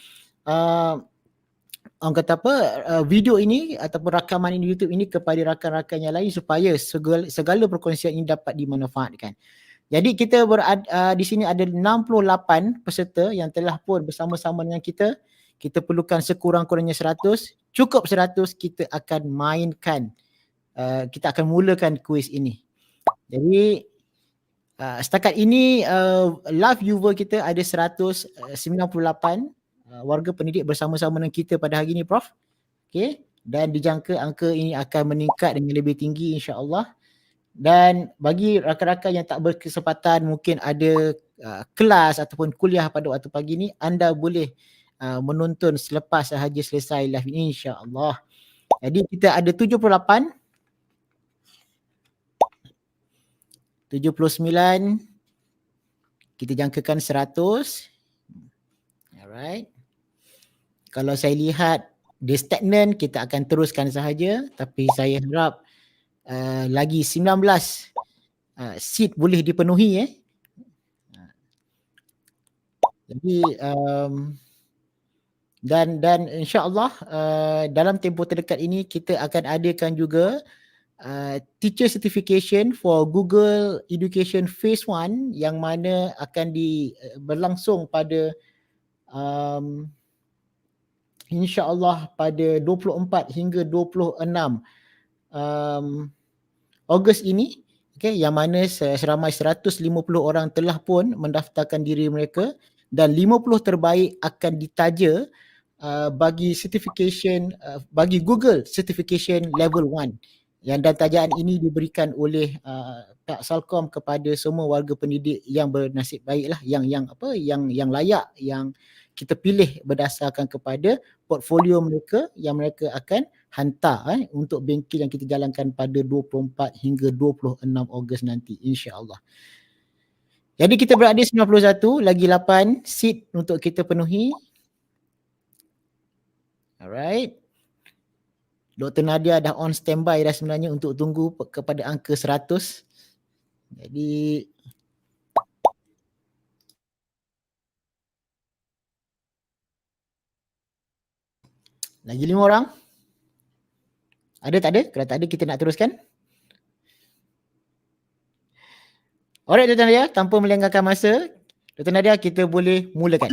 orang kata video ini ataupun rakaman ini YouTube ini kepada rakan-rakan yang lain supaya segala perkongsian ini dapat dimanfaatkan. Jadi kita di sini ada 68 peserta yang telah pun bersama-sama dengan kita. Kita perlukan sekurang-kurangnya 100. Cukup 100 kita akan mainkan, kita akan mulakan kuis ini. Jadi setakat ini live viewer kita ada 198 warga pendidik bersama-sama dengan kita pada hari ini, Prof. Okay. Dan dijangka angka ini akan meningkat dengan lebih tinggi, insya-Allah. Dan bagi rakan-rakan yang tak berkesempatan mungkin ada kelas ataupun kuliah pada waktu pagi ni, anda boleh menonton selepas sahaja selesai live ini, insya-Allah. Jadi kita ada 78, 79, kita jangkakan 100. Alright. Kalau saya lihat dia stagnan, kita akan teruskan sahaja, tapi saya harap lagi 19 seat boleh dipenuhi. Jadi dan insya-Allah dalam tempoh terdekat ini kita akan adakan juga teacher certification for Google Education Phase 1, yang mana akan berlangsung pada InsyaAllah pada 24 hingga 26 Ogos ini, yang mana seramai 150 orang telah pun mendaftarkan diri mereka dan 50 terbaik akan ditaja bagi certification, bagi Google Certification Level 1. Dan tajaan ini diberikan oleh Pak Celcom kepada semua warga pendidik yang bernasib baiklah, yang layak, yang kita pilih berdasarkan kepada portfolio mereka yang mereka akan hantar untuk bengkel yang kita jalankan pada 24 hingga 26 Ogos nanti, insya-Allah. Jadi kita berada 91, lagi 8 seat untuk kita penuhi. Alright. Dr. Nadia dah on standby dah sebenarnya untuk tunggu kepada angka 100. Jadi lagi 5 orang. Ada tak ada? Kalau tak ada kita nak teruskan. Alright Dr. Nadia, tanpa melengahkan masa, Dr. Nadia kita boleh mulakan.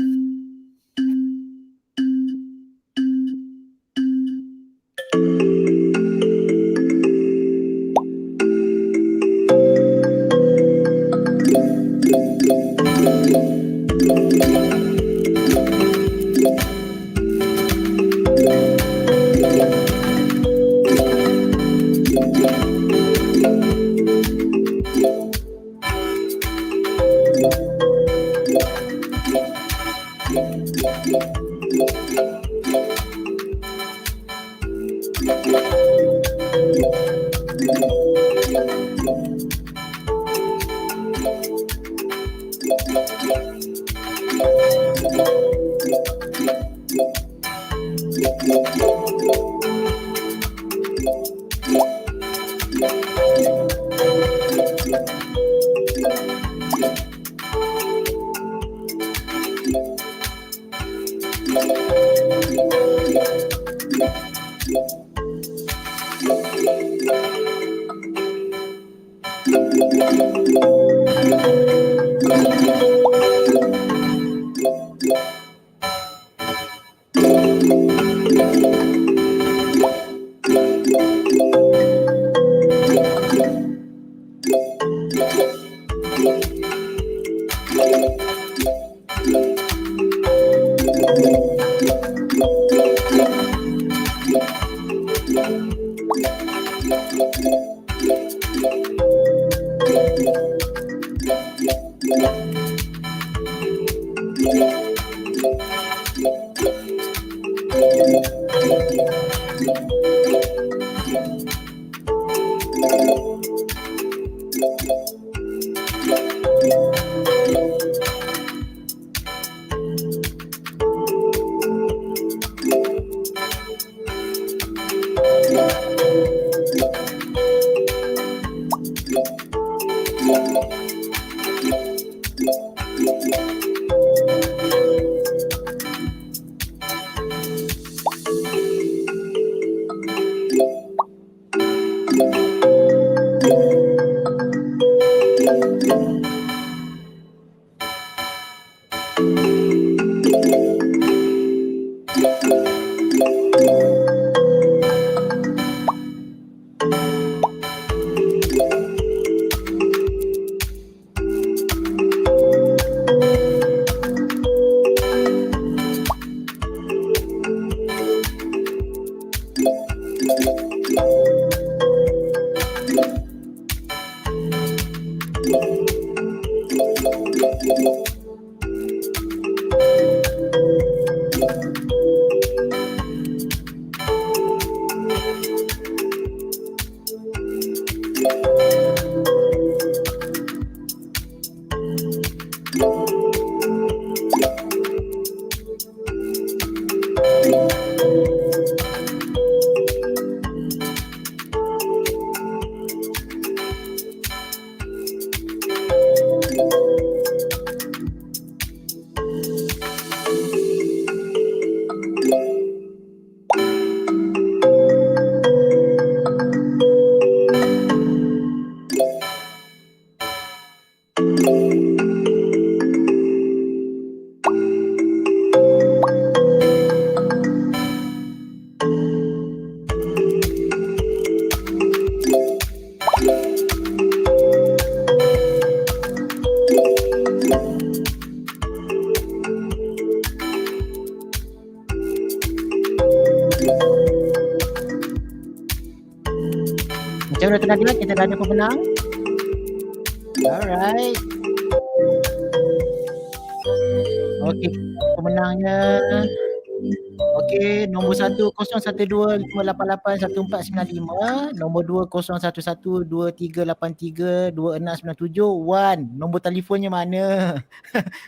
kita dah ada pemenang. Alright. Okey, pemenangnya. Okey, nombor 1-012-588-1495, nombor 2-011-2383-2697, Wan. Nombor telefonnya mana?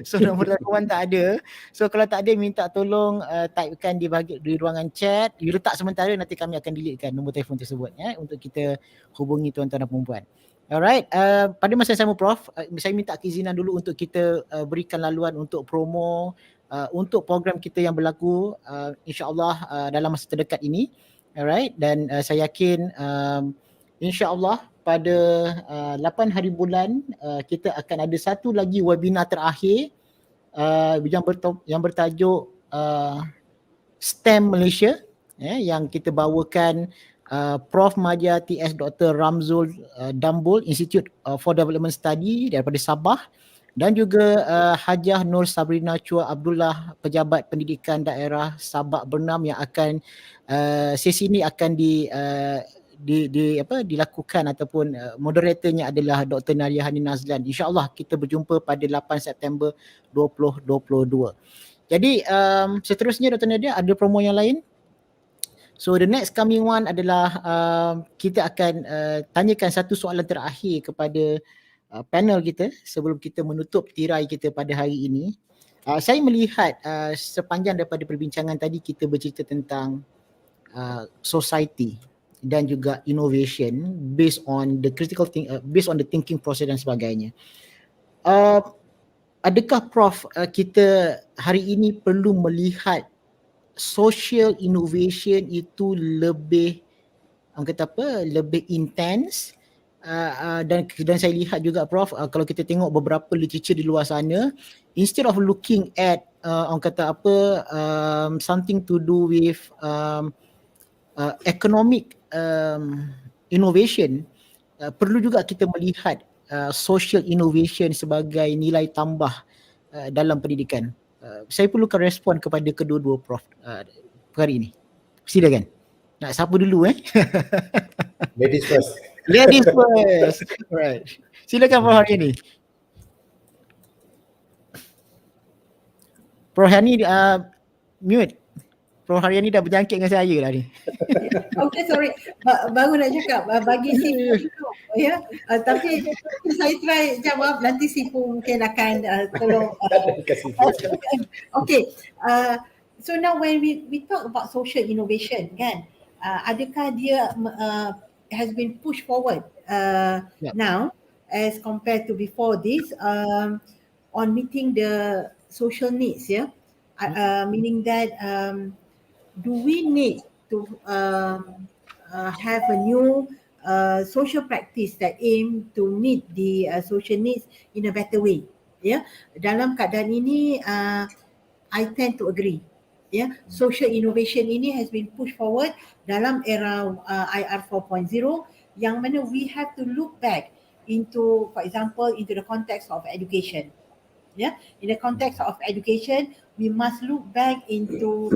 So nombor telefon tak ada. So kalau tak ada, minta tolong typekan di ruangan chat. You letak sementara, nanti kami akan deletekan nombor telefon tersebut untuk kita hubungi tuan-tuan dan puan-puan. Alright, pada masa yang sama Prof, saya minta keizinan dulu untuk kita berikan laluan untuk promo untuk program kita yang berlaku insya-Allah dalam masa terdekat ini. Alright, dan saya yakin insya-Allah pada 8 hari bulan kita akan ada satu lagi webinar terakhir yang bertajuk STEM Malaysia yang kita bawakan Prof Madia TS Dr. Ramzul Dambul Institute for Development Study daripada Sabah, dan juga Hajah Nur Sabrina Chua Abdullah, Pejabat Pendidikan Daerah Sabak Bernam, yang akan sesi ini akan dilakukan ataupun moderatornya adalah Dr. Nadia Hani Nazlan. InsyaAllah kita berjumpa pada 8 September 2022. Jadi seterusnya Dr. Nadia, ada promo yang lain? So the next coming one adalah kita akan tanyakan satu soalan terakhir kepada panel kita sebelum kita menutup tirai kita pada hari ini. Saya melihat sepanjang daripada perbincangan tadi kita bercerita tentang society dan juga innovation based on the thinking process dan sebagainya. Adakah Prof kita hari ini perlu melihat social innovation itu lebih lebih intens? Dan saya lihat juga Prof, kalau kita tengok beberapa literature di luar sana, instead of looking at something to do with economic innovation, perlu juga kita melihat social innovation sebagai nilai tambah dalam pendidikan. Saya perlukan respon kepada kedua-dua Prof hari ini. Silakan. Nak siapa dulu Ladies first. Ladies first. Right. Silakan Prof hari ini. Prof hari ini mute. Prof hari ini dah berjangkit dengan saya dah ni. Okay, sorry. Baru nak cakap bagi Sipu dulu ya. Tapi saya try jawab, nanti Sipu mungkin akan tolong. Okay. So now when we talk about social innovation kan, adakah dia has been pushed forward now as compared to before this on meeting the social needs, meaning that do we need to have a new social practice that aim to meet the social needs in a better way? Dalam keadaan ini I tend to agree. Social innovation ini has been pushed forward dalam era IR 4.0, yang mana we have to look back into, for example, into the context of education. In the context of education, we must look back into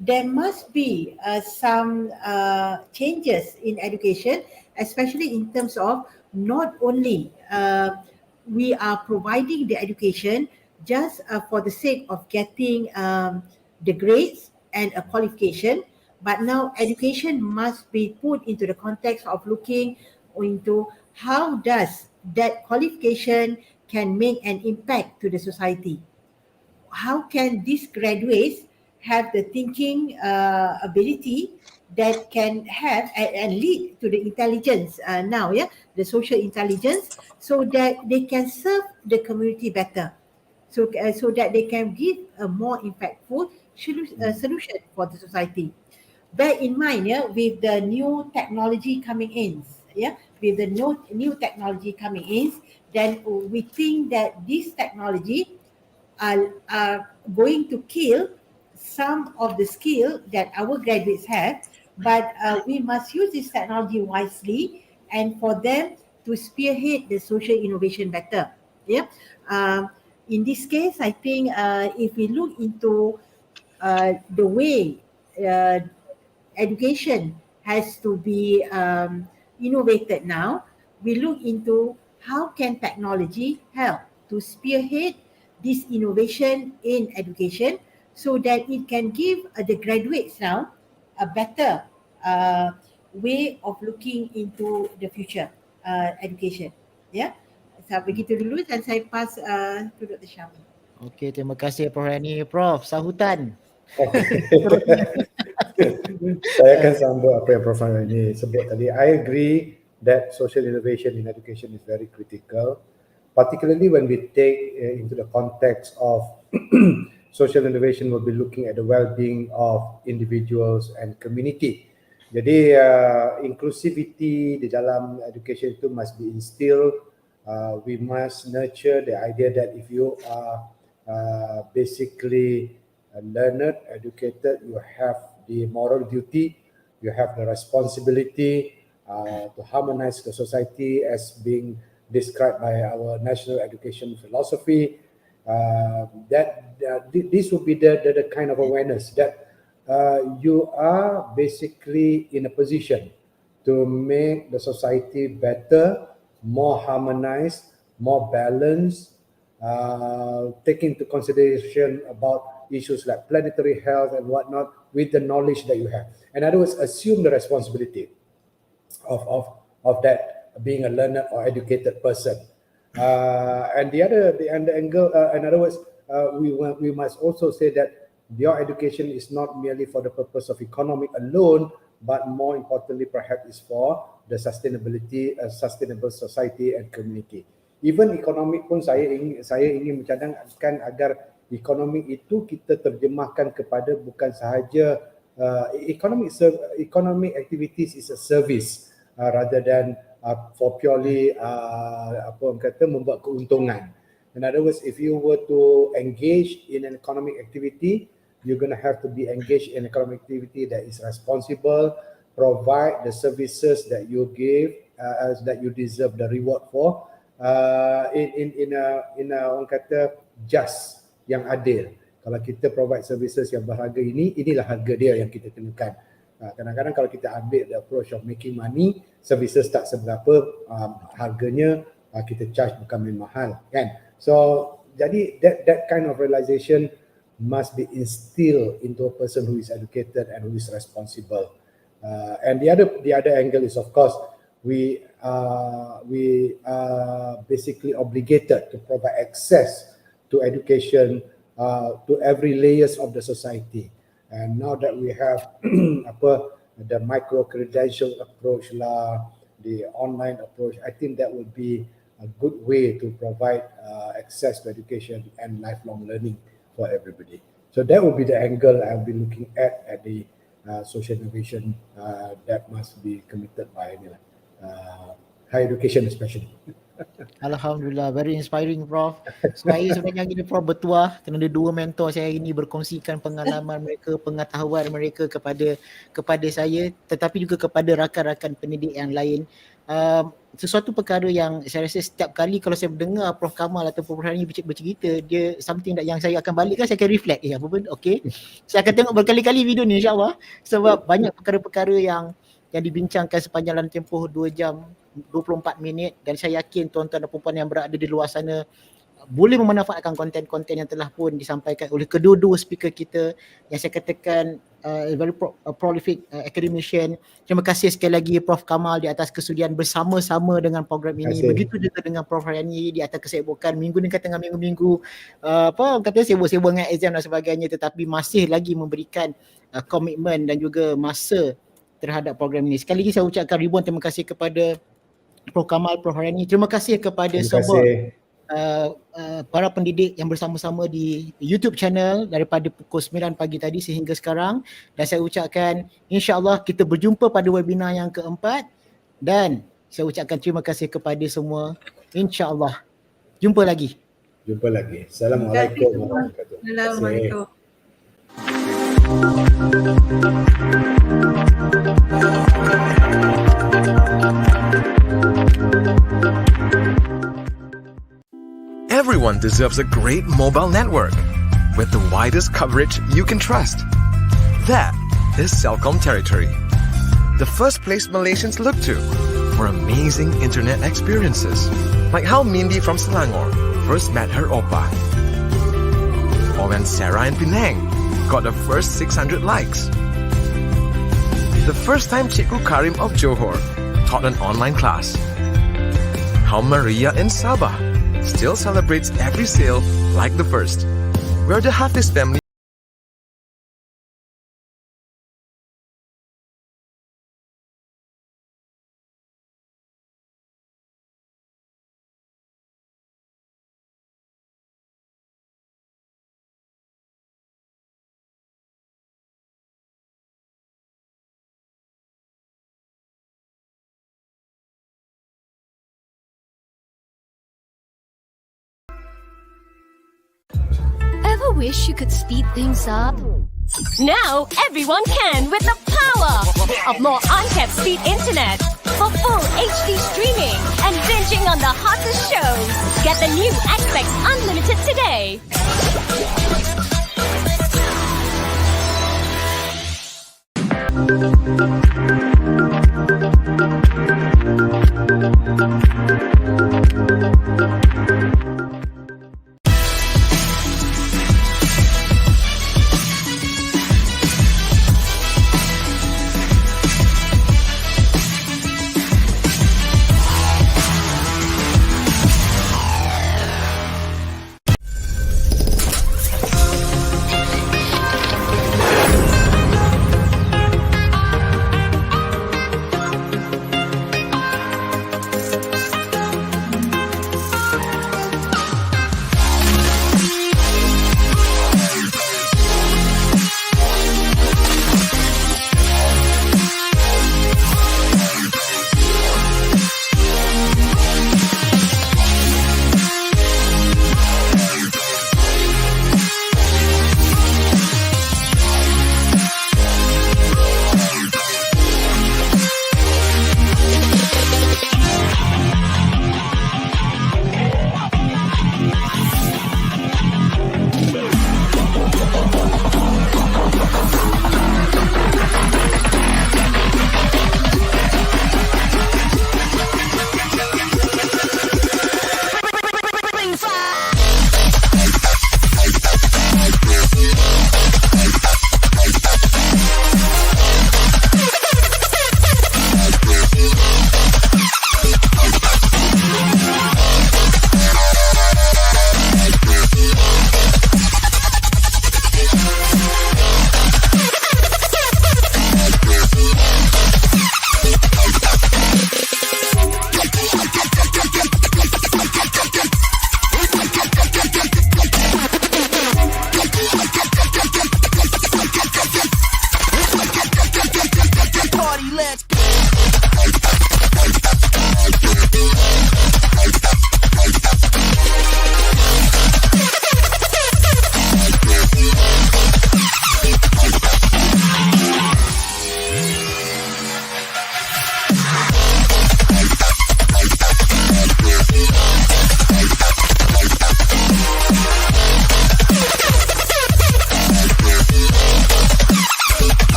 there must be some changes in education, especially in terms of not only we are providing the education just for the sake of getting the grades and a qualification, but now education must be put into the context of looking into how does that qualification can make an impact to the society. How can these graduates have the thinking ability that can have and lead to the intelligence the social intelligence, so that they can serve the community better. So that they can give a more impactful solution for the society. Bear in mind, with the new technology coming in, with the new technology coming in, then we think that this technology are going to kill some of the skill that our graduates have, but we must use this technology wisely and for them to spearhead the social innovation better. In this case, I think if we look into the way education has to be innovated now, we look into how can technology help to spearhead this innovation in education so that it can give the graduates now a better way of looking into the future education. Ya, saya begitu dulu dan saya pass to Dr. Syamil. Okey, terima kasih Prof. Rani. Prof, sahutan. Saya akan sambung apa yang Prof. Rani sebut tadi. I agree that social innovation in education is very critical, particularly when we take into the context of social innovation will be looking at the well-being of individuals and community. Jadi inclusivity di dalam education itu must be instilled. We must nurture the idea that if you are basically learned, educated, you have the moral duty, you have the responsibility to harmonize the society as being described by our national education philosophy. This will be the kind of awareness that you are basically in a position to make the society better, more harmonized, more balanced, take into consideration about issues like planetary health and whatnot with the knowledge that you have. In other words, assume the responsibility of that being a learned or educated person. And the angle, in other words, we must also say that your education is not merely for the purpose of economic alone, but more importantly, perhaps is for the sustainability, sustainable society and community. Even economic pun saya ingin mencadangkan agar ekonomi itu kita terjemahkan kepada bukan sahaja economic activities is a service rather than for purely membuat keuntungan. In other words, if you were to engage in an economic activity, you're going to have to be engaged in economic activity that is responsible, provide the services that you give, that you deserve the reward for, in a orang kata just, yang adil. Kalau kita provide services yang berharga inilah harga dia yang kita kenakan. Kadang-kadang kalau kita ambil the approach of making money, services tak seberapa, harganya kita charge bukan main mahal, kan? So jadi that kind of realization must be instilled into a person who is educated and who is responsible. And the other angle is, of course, we are basically obligated to provide access to education to every layers of the society. And now that we have the micro credential approach the online approach, I think that would be a good way to provide access to education and lifelong learning for everybody. So that would be the angle I'll be looking at the social innovation that must be committed by higher education especially. Alhamdulillah, very inspiring Prof. Saya sebenarnya ini Prof bertuah kerana dua mentor saya ini berkongsikan pengalaman mereka, pengetahuan mereka kepada saya tetapi juga kepada rakan-rakan pendidik yang lain. Sesuatu perkara yang saya rasa setiap kali kalau saya mendengar Prof Kamal atau Prof Rani bercerita, dia something yang saya akan balikkan, saya akan reflect. Apa pun, okay. Saya akan tengok berkali-kali video ni insyaAllah sebab banyak perkara-perkara yang dibincangkan sepanjang dalam tempoh 2 jam 24 minit dan saya yakin tuan-tuan dan puan-puan yang berada di luar sana boleh memanfaatkan konten-konten yang telah pun disampaikan oleh kedua-dua speaker kita yang saya katakan very prolific academician. Terima kasih sekali lagi Prof Kamal di atas kesudian bersama-sama dengan program ini. Begitu juga dengan Prof Rani di atas kesibukan minggu ni tengah minggu-minggu sibuk-sibuk dengan exam dan sebagainya tetapi masih lagi memberikan komitmen dan juga masa terhadap program ini. Sekali lagi saya ucapkan ribuan terima kasih kepada Prof Kamal, Prof Rani. Terima kasih kepada semua para pendidik yang bersama-sama di YouTube channel daripada pukul 9 pagi tadi sehingga sekarang dan saya ucapkan insya-Allah kita berjumpa pada webinar yang keempat dan saya ucapkan terima kasih kepada semua. Insya-Allah. Jumpa lagi. Assalamualaikum warahmatullahi wabarakatuh. Everyone deserves a great mobile network with the widest coverage you can trust. That is Celcom territory. The first place Malaysians look to for for amazing internet experiences, like how Mindy from Selangor first met her oppa, or when Sarah in Penang got the first 600 likes. The first time Cikgu Karim of Johor taught an online class. How Maria in Sabah still celebrates every sale like the first. Where the Hafiz family Ever wish you could speed things up? Now everyone can with the power of more uncapped speed internet for full HD streaming and binging on the hottest shows. Get the new Xpex Unlimited today.